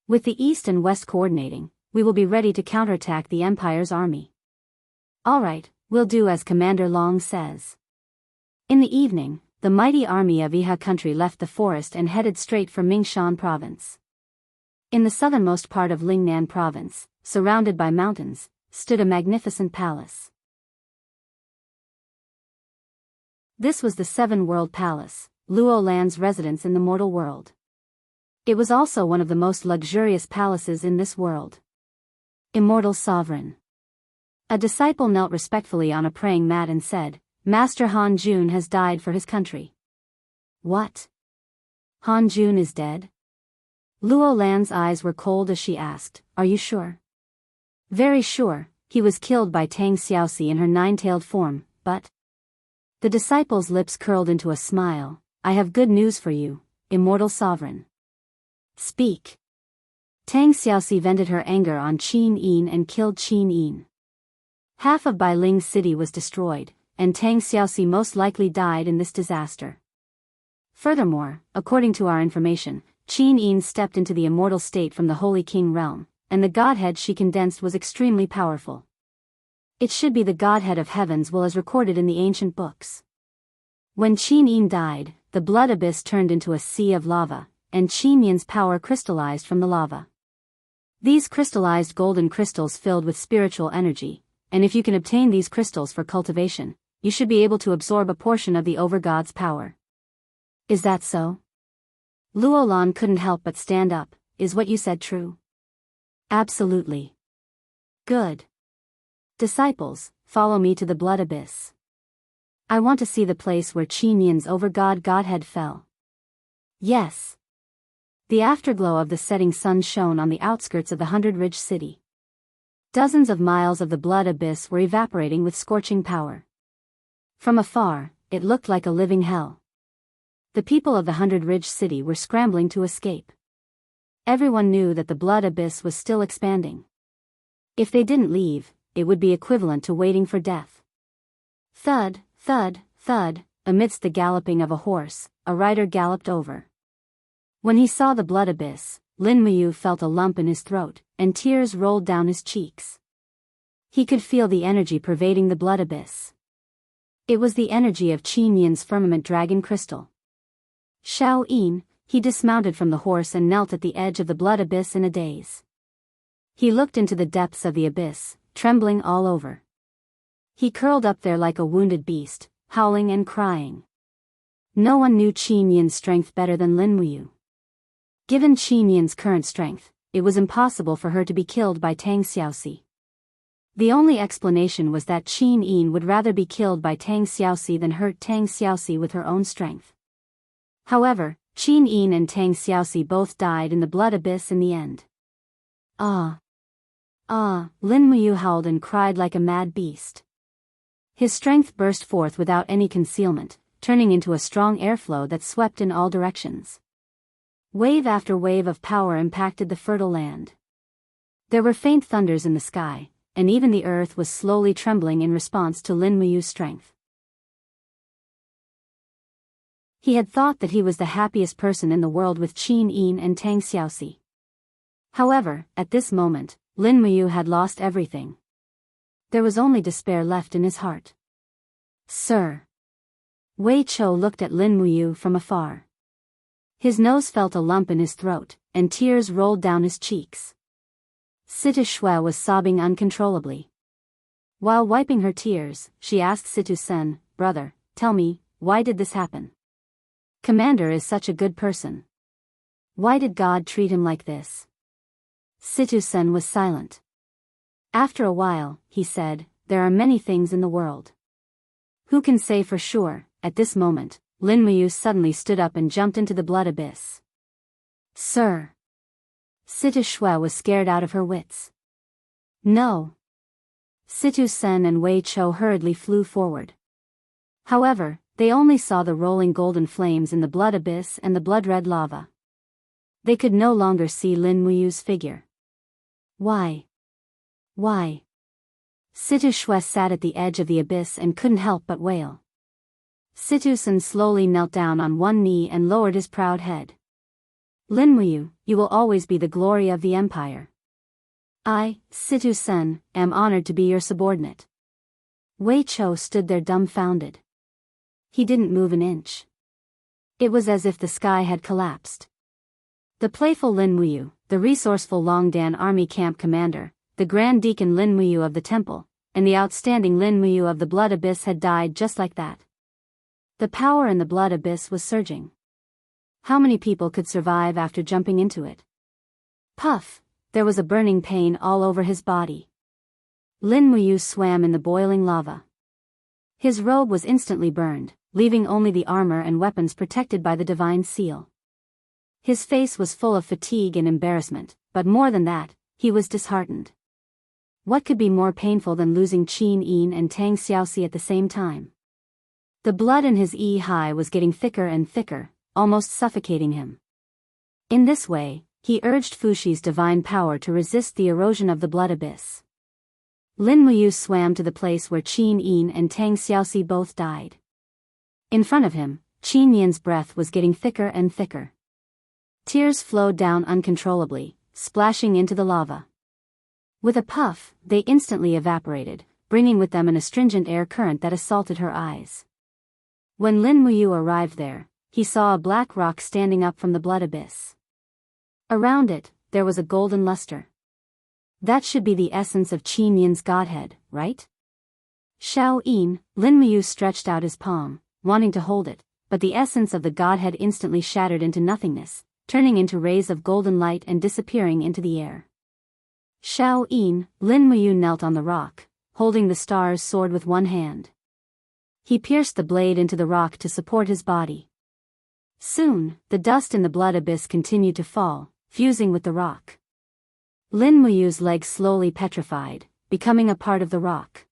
With the east and west coordinating, we will be ready to counterattack the Empire's army." "All right, we'll do as Commander Long says." In the evening, the mighty army of Yihe country left the forest and headed straight for Mingshan Province. In the southernmost part of Lingnan Province, surrounded by mountains, stood a magnificent palace. This was the 7 World Palace, Luo Lan's residence in the mortal world. It was also one of the most luxurious palaces in this world. Immortal Sovereign. A disciple knelt respectfully on a praying mat and said, "Master Han Jun has died for his country." "What? Han Jun is dead?" Luo Lan's eyes were cold as she asked, "Are you sure?" "Very sure. He was killed by Tang Xiaoxi in her 9-tailed form, but..." The disciple's lips curled into a smile. "I have good news for you, Immortal Sovereign." "Speak." Tang Xiaoxi vented her anger on Qin Yin and killed Qin Yin. Half of Bailing City was destroyed, and Tang Xiaoxi most likely died in this disaster. Furthermore, according to our information, Qin Yin stepped into the immortal state from the Holy King realm, and the godhead she condensed was extremely powerful. It should be the godhead of heavens, well as recorded in the ancient books. When Qin Yin died, the blood abyss turned into a sea of lava, and Qin Yin's power crystallized from the lava. These crystallized golden crystals filled with spiritual energy, and if you can obtain these crystals for cultivation, you should be able to absorb a portion of the overgod's power. Is that so? Luolan couldn't help but stand up. Is what you said true? Absolutely. Good. Disciples, follow me to the blood abyss. I want to see the place where Qinyan's over-god godhead fell. Yes. The afterglow of the setting sun shone on the outskirts of the 100-ridge city. Dozens of miles of the blood abyss were evaporating with scorching power. From afar, it looked like a living hell. The people of the 100-ridge city were scrambling to escape. Everyone knew that the blood abyss was still expanding. If they didn't leave, it would be equivalent to waiting for death. Thud, thud, thud, amidst the galloping of a horse, a rider galloped over. When he saw the blood abyss, Lin Muyu felt a lump in his throat, and tears rolled down his cheeks. He could feel the energy pervading the blood abyss. It was the energy of Qinyan's firmament dragon crystal. Xiao Yin, he dismounted from the horse and knelt at the edge of the blood abyss in a daze. He looked into the depths of the abyss, trembling all over. He curled up there like a wounded beast, howling and crying. No one knew Qinyan's strength better than Lin Muyu. Given Qinyan's current strength, it was impossible for her to be killed by Tang Xiaoxi. The only explanation was that Qin Yin would rather be killed by Tang Xiaoxi than hurt Tang Xiaoxi with her own strength. However, Qin Yin and Tang Xiaoxi both died in the blood abyss in the end. Ah! Ah! Lin Muyu howled and cried like a mad beast. His strength burst forth without any concealment, turning into a strong airflow that swept in all directions. Wave after wave of power impacted the fertile land. There were faint thunders in the sky, and even the earth was slowly trembling in response to Lin Muyu's strength. He had thought that he was the happiest person in the world with Qin Yin and Tang Xiaoxi. However, at this moment, Lin Muyu had lost everything. There was only despair left in his heart. Sir. Wei Chou looked at Lin Muyu from afar. His nose felt a lump in his throat, and tears rolled down his cheeks. Situ Shui was sobbing uncontrollably. While wiping her tears, she asked Situ Sen, "Brother, tell me, why did this happen? Commander is such a good person. Why did God treat him like this?" Situ Sen was silent. After a while, he said, "There are many things in the world. Who can say for sure?" At this moment, Lin Muyu suddenly stood up and jumped into the blood abyss. "Sir!" Situ Shui was scared out of her wits. "No!" Situ Sen and Wei Chou hurriedly flew forward. However, they only saw the rolling golden flames in the blood abyss and the blood-red lava. They could no longer see Lin Muyu's figure. Why? Why? Situ Shui sat at the edge of the abyss and couldn't help but wail. Situ Sen slowly knelt down on one knee and lowered his proud head. "Lin Muyu, you will always be the glory of the empire. I, Situ Sen, am honored to be your subordinate." Wei Chou stood there dumbfounded. He didn't move an inch. It was as if the sky had collapsed. The playful Lin Muyu, the resourceful Longdan army camp commander, the Grand Deacon Lin Muyu of the temple, and the outstanding Lin Muyu of the blood abyss had died just like that. The power in the blood abyss was surging. How many people could survive after jumping into it? Puff! There was a burning pain all over his body. Lin Muyu swam in the boiling lava. His robe was instantly burned, leaving only the armor and weapons protected by the divine seal. His face was full of fatigue and embarrassment, but more than that, he was disheartened. What could be more painful than losing Qin Yin and Tang Xiaoxi at the same time? The blood in his high was getting thicker and thicker, almost suffocating him. In this way, he urged Fuxi's divine power to resist the erosion of the blood abyss. Lin Muyu swam to the place where Qin Yin and Tang Xiaoxi both died. In front of him, Qin Yin's breath was getting thicker and thicker. Tears flowed down uncontrollably, splashing into the lava. With a puff, they instantly evaporated, bringing with them an astringent air current that assaulted her eyes. When Lin Muyu arrived there, he saw a black rock standing up from the blood abyss. Around it, there was a golden luster. That should be the essence of Qin Yin's godhead, right? Xiao Yin, Lin Muyu stretched out his palm, wanting to hold it, but the essence of the godhead instantly shattered into nothingness, turning into rays of golden light and disappearing into the air. Xiao Yin, Lin Muyu knelt on the rock, holding the star's sword with one hand. He pierced the blade into the rock to support his body. Soon, the dust in the blood abyss continued to fall, fusing with the rock. Lin Muyu's legs slowly petrified, becoming a part of the rock.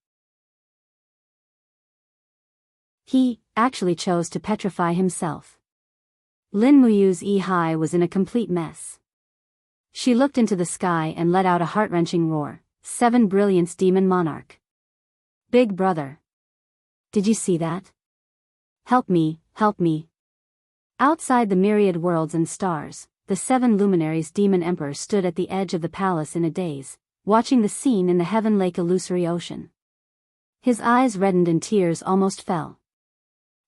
He actually chose to petrify himself. Lin Muyu's Yi was in a complete mess. She looked into the sky and let out a heart-wrenching roar. 7 Brilliance Demon Monarch. Big brother. Did you see that? Help me, help me. Outside the myriad worlds and stars, the 7 luminaries Demon Emperor stood at the edge of the palace in a daze, watching the scene in the Heaven Lake illusory ocean. His eyes reddened and tears almost fell.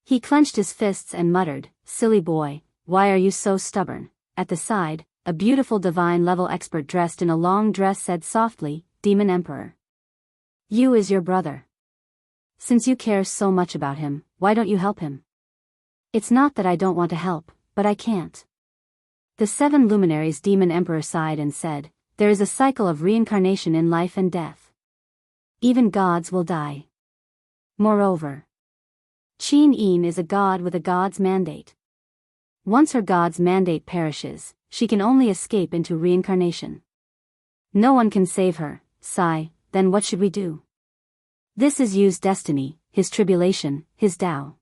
He clenched his fists and muttered, "Silly boy, why are you so stubborn?" At the side, a beautiful divine-level expert dressed in a long dress said softly, "Demon Emperor. Yu is your brother. Since you care so much about him, why don't you help him?" "It's not that I don't want to help, but I can't." The 7 luminaries Demon Emperor sighed and said, "There is a cycle of reincarnation in life and death. Even gods will die. Moreover, Qin Yin is a god with a god's mandate. Once her god's mandate perishes, she can only escape into reincarnation. No one can save her." Sigh, "Then what should we do?" "This is Yu's destiny, his tribulation, his Tao.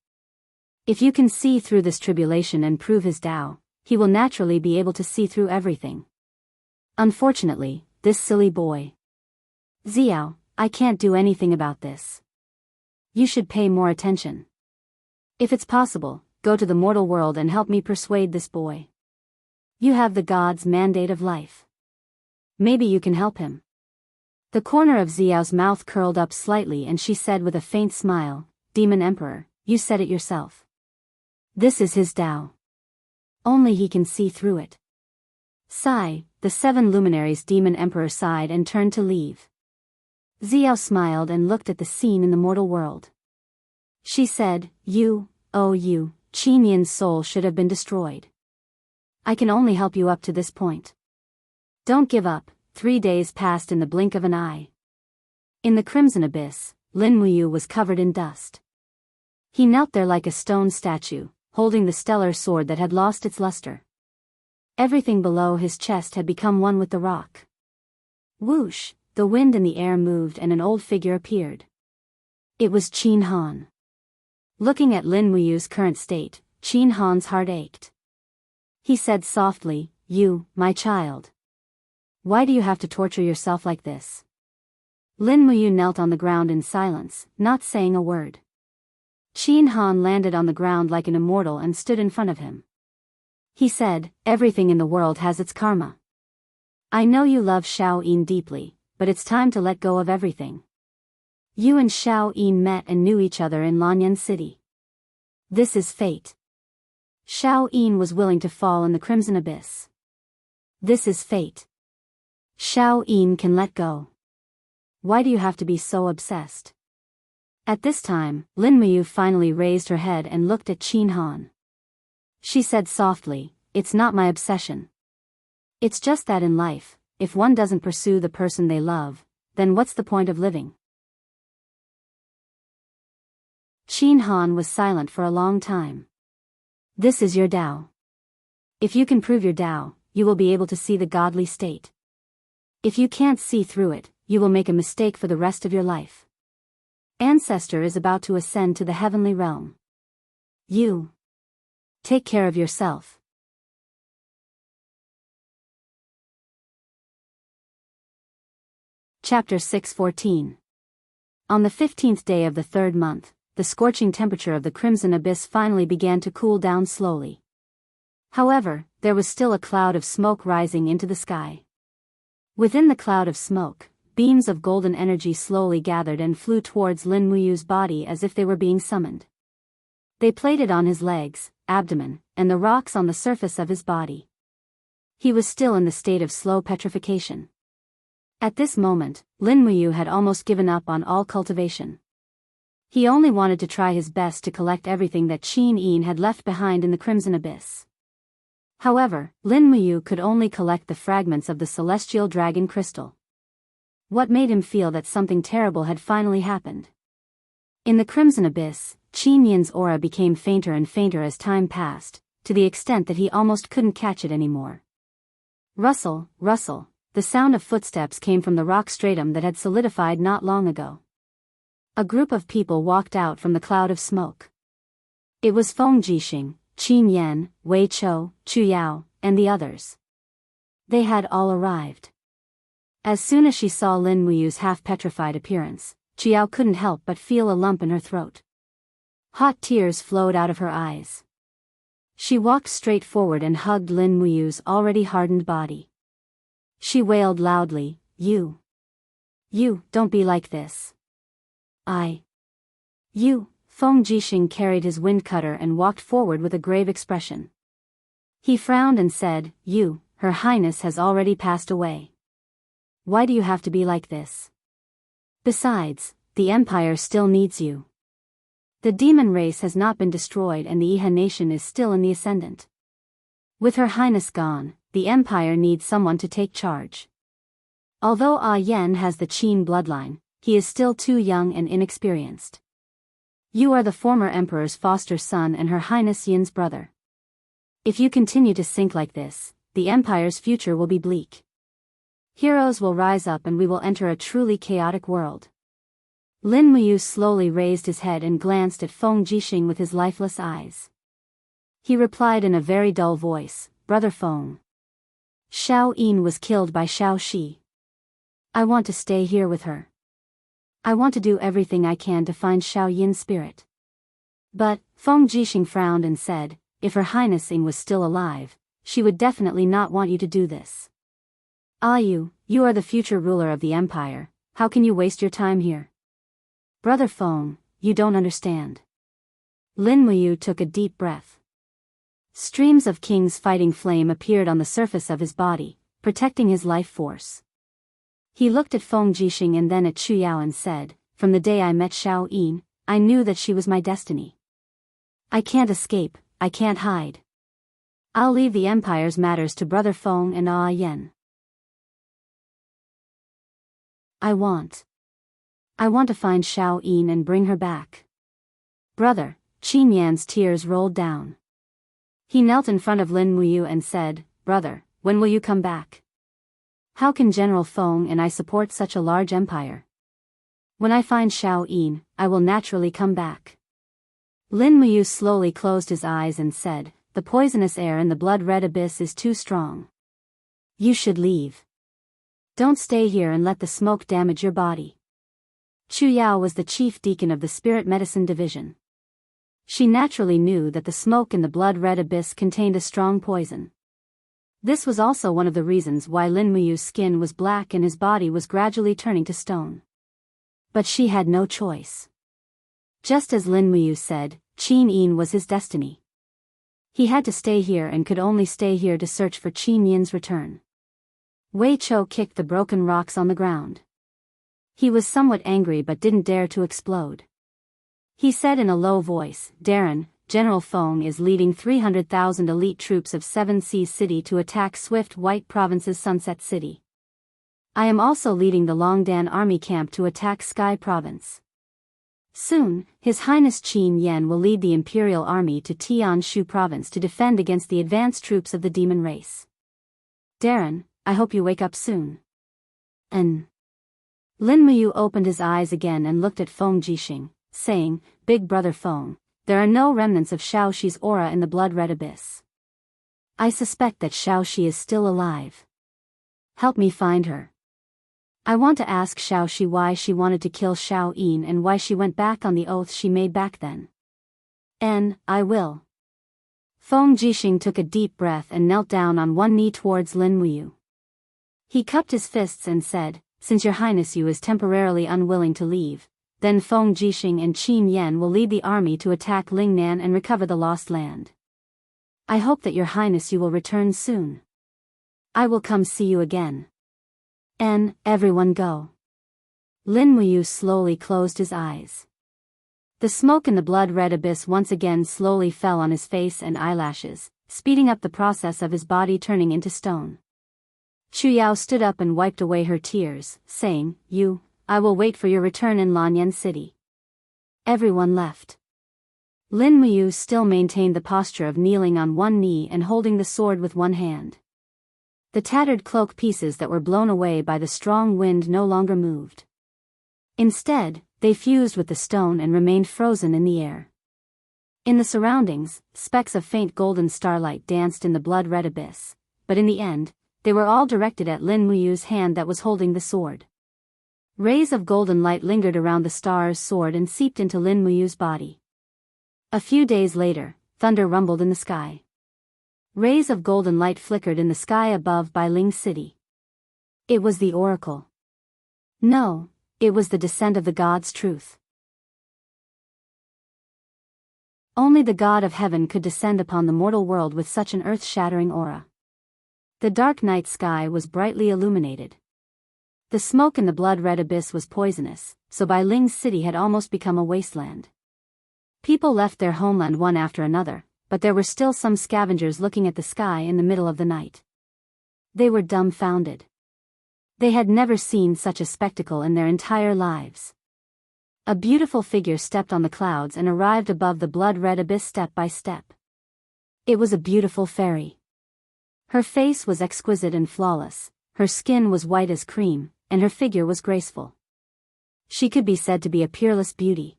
If you can see through this tribulation and prove his Tao, he will naturally be able to see through everything. Unfortunately, this silly boy. Xiao, I can't do anything about this. You should pay more attention. If it's possible, go to the mortal world and help me persuade this boy. You have the god's mandate of life. Maybe you can help him." The corner of Xiao's mouth curled up slightly and she said with a faint smile, "Demon Emperor, you said it yourself. This is his Tao. Only he can see through it." Sigh, the 7 luminaries Demon Emperor sighed and turned to leave. Xiao smiled and looked at the scene in the mortal world. She said, "You, oh you, Qin Yin's soul should have been destroyed. I can only help you up to this point. Don't give up." 3 days passed in the blink of an eye. In the crimson abyss, Lin Muyu was covered in dust. He knelt there like a stone statue, holding the stellar sword that had lost its luster. Everything below his chest had become one with the rock. Whoosh, the wind and the air moved and an old figure appeared. It was Qin Han. Looking at Lin Muyu's current state, Qin Han's heart ached. He said softly, "You, my child. Why do you have to torture yourself like this?" Lin Muyu knelt on the ground in silence, not saying a word. Qin Han landed on the ground like an immortal and stood in front of him. He said, "Everything in the world has its karma. I know you love Xiao Yin deeply, but it's time to let go of everything. You and Xiao Yin met and knew each other in Lanyan City. This is fate. Xiao Yin was willing to fall in the crimson abyss. This is fate. Xiao Yin can let go. Why do you have to be so obsessed?" At this time, Lin Muyu finally raised her head and looked at Qin Han. She said softly, "It's not my obsession. It's just that in life, if one doesn't pursue the person they love, then what's the point of living?" Qin Han was silent for a long time. "This is your Tao. If you can prove your Tao, you will be able to see the godly state. If you can't see through it, you will make a mistake for the rest of your life. Ancestor is about to ascend to the heavenly realm. You take care of yourself." Chapter 6:14. On the 15th day of the 3rd month, the scorching temperature of the crimson abyss finally began to cool down slowly. However, there was still a cloud of smoke rising into the sky. Within the cloud of smoke, beams of golden energy slowly gathered and flew towards Lin Muyu's body as if they were being summoned. They played on his legs, abdomen, and the rocks on the surface of his body. He was still in the state of slow petrification. At this moment, Lin Muyu had almost given up on all cultivation. He only wanted to try his best to collect everything that Qin Yin had left behind in the Crimson Abyss. However, Lin Muyu could only collect the fragments of the celestial dragon crystal. What made him feel that something terrible had finally happened? In the Crimson Abyss, Qin Yin's aura became fainter and fainter as time passed, to the extent that he almost couldn't catch it anymore. Rustle, rustle, the sound of footsteps came from the rock stratum that had solidified not long ago. A group of people walked out from the cloud of smoke. It was Feng Jixing, Qin Yan, Wei Chou, Chu Yao, and the others. They had all arrived. As soon as she saw Lin Muyu's half-petrified appearance, Chu Yao couldn't help but feel a lump in her throat. Hot tears flowed out of her eyes. She walked straight forward and hugged Lin Muyu's already hardened body. She wailed loudly, You, don't be like this. Feng Jixing carried his wind cutter and walked forward with a grave expression. He frowned and said, Her Highness has already passed away. Why do you have to be like this? Besides, the Empire still needs you. The demon race has not been destroyed and the Iha nation is still in the ascendant. With Her Highness gone, the Empire needs someone to take charge. Although Yen has the Qin bloodline, he is still too young and inexperienced. You are the former Emperor's foster son and Her Highness Yin's brother. If you continue to sink like this, the Empire's future will be bleak. Heroes will rise up and we will enter a truly chaotic world. Lin Muyu slowly raised his head and glanced at Feng Jixing with his lifeless eyes. He replied in a very dull voice, Brother Feng. Xiao Yin was killed by Xiao Shi. I want to stay here with her. I want to do everything I can to find Xiao Yin's spirit. But, Feng Jixing frowned and said, if Her Highness Ying was still alive, she would definitely not want you to do this. You are the future ruler of the Empire, how can you waste your time here? Brother Feng, you don't understand. Lin Muyu took a deep breath. Streams of King's fighting flame appeared on the surface of his body, protecting his life force. He looked at Feng Jixing and then at Chu Yao and said, From the day I met Xiao Yin, I knew that she was my destiny. I can't escape, I can't hide. I'll leave the Empire's matters to Brother Feng and Yen. I want to find Xiao Yin and bring her back. Brother, Qin Yan's tears rolled down. He knelt in front of Lin Muyu and said, Brother, when will you come back? How can General Feng and I support such a large empire? When I find Xiao Yin, I will naturally come back. Lin Muyu slowly closed his eyes and said, The poisonous air in the blood-red abyss is too strong. You should leave. Don't stay here and let the smoke damage your body. Chu Yao was the chief deacon of the Spirit Medicine Division. She naturally knew that the smoke in the blood-red abyss contained a strong poison. This was also one of the reasons why Lin Muyu's skin was black and his body was gradually turning to stone. But she had no choice. Just as Lin Muyu said, Qin Yin was his destiny. He had to stay here and could only stay here to search for Qin Yin's return. Wei Chou kicked the broken rocks on the ground. He was somewhat angry but didn't dare to explode. He said in a low voice, Darren, General Feng is leading 300,000 elite troops of Seven Seas City to attack Swift White Province's Sunset City. I am also leading the Longdan army camp to attack Sky Province. Soon, His Highness Qin Yan will lead the Imperial Army to Tianshu Province to defend against the advanced troops of the demon race. Darren, I hope you wake up soon. Lin Muyu opened his eyes again and looked at Feng Jixing, saying, Big Brother Feng, there are no remnants of Xiao Shi's aura in the blood-red abyss. I suspect that Xiao Shi is still alive. Help me find her. I want to ask Xiao Shi why she wanted to kill Xiao Yin and why she went back on the oath she made back then. I will. Feng Jixing took a deep breath and knelt down on one knee towards Lin Muyu. He cupped his fists and said, Since Your Highness Yu is temporarily unwilling to leave, then Feng Jixing and Qin Yan will lead the army to attack Lingnan and recover the lost land. I hope that Your Highness Yu will return soon. I will come see you again. Everyone go. Lin Muyu slowly closed his eyes. The smoke in the blood-red abyss once again slowly fell on his face and eyelashes, speeding up the process of his body turning into stone. Chu Yao stood up and wiped away her tears, saying, I will wait for your return in Lanyan City. Everyone left. Lin Muyu still maintained the posture of kneeling on one knee and holding the sword with one hand. The tattered cloak pieces that were blown away by the strong wind no longer moved. Instead, they fused with the stone and remained frozen in the air. In the surroundings, specks of faint golden starlight danced in the blood-red abyss, but in the end, they were all directed at Lin Muyu's hand that was holding the sword. Rays of golden light lingered around the star's sword and seeped into Lin Muyu's body. A few days later, thunder rumbled in the sky. Rays of golden light flickered in the sky above Bailing City. It was the oracle. No, it was the descent of the god's truth. Only the god of heaven could descend upon the mortal world with such an earth-shattering aura. The dark night sky was brightly illuminated. The smoke in the blood-red abyss was poisonous, so Bailing's city had almost become a wasteland. People left their homeland one after another, but there were still some scavengers looking at the sky in the middle of the night. They were dumbfounded. They had never seen such a spectacle in their entire lives. A beautiful figure stepped on the clouds and arrived above the blood-red abyss step by step. It was a beautiful fairy. Her face was exquisite and flawless, her skin was white as cream, and her figure was graceful. She could be said to be a peerless beauty.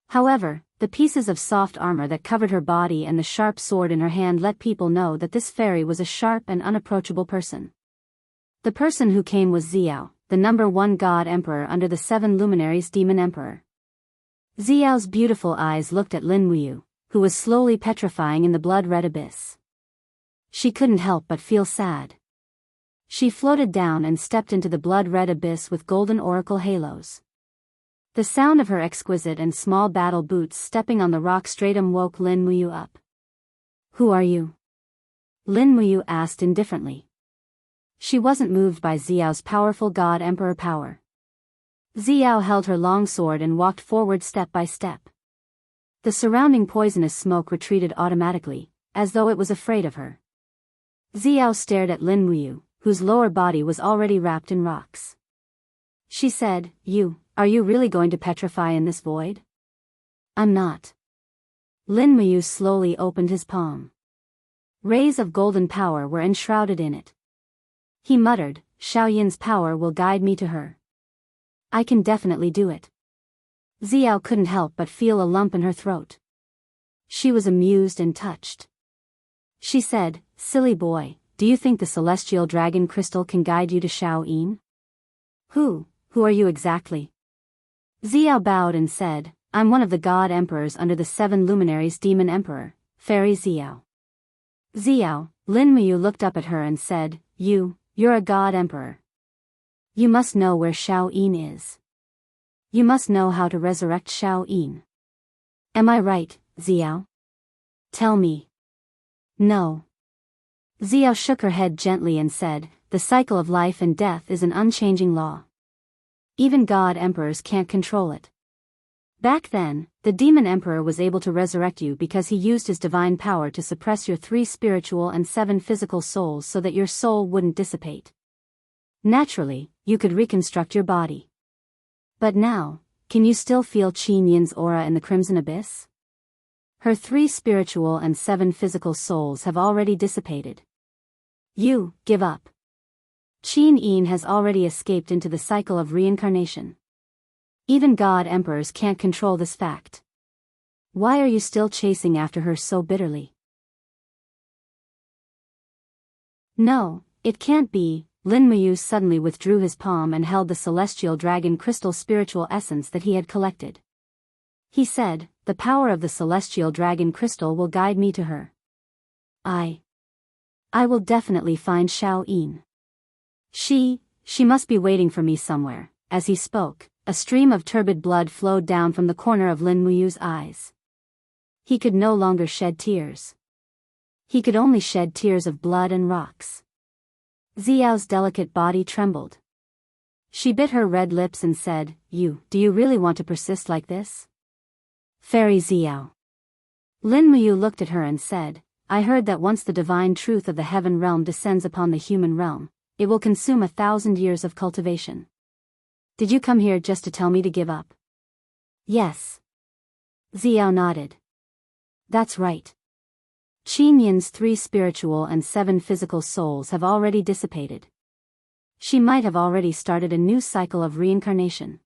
However, the pieces of soft armor that covered her body and the sharp sword in her hand let people know that this fairy was a sharp and unapproachable person. The person who came was Xiao, the #1 god emperor under the 7 luminaries demon emperor. Xiao's beautiful eyes looked at Lin Muyu, who was slowly petrifying in the blood-red abyss. She couldn't help but feel sad. She floated down and stepped into the blood-red abyss with golden oracle halos. The sound of her exquisite and small battle boots stepping on the rock stratum woke Lin Muyu up. "Who are you?" Lin Muyu asked indifferently. She wasn't moved by Xiao's powerful god emperor power. Xiao held her long sword and walked forward step by step. The surrounding poisonous smoke retreated automatically, as though it was afraid of her. Xiao stared at Lin Muyu, whose lower body was already wrapped in rocks. She said, Are you really going to petrify in this void?" "I'm not." Lin Muyu slowly opened his palm. Rays of golden power were enshrouded in it. He muttered, "Xiaoyin's power will guide me to her. I can definitely do it." Xiao couldn't help but feel a lump in her throat. She was amused and touched. She said, "Silly boy, do you think the celestial dragon crystal can guide you to Xiaoyin?" Who are you exactly?" Xiao bowed and said, "I'm one of the god emperors under the 7 luminaries demon emperor, Fairy Xiao." "Xiao," Lin Muyu looked up at her and said, You're a god emperor. You must know where Xiaoyin is. You must know how to resurrect Xiaoyin. Am I right, Xiao? Tell me." "No." Xiao shook her head gently and said, "The cycle of life and death is an unchanging law. Even god emperors can't control it. Back then, the demon emperor was able to resurrect you because he used his divine power to suppress your 3 spiritual and 7 physical souls so that your soul wouldn't dissipate. Naturally, you could reconstruct your body. But now, can you still feel Qin Yin's aura in the Crimson Abyss? Her 3 spiritual and 7 physical souls have already dissipated. You give up. Qin Yin has already escaped into the cycle of reincarnation. Even god emperors can't control this fact. Why are you still chasing after her so bitterly?" "No, it can't be." Lin Muyu suddenly withdrew his palm and held the celestial dragon crystal spiritual essence that he had collected. He said, "The power of the celestial dragon crystal will guide me to her. I will definitely find Xiaoyin. She must be waiting for me somewhere." As he spoke, a stream of turbid blood flowed down from the corner of Lin Muyu's eyes. He could no longer shed tears. He could only shed tears of blood and rocks. Xiao's delicate body trembled. She bit her red lips and said, Do you really want to persist like this?" Fairy Xiao. Lin Muyu looked at her and said, I heard that once the divine truth of the heaven realm descends upon the human realm, it will consume 1,000 years of cultivation. Did you come here just to tell me to give up? Yes. Xiao nodded. That's right. Qin Yin's 3 spiritual and 7 physical souls have already dissipated. She might have already started a new cycle of reincarnation.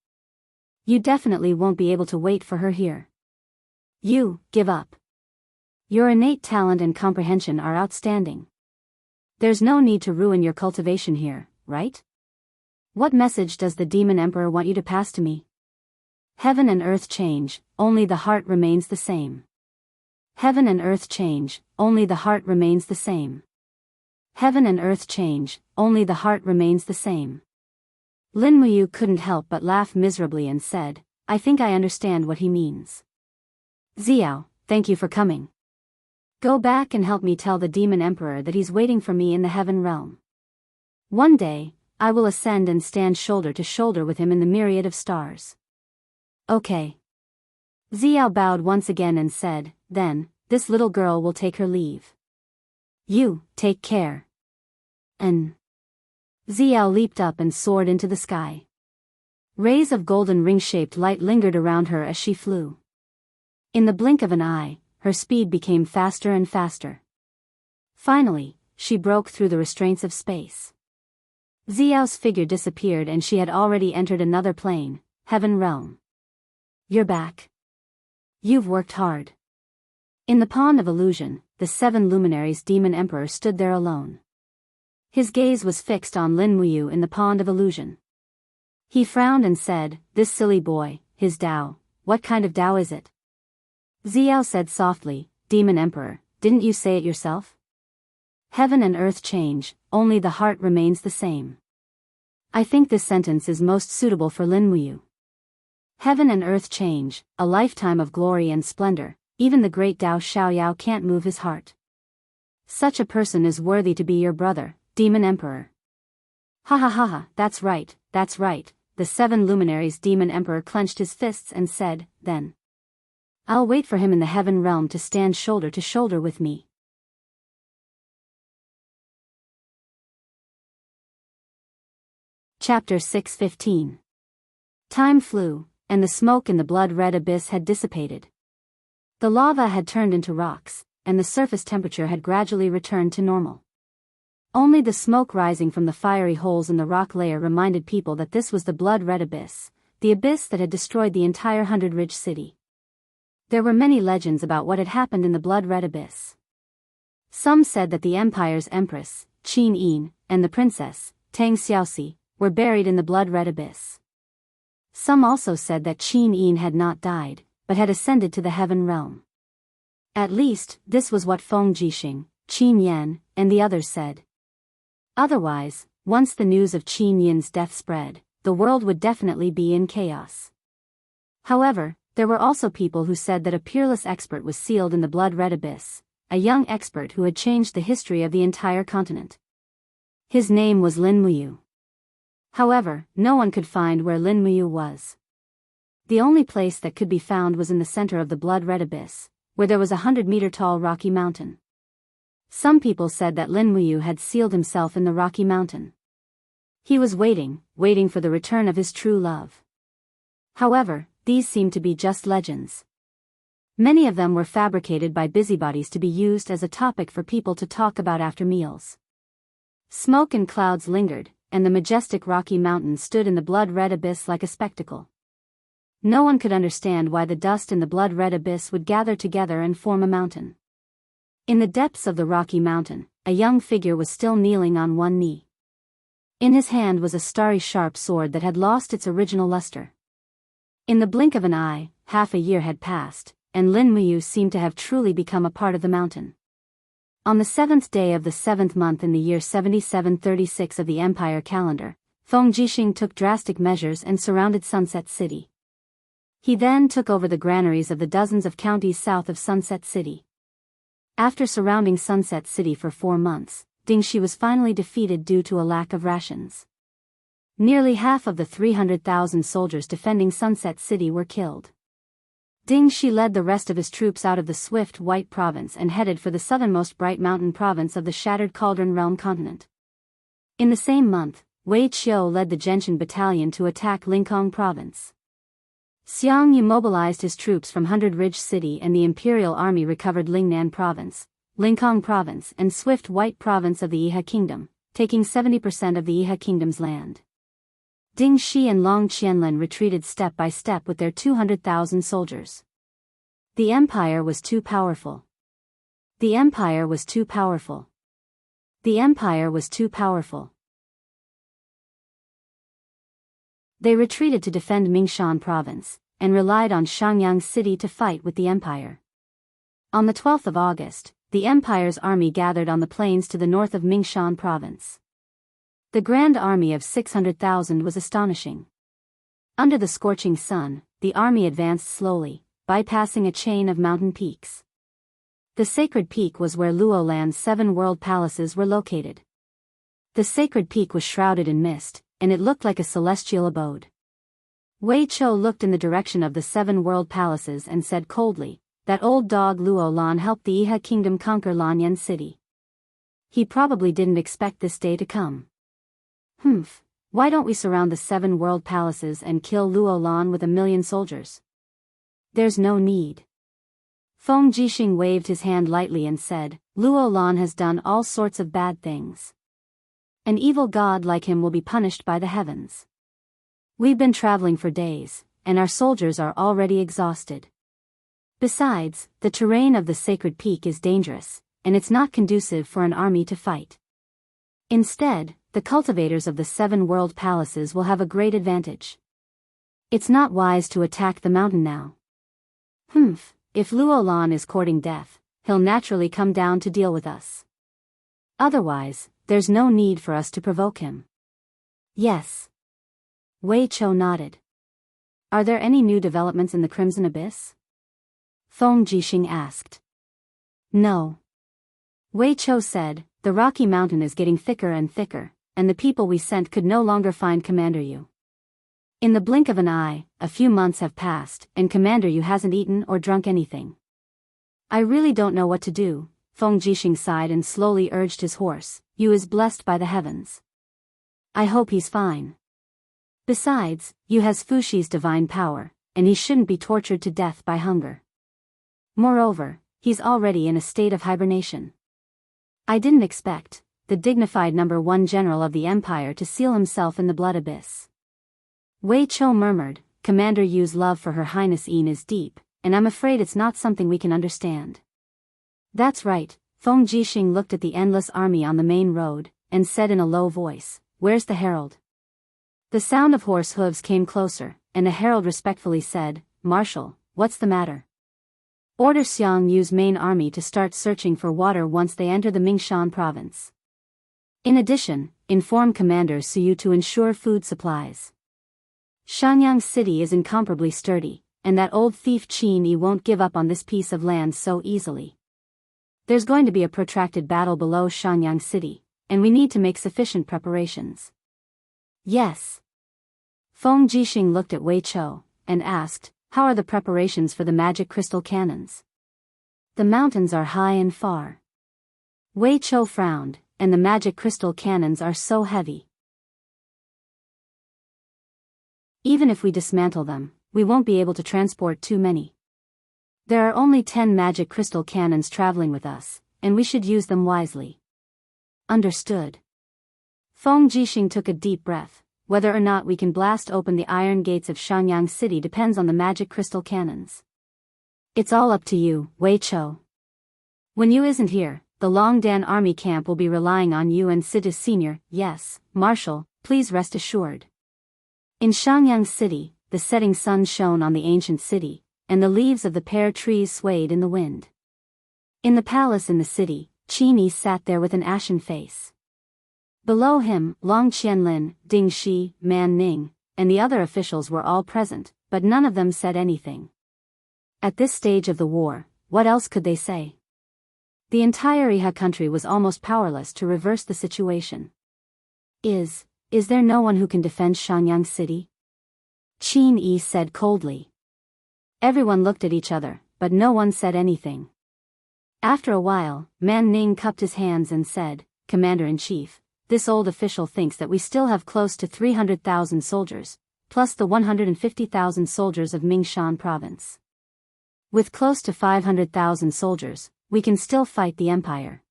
You definitely won't be able to wait for her here. You, give up. Your innate talent and comprehension are outstanding. There's no need to ruin your cultivation here, right? What message does the Demon Emperor want you to pass to me? Heaven and earth change, only the heart remains the same. Heaven and earth change, only the heart remains the same. Heaven and earth change, only the heart remains the same. Lin Muyu couldn't help but laugh miserably and said, I think I understand what he means. Xiao, thank you for coming. Go back and help me tell the Demon Emperor that he's waiting for me in the heaven realm. One day, I will ascend and stand shoulder to shoulder with him in the myriad of stars. Okay. Xiao bowed once again and said, then, this little girl will take her leave. You, take care. And Xiao leaped up and soared into the sky. Rays of golden ring-shaped light lingered around her as she flew. In the blink of an eye, her speed became faster and faster. Finally, she broke through the restraints of space. Xiao's figure disappeared and she had already entered another plane, heaven realm. You're back. You've worked hard. In the pond of illusion, the 7 luminaries Demon Emperor stood there alone. His gaze was fixed on Lin Muyu in the pond of illusion. He frowned and said, this silly boy, his Dao, what kind of Dao is it? Xiao said softly, Demon Emperor, didn't you say it yourself? Heaven and earth change, only the heart remains the same. I think this sentence is most suitable for Lin Muyu. Heaven and earth change, a lifetime of glory and splendor, even the great Dao Xiaoyao can't move his heart. Such a person is worthy to be your brother, Demon Emperor. Ha ha ha ha, that's right, the 7 luminaries Demon Emperor clenched his fists and said, then. I'll wait for him in the heaven realm to stand shoulder to shoulder with me. Chapter 6:15. Time flew, and the smoke in the blood-red abyss had dissipated. The lava had turned into rocks, and the surface temperature had gradually returned to normal. Only the smoke rising from the fiery holes in the rock layer reminded people that this was the blood-red abyss, the abyss that had destroyed the entire 100-ridge city. There were many legends about what had happened in the blood-red abyss. Some said that the empire's empress, Qin Yin, and the princess, Tang Xiaoxi, were buried in the blood-red abyss. Some also said that Qin Yin had not died, but had ascended to the heaven realm. At least, this was what Feng Jixing, Qin Yan, and the others said. Otherwise, once the news of Qin Yin's death spread, the world would definitely be in chaos. However, there were also people who said that a peerless expert was sealed in the blood-red abyss, a young expert who had changed the history of the entire continent. His name was Lin Muyu. However, no one could find where Lin Muyu was. The only place that could be found was in the center of the blood-red abyss, where there was a 100-meter-tall rocky mountain. Some people said that Lin Muyu had sealed himself in the rocky mountain. He was waiting for the return of his true love. However, these seemed to be just legends. Many of them were fabricated by busybodies to be used as a topic for people to talk about after meals. Smoke and clouds lingered, and the majestic rocky mountain stood in the blood-red abyss like a spectacle. No one could understand why the dust in the blood-red abyss would gather together and form a mountain. In the depths of the rocky mountain, a young figure was still kneeling on one knee. In his hand was a starry sharp sword that had lost its original luster. In the blink of an eye, half a year had passed, and Lin Muyu seemed to have truly become a part of the mountain. On the 7th day of the 7th month in the year 7736 of the Empire calendar, Feng Jixing took drastic measures and surrounded Sunset City. He then took over the granaries of the dozens of counties south of Sunset City. After surrounding Sunset City for 4 months, Dingxi was finally defeated due to a lack of rations. Nearly half of the 300,000 soldiers defending Sunset City were killed. Ding Shi led the rest of his troops out of the swift white province and headed for the southernmost bright mountain province of the shattered cauldron realm continent. In the same month, Wei Qiu led the Gentian battalion to attack Linкong province. Xiang mobilized his troops from Hundred Ridge City, and the imperial army recovered Lingnan province, Linкong province and swift white province of the Iha kingdom, taking 70% of the Iha kingdom's land. Ding Shi and Long Qianlin retreated step by step with their 200,000 soldiers. The empire was too powerful. The empire was too powerful. The empire was too powerful. They retreated to defend Mingshan province, and relied on Xiangyang city to fight with the empire. On the 12th of August, the empire's army gathered on the plains to the north of Mingshan province. The grand army of 600,000 was astonishing. Under the scorching sun, the army advanced slowly, bypassing a chain of mountain peaks. The sacred peak was where Luolan's 7 world palaces were located. The sacred peak was shrouded in mist, and it looked like a celestial abode. Wei Qiu looked in the direction of the 7 world palaces and said coldly, "That old dog Luo Lan helped the Iha kingdom conquer Lanyan city. He probably didn't expect this day to come. Why don't we surround the 7 world palaces and kill Luo Lan with 1,000,000 soldiers? There's no need." Feng Jixing waved his hand lightly and said, "Luo Lan has done all sorts of bad things. An evil god like him will be punished by the heavens. We've been traveling for days, and our soldiers are already exhausted. Besides, the terrain of the sacred peak is dangerous, and it's not conducive for an army to fight. Instead, the cultivators of the 7 world palaces will have a great advantage. It's not wise to attack the mountain now. If Luo Lan is courting death, he'll naturally come down to deal with us. Otherwise, there's no need for us to provoke him." "Yes." Wei Qiu nodded. "Are there any new developments in the Crimson Abyss?" Feng Jixing asked. "No." Wei Qiu said, "The Rocky Mountain is getting thicker and thicker, and the people we sent could no longer find Commander Yu. In the blink of an eye, a few months have passed, and Commander Yu hasn't eaten or drunk anything. I really don't know what to do." Feng Jixing sighed and slowly urged his horse. "Yu is blessed by the heavens. I hope he's fine. Besides, Yu has Fushi's divine power, and he shouldn't be tortured to death by hunger. Moreover, he's already in a state of hibernation. I didn't expect the dignified number 1 general of the empire to seal himself in the blood abyss." Wei Qiu murmured, "Commander Yu's love for Her Highness Yin is deep, and I'm afraid it's not something we can understand." "That's right." Feng Jixing looked at the endless army on the main road, and said in a low voice, "Where's the herald?" The sound of horse hooves came closer, and a herald respectfully said, "Marshal, what's the matter?" "Order Xiang Yu's main army to start searching for water once they enter the Mingshan province. In addition, inform Commander Suyu to ensure food supplies. Shanyang city is incomparably sturdy, and that old thief Qin Yi won't give up on this piece of land so easily. There's going to be a protracted battle below Shanyang city, and we need to make sufficient preparations." "Yes." Feng Jixing looked at Wei Qiu, and asked, "How are the preparations for the magic crystal cannons?" "The mountains are high and far." Wei Qiu frowned, "And the magic crystal cannons are so heavy. Even if we dismantle them, we won't be able to transport too many. There are only 10 magic crystal cannons traveling with us, and we should use them wisely." "Understood." Feng Jixing took a deep breath. "Whether or not we can blast open the iron gates of Shanyang city depends on the magic crystal cannons. It's all up to you, Wei Qiu. When Yu isn't here, the Longdan army camp will be relying on you and Sidis Sr. Yes, Marshal, please rest assured." In Shanyang city, the setting sun shone on the ancient city, and the leaves of the pear trees swayed in the wind. In the palace in the city, Qin Yi sat there with an ashen face. Below him, Long Qianlin, Ding Shi, Man Ning, and the other officials were all present, but none of them said anything. At this stage of the war, what else could they say? The entire Iha country was almost powerless to reverse the situation. Is there no one who can defend Shanyang city?" Qin Yi said coldly. Everyone looked at each other, but no one said anything. After a while, Man Ning cupped his hands and said, "Commander-in-Chief, this old official thinks that we still have close to 300,000 soldiers, plus the 150,000 soldiers of Mingshan province. With close to 500,000 soldiers, we can still fight the empire.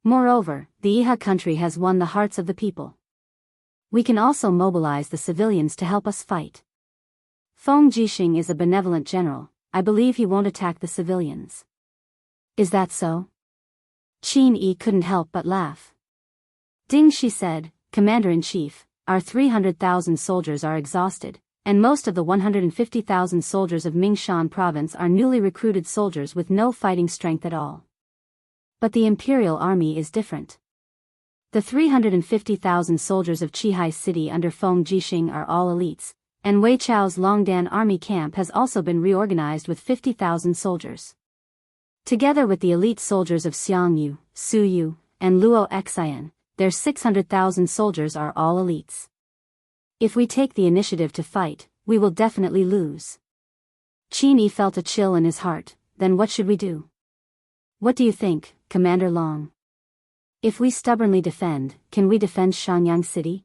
Moreover, the Iha country has won the hearts of the people. We can also mobilize the civilians to help us fight. Feng Jixing is a benevolent general, I believe he won't attack the civilians." "Is that so?" Qin Yi couldn't help but laugh. Ding Shi said, "Commander-in-Chief, our 300,000 soldiers are exhausted, and most of the 150,000 soldiers of Mingshan province are newly recruited soldiers with no fighting strength at all. But the imperial army is different. The 350,000 soldiers of Qihai City under Feng Jixing are all elites, and Wei Chao's Longdan army camp has also been reorganized with 50,000 soldiers. Together with the elite soldiers of Xianghu, Suyu, and Luo Xian, their 600,000 soldiers are all elites. If we take the initiative to fight, we will definitely lose." Qin Yi felt a chill in his heart. Then what should we do? "What do you think, Commander Long? If we stubbornly defend, can we defend Shenyang City?"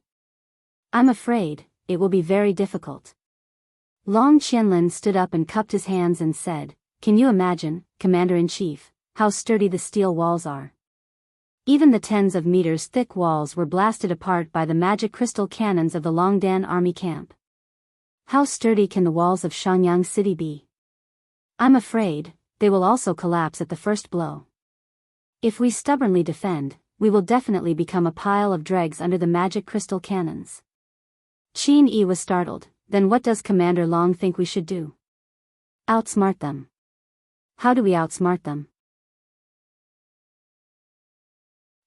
"I'm afraid it will be very difficult." Long Qianlin stood up and cupped his hands and said, "Can you imagine, Commander-in-Chief, how sturdy the steel walls are? Even the tens of meters thick walls were blasted apart by the magic crystal cannons of the Longdan army camp. How sturdy can the walls of Shenyang City be? I'm afraid they will also collapse at the first blow. If we stubbornly defend, we will definitely become a pile of dregs under the magic crystal cannons." Qin Yi was startled. "Then what does Commander Long think we should do?" "Outsmart them." "How do we outsmart them?"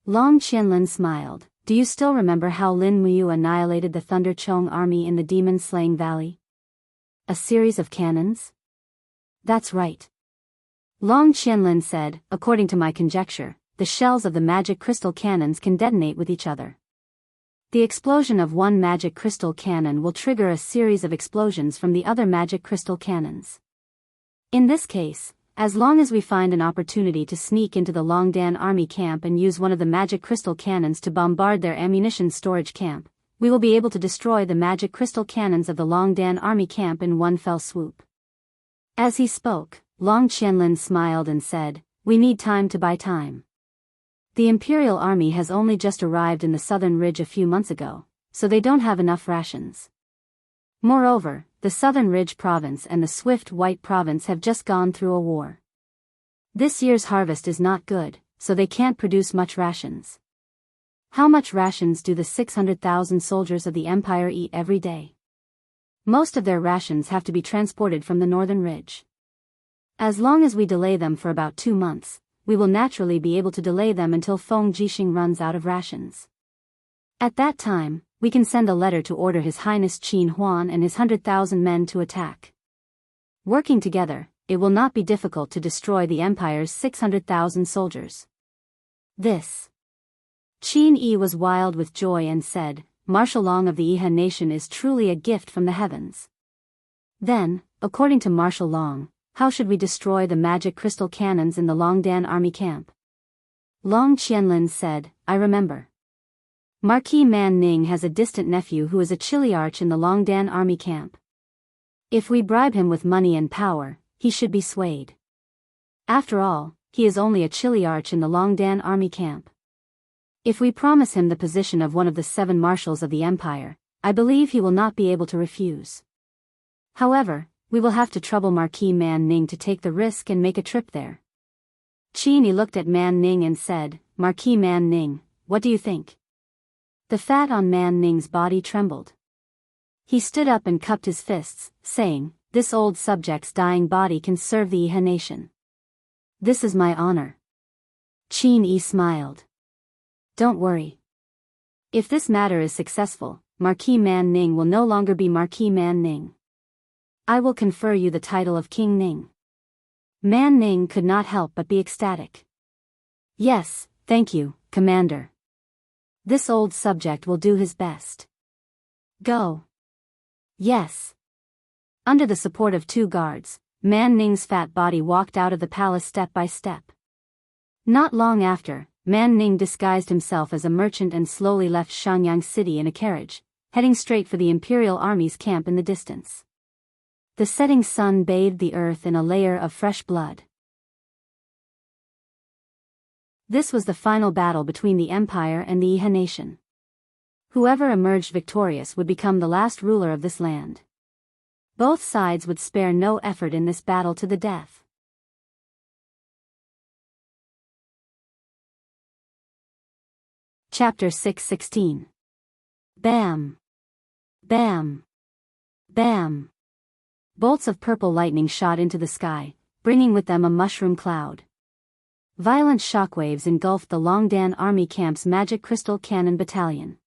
Long Qianlin smiled. "Do you still remember how Lin Muyu annihilated the Thunder Chong army in the demon-slaying valley? A series of cannons?" "That's right." Long Qianlin said, "According to my conjecture, the shells of the magic crystal cannons can detonate with each other. The explosion of one magic crystal cannon will trigger a series of explosions from the other magic crystal cannons. In this case, as long as we find an opportunity to sneak into the Longdan army camp and use one of the magic crystal cannons to bombard their ammunition storage camp, we will be able to destroy the magic crystal cannons of the Longdan army camp in one fell swoop." As he spoke, Long Qianlin smiled and said, "We need time to buy time. The Imperial Army has only just arrived in the southern ridge a few months ago, so they don't have enough rations. Moreover, the Southern Ridge Province and the Swift White Province have just gone through a war. This year's harvest is not good, so they can't produce much rations. How much rations do the 600,000 soldiers of the Empire eat every day? Most of their rations have to be transported from the Northern Ridge. As long as we delay them for about 2 months, we will naturally be able to delay them until Feng Jixing runs out of rations. At that time, we can send a letter to order His Highness Qin Huan and his 100,000 men to attack. Working together, it will not be difficult to destroy the Empire's 600,000 soldiers." This. Qin Yi was wild with joy and said, "Martial Long of the Iha nation is truly a gift from the heavens. Then, according to Martial Long, how should we destroy the magic crystal cannons in the Longdan army camp?" Long Qianlin said, "I remember. Marquis Man Ning has a distant nephew who is a chiliarch in the Longdan army camp. If we bribe him with money and power, he should be swayed. After all, he is only a chiliarch in the Longdan army camp. If we promise him the position of one of the 7 marshals of the empire, I believe he will not be able to refuse. However, we will have to trouble Marquis Man Ning to take the risk and make a trip there." Qin Yi looked at Man Ning and said, "Marquis Man Ning, what do you think?" The fat on Man Ning's body trembled. He stood up and cupped his fists, saying, "This old subject's dying body can serve the Iha nation. This is my honor." Qin Yi smiled. "Don't worry. If this matter is successful, Marquis Man Ning will no longer be Marquis Man Ning. I will confer you the title of King Ning." Man Ning could not help but be ecstatic. "Yes, thank you, Commander. This old subject will do his best. Go." "Yes." Under the support of 2 guards, Man Ning's fat body walked out of the palace step by step. Not long after, Man Ning disguised himself as a merchant and slowly left Xiangyang City in a carriage, heading straight for the Imperial Army's camp in the distance. The setting sun bathed the earth in a layer of fresh blood. This was the final battle between the Empire and the Iha nation. Whoever emerged victorious would become the last ruler of this land. Both sides would spare no effort in this battle to the death. Chapter 6:16. Bam! Bam! Bam! Bolts of purple lightning shot into the sky, bringing with them a mushroom cloud. Violent shockwaves engulfed the Longdan Army Camp's magic crystal cannon battalion.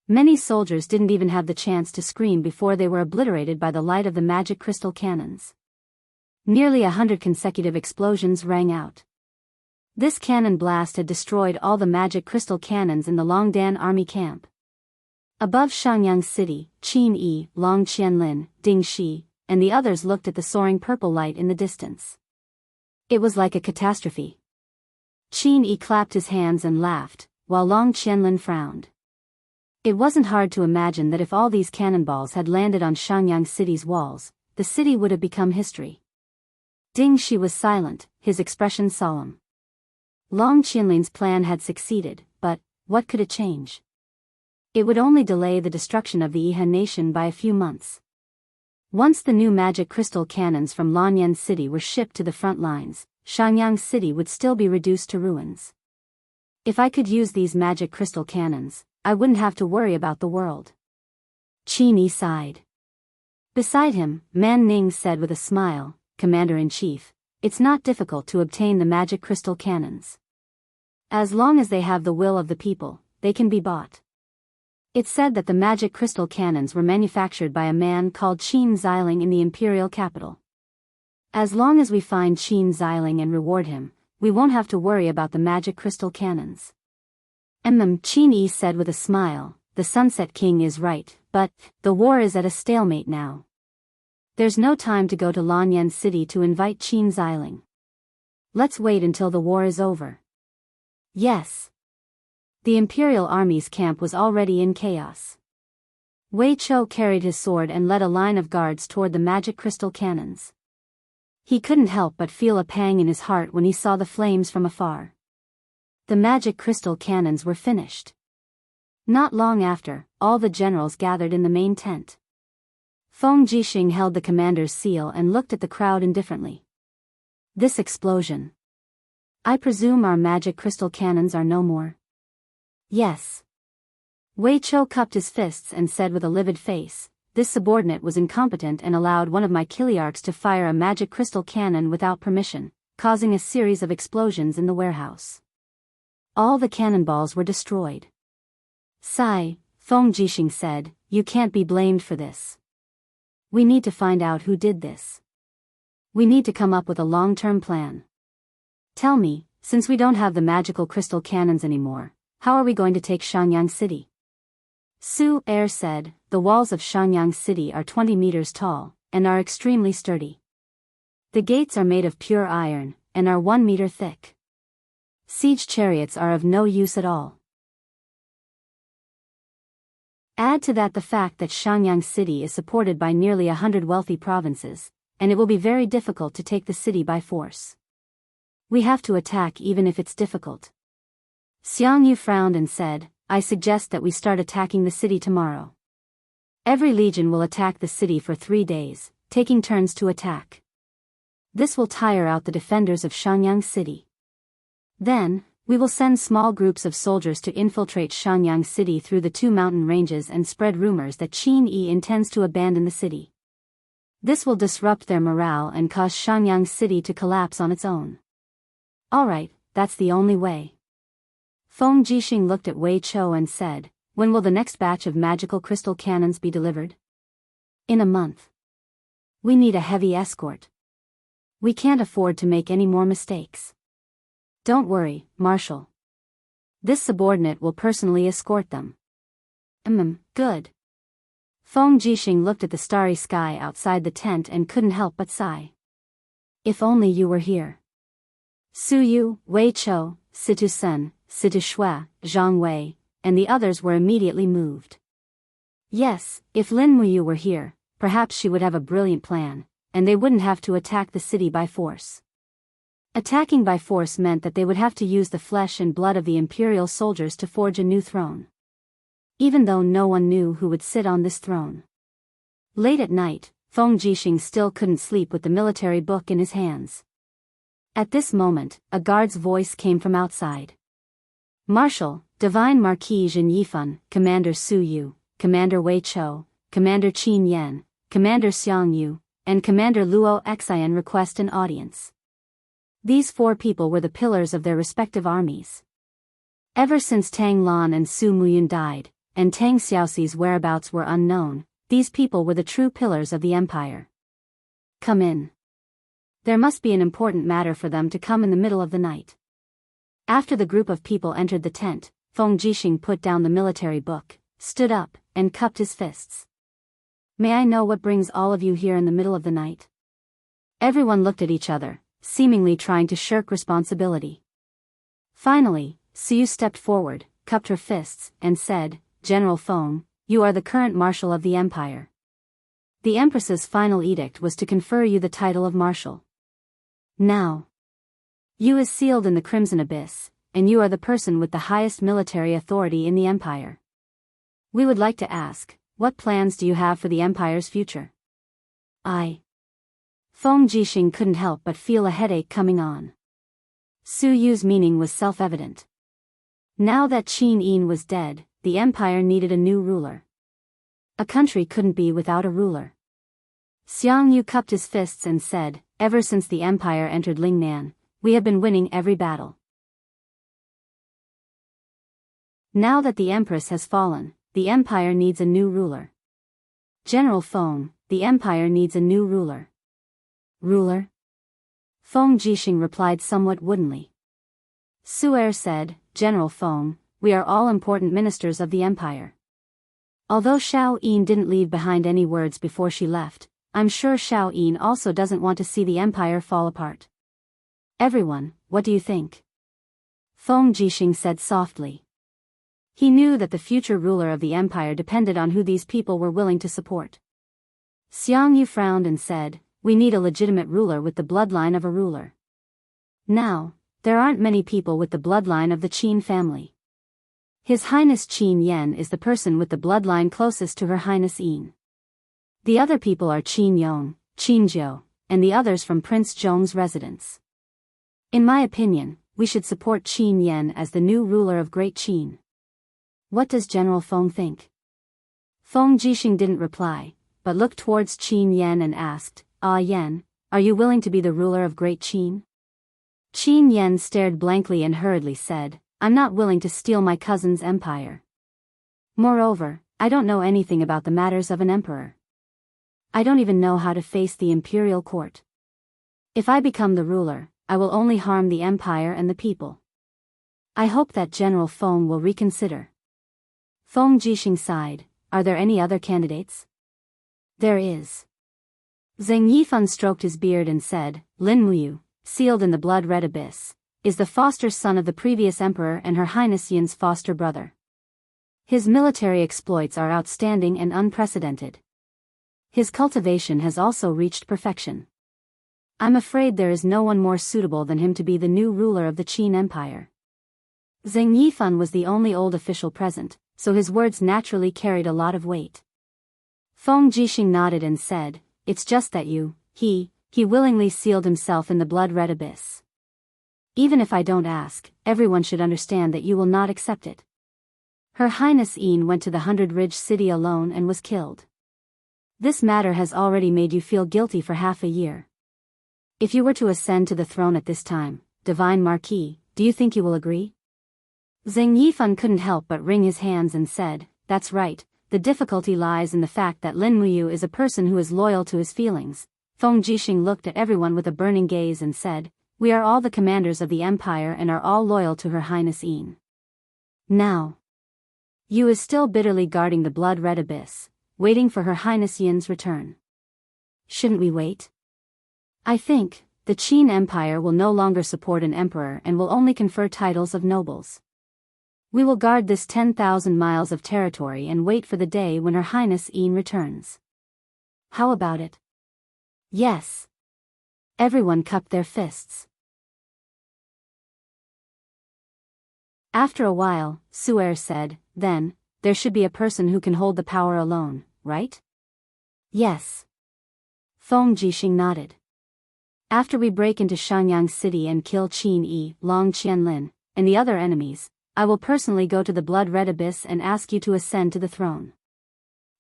Many soldiers didn't even have the chance to scream before they were obliterated by the light of the magic crystal cannons. Nearly 100 consecutive explosions rang out. This cannon blast had destroyed all the magic crystal cannons in the Longdan Army Camp. Above Xiangyang City, Qin Yi, Long Qianlin, Ding Shi, and the others looked at the soaring purple light in the distance. It was like a catastrophe. Qin Yi clapped his hands and laughed, while Long Qianlin frowned. It wasn't hard to imagine that if all these cannonballs had landed on Xiangyang City's walls, the city would have become history. Ding Shi was silent, his expression solemn. Long Qianlin's plan had succeeded, but what could it change? It would only delay the destruction of the Iha nation by a few months. Once the new magic crystal cannons from Lanyan City were shipped to the front lines, Xiangyang City would still be reduced to ruins. If I could use these magic crystal cannons, I wouldn't have to worry about the world. Qin Yi sighed. Beside him, Man Ning said with a smile, Commander-in-Chief, it's not difficult to obtain the magic crystal cannons. As long as they have the will of the people, they can be bought. It's said that the magic crystal cannons were manufactured by a man called Qin Xiling in the imperial capital. As long as we find Qin Xiling and reward him, we won't have to worry about the magic crystal cannons. Qin Yi said with a smile, the Sunset King is right, but the war is at a stalemate now. There's no time to go to Lanyan City to invite Qin Xiling. Let's wait until the war is over. Yes. The Imperial Army's camp was already in chaos. Wei Chou carried his sword and led a line of guards toward the magic crystal cannons. He couldn't help but feel a pang in his heart when he saw the flames from afar. The magic crystal cannons were finished. Not long after, all the generals gathered in the main tent. Feng Jixing held the commander's seal and looked at the crowd indifferently. This explosion. I presume our magic crystal cannons are no more. Yes. Wei Chou cupped his fists and said with a livid face, this subordinate was incompetent and allowed one of my Kiliarchs to fire a magic crystal cannon without permission, causing a series of explosions in the warehouse. All the cannonballs were destroyed. Sigh, Feng Jixing said, you can't be blamed for this. We need to find out who did this. We need to come up with a long-term plan. Tell me, since we don't have the magical crystal cannons anymore, how are we going to take Xiangyang City? Su Er said, the walls of Xiangyang City are 20 meters tall, and are extremely sturdy. The gates are made of pure iron, and are 1 meter thick. Siege chariots are of no use at all. Add to that the fact that Xiangyang City is supported by nearly 100 wealthy provinces, and it will be very difficult to take the city by force. We have to attack even if it's difficult. Xiang Yu frowned and said, I suggest that we start attacking the city tomorrow. Every legion will attack the city for 3 days, taking turns to attack. This will tire out the defenders of Xiangyang City. Then, we will send small groups of soldiers to infiltrate Xiangyang City through the 2 mountain ranges and spread rumors that Qin Yi intends to abandon the city. This will disrupt their morale and cause Xiangyang City to collapse on its own. Alright, that's the only way. Feng Jixing looked at Wei Chou and said, when will the next batch of magical crystal cannons be delivered? In a month. We need a heavy escort. We can't afford to make any more mistakes. Don't worry, Marshal. This subordinate will personally escort them. Good. Feng Jixing looked at the starry sky outside the tent and couldn't help but sigh. If only you were here. Su Yu, Wei Chou, Situ Sen, Situ Shui, Zhang Wei, and the others were immediately moved. Yes, if Lin Muyu were here, perhaps she would have a brilliant plan, and they wouldn't have to attack the city by force. Attacking by force meant that they would have to use the flesh and blood of the imperial soldiers to forge a new throne. Even though no one knew who would sit on this throne. Late at night, Feng Jixing still couldn't sleep with the military book in his hands. At this moment, a guard's voice came from outside. Marshal, Divine Marquis Jin Yifan, Commander Su Yu, Commander Wei Chou, Commander Qin Yan, Commander Xiang Yu, and Commander Luo Xian request an audience. These 4 people were the pillars of their respective armies. Ever since Tang Lan and Su Muyun died, and Tang Xiaoxi's whereabouts were unknown, these people were the true pillars of the empire. Come in. There must be an important matter for them to come in the middle of the night. After the group of people entered the tent, Feng Jixing put down the military book, stood up, and cupped his fists. May I know what brings all of you here in the middle of the night? Everyone looked at each other, seemingly trying to shirk responsibility. Finally, Su stepped forward, cupped her fists, and said, General Feng, you are the current marshal of the empire. The Empress's final edict was to confer you the title of marshal. Now, you is sealed in the Crimson Abyss, and you are the person with the highest military authority in the empire. We would like to ask, what plans do you have for the empire's future? Feng Jixing couldn't help but feel a headache coming on. Su Yu's meaning was self-evident. Now that Qin Yin was dead, the empire needed a new ruler. A country couldn't be without a ruler. Xiang Yu cupped his fists and said, ever since the empire entered Lingnan, we have been winning every battle. Now that the empress has fallen, the empire needs a new ruler. General Feng, the empire needs a new ruler. Ruler? Feng Jixing replied somewhat woodenly. Su Er said, General Feng, we are all important ministers of the empire. Although Xiao Yin didn't leave behind any words before she left, I'm sure Xiao Yin also doesn't want to see the empire fall apart. Everyone, what do you think? Feng Jixing said softly. He knew that the future ruler of the empire depended on who these people were willing to support. Xiang Yu frowned and said, we need a legitimate ruler with the bloodline of a ruler. Now, there aren't many people with the bloodline of the Qin family. His Highness Qin Yan is the person with the bloodline closest to Her Highness Yin. The other people are Qin Yong, Qin Zhou, and the others from Prince Zhong's residence. In my opinion, we should support Qin Yan as the new ruler of Great Qin. What does General Feng think? Feng Jixing didn't reply, but looked towards Qin Yan and asked, Yan, are you willing to be the ruler of Great Qin? Qin Yan stared blankly and hurriedly said, I'm not willing to steal my cousin's empire. Moreover, I don't know anything about the matters of an emperor. I don't even know how to face the imperial court. If I become the ruler, I will only harm the empire and the people. I hope that General Feng will reconsider. Feng Jixing sighed, are there any other candidates? There is. Zheng Yifan stroked his beard and said, Lin Muyu, sealed in the blood-red abyss, is the foster son of the previous emperor and Her Highness Yin's foster brother. His military exploits are outstanding and unprecedented. His cultivation has also reached perfection. I'm afraid there is no one more suitable than him to be the new ruler of the Qin Empire. Zheng Yifan was the only old official present, so his words naturally carried a lot of weight. Feng Jixing nodded and said, it's just that he willingly sealed himself in the blood-red abyss. Even if I don't ask, everyone should understand that you will not accept it. Her Highness Yin went to the 100 Ridge city alone and was killed. This matter has already made you feel guilty for half a year. If you were to ascend to the throne at this time, Divine Marquis, do you think you will agree? Zheng Yifan couldn't help but wring his hands and said, that's right, the difficulty lies in the fact that Lin Muyu is a person who is loyal to his feelings. Feng Jixing looked at everyone with a burning gaze and said, we are all the commanders of the empire and are all loyal to Her Highness Yin. Now, Yu is still bitterly guarding the blood-red abyss, waiting for Her Highness Yin's return. Shouldn't we wait? I think, the Qin Empire will no longer support an emperor and will only confer titles of nobles. We will guard this 10,000 miles of territory and wait for the day when Her Highness Yin returns. How about it? Yes. Everyone cupped their fists. After a while, Su'er said, then, there should be a person who can hold the power alone, right? Yes. Feng Jixing nodded. After we break into Shenyang City and kill Qin Yi, Long Qianlin, and the other enemies, I will personally go to the blood-red abyss and ask you to ascend to the throne.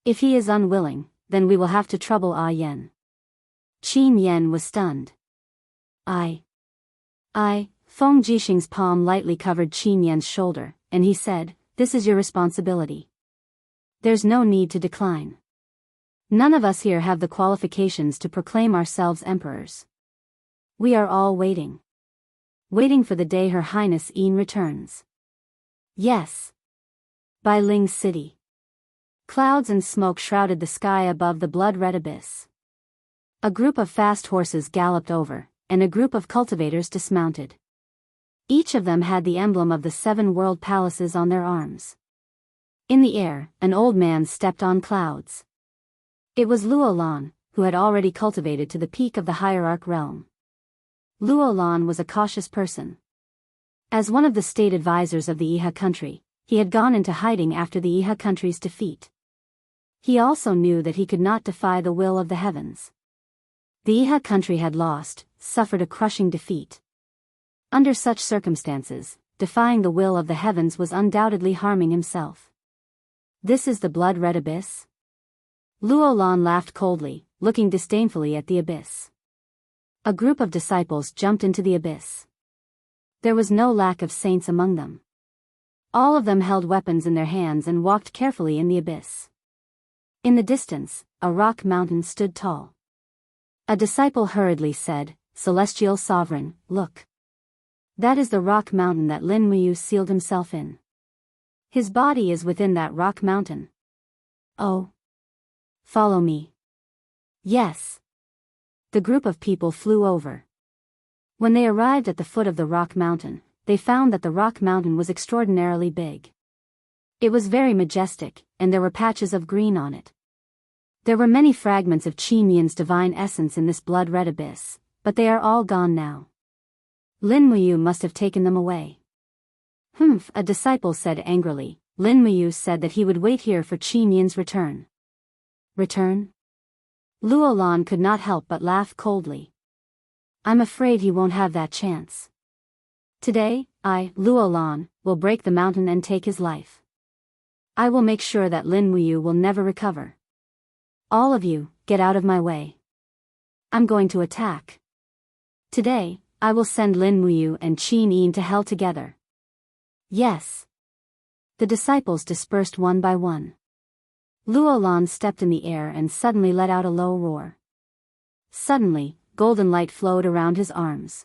If he is unwilling, then we will have to trouble Ah Yen. Qin Yan was stunned. I. Feng Jixing's palm lightly covered Qin Yan's shoulder, and he said, this is your responsibility. There's no need to decline. None of us here have the qualifications to proclaim ourselves emperors. We are all waiting. Waiting for the day Her Highness Yin returns. Yes. By Ling City. Clouds and smoke shrouded the sky above the blood-red abyss. A group of fast horses galloped over, and a group of cultivators dismounted. Each of them had the emblem of the 7 world palaces on their arms. In the air, an old man stepped on clouds. It was Luolan, who had already cultivated to the peak of the hierarch realm. Luolan was a cautious person. As one of the state advisors of the Iha country, he had gone into hiding after the Iha country's defeat. He also knew that he could not defy the will of the heavens. The Iha country had lost, suffered a crushing defeat. Under such circumstances, defying the will of the heavens was undoubtedly harming himself. This is the blood-red abyss? Luolan laughed coldly, looking disdainfully at the abyss. A group of disciples jumped into the abyss. There was no lack of saints among them. All of them held weapons in their hands and walked carefully in the abyss. In the distance, a rock mountain stood tall. A disciple hurriedly said, Celestial Sovereign, look. That is the rock mountain that Lin Muyu sealed himself in. His body is within that rock mountain. Oh. Follow me. Yes. The group of people flew over. When they arrived at the foot of the rock mountain, they found that the rock mountain was extraordinarily big. It was very majestic, and there were patches of green on it. There were many fragments of Qin Yin's divine essence in this blood-red abyss, but they are all gone now. Lin Muyu must have taken them away. Humph, a disciple said angrily. Lin Muyu said that he would wait here for Qin Yin's return. Return? Luolan could not help but laugh coldly. I'm afraid he won't have that chance. Today, I, Luolan, will break the mountain and take his life. I will make sure that Lin Muyu will never recover. All of you, get out of my way. I'm going to attack. Today, I will send Lin Muyu and Qin Yin to hell together. Yes. The disciples dispersed one by one. Luolan stepped in the air and suddenly let out a low roar. Suddenly, golden light flowed around his arms.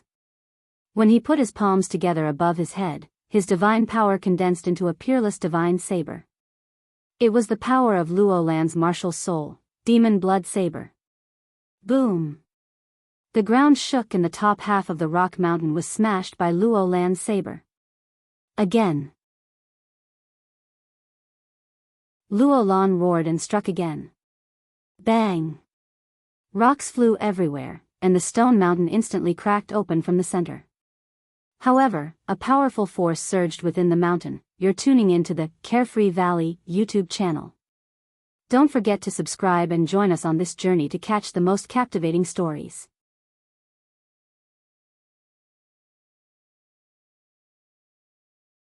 When he put his palms together above his head, his divine power condensed into a peerless divine saber. It was the power of Luolan's martial soul, demon blood saber. Boom! The ground shook and the top half of the rock mountain was smashed by Luolan's saber. Again. Luolan roared and struck again. Bang! Rocks flew everywhere, and the stone mountain instantly cracked open from the center. However, a powerful force surged within the mountain. You're tuning into the Carefree Valley YouTube channel. Don't forget to subscribe and join us on this journey to catch the most captivating stories.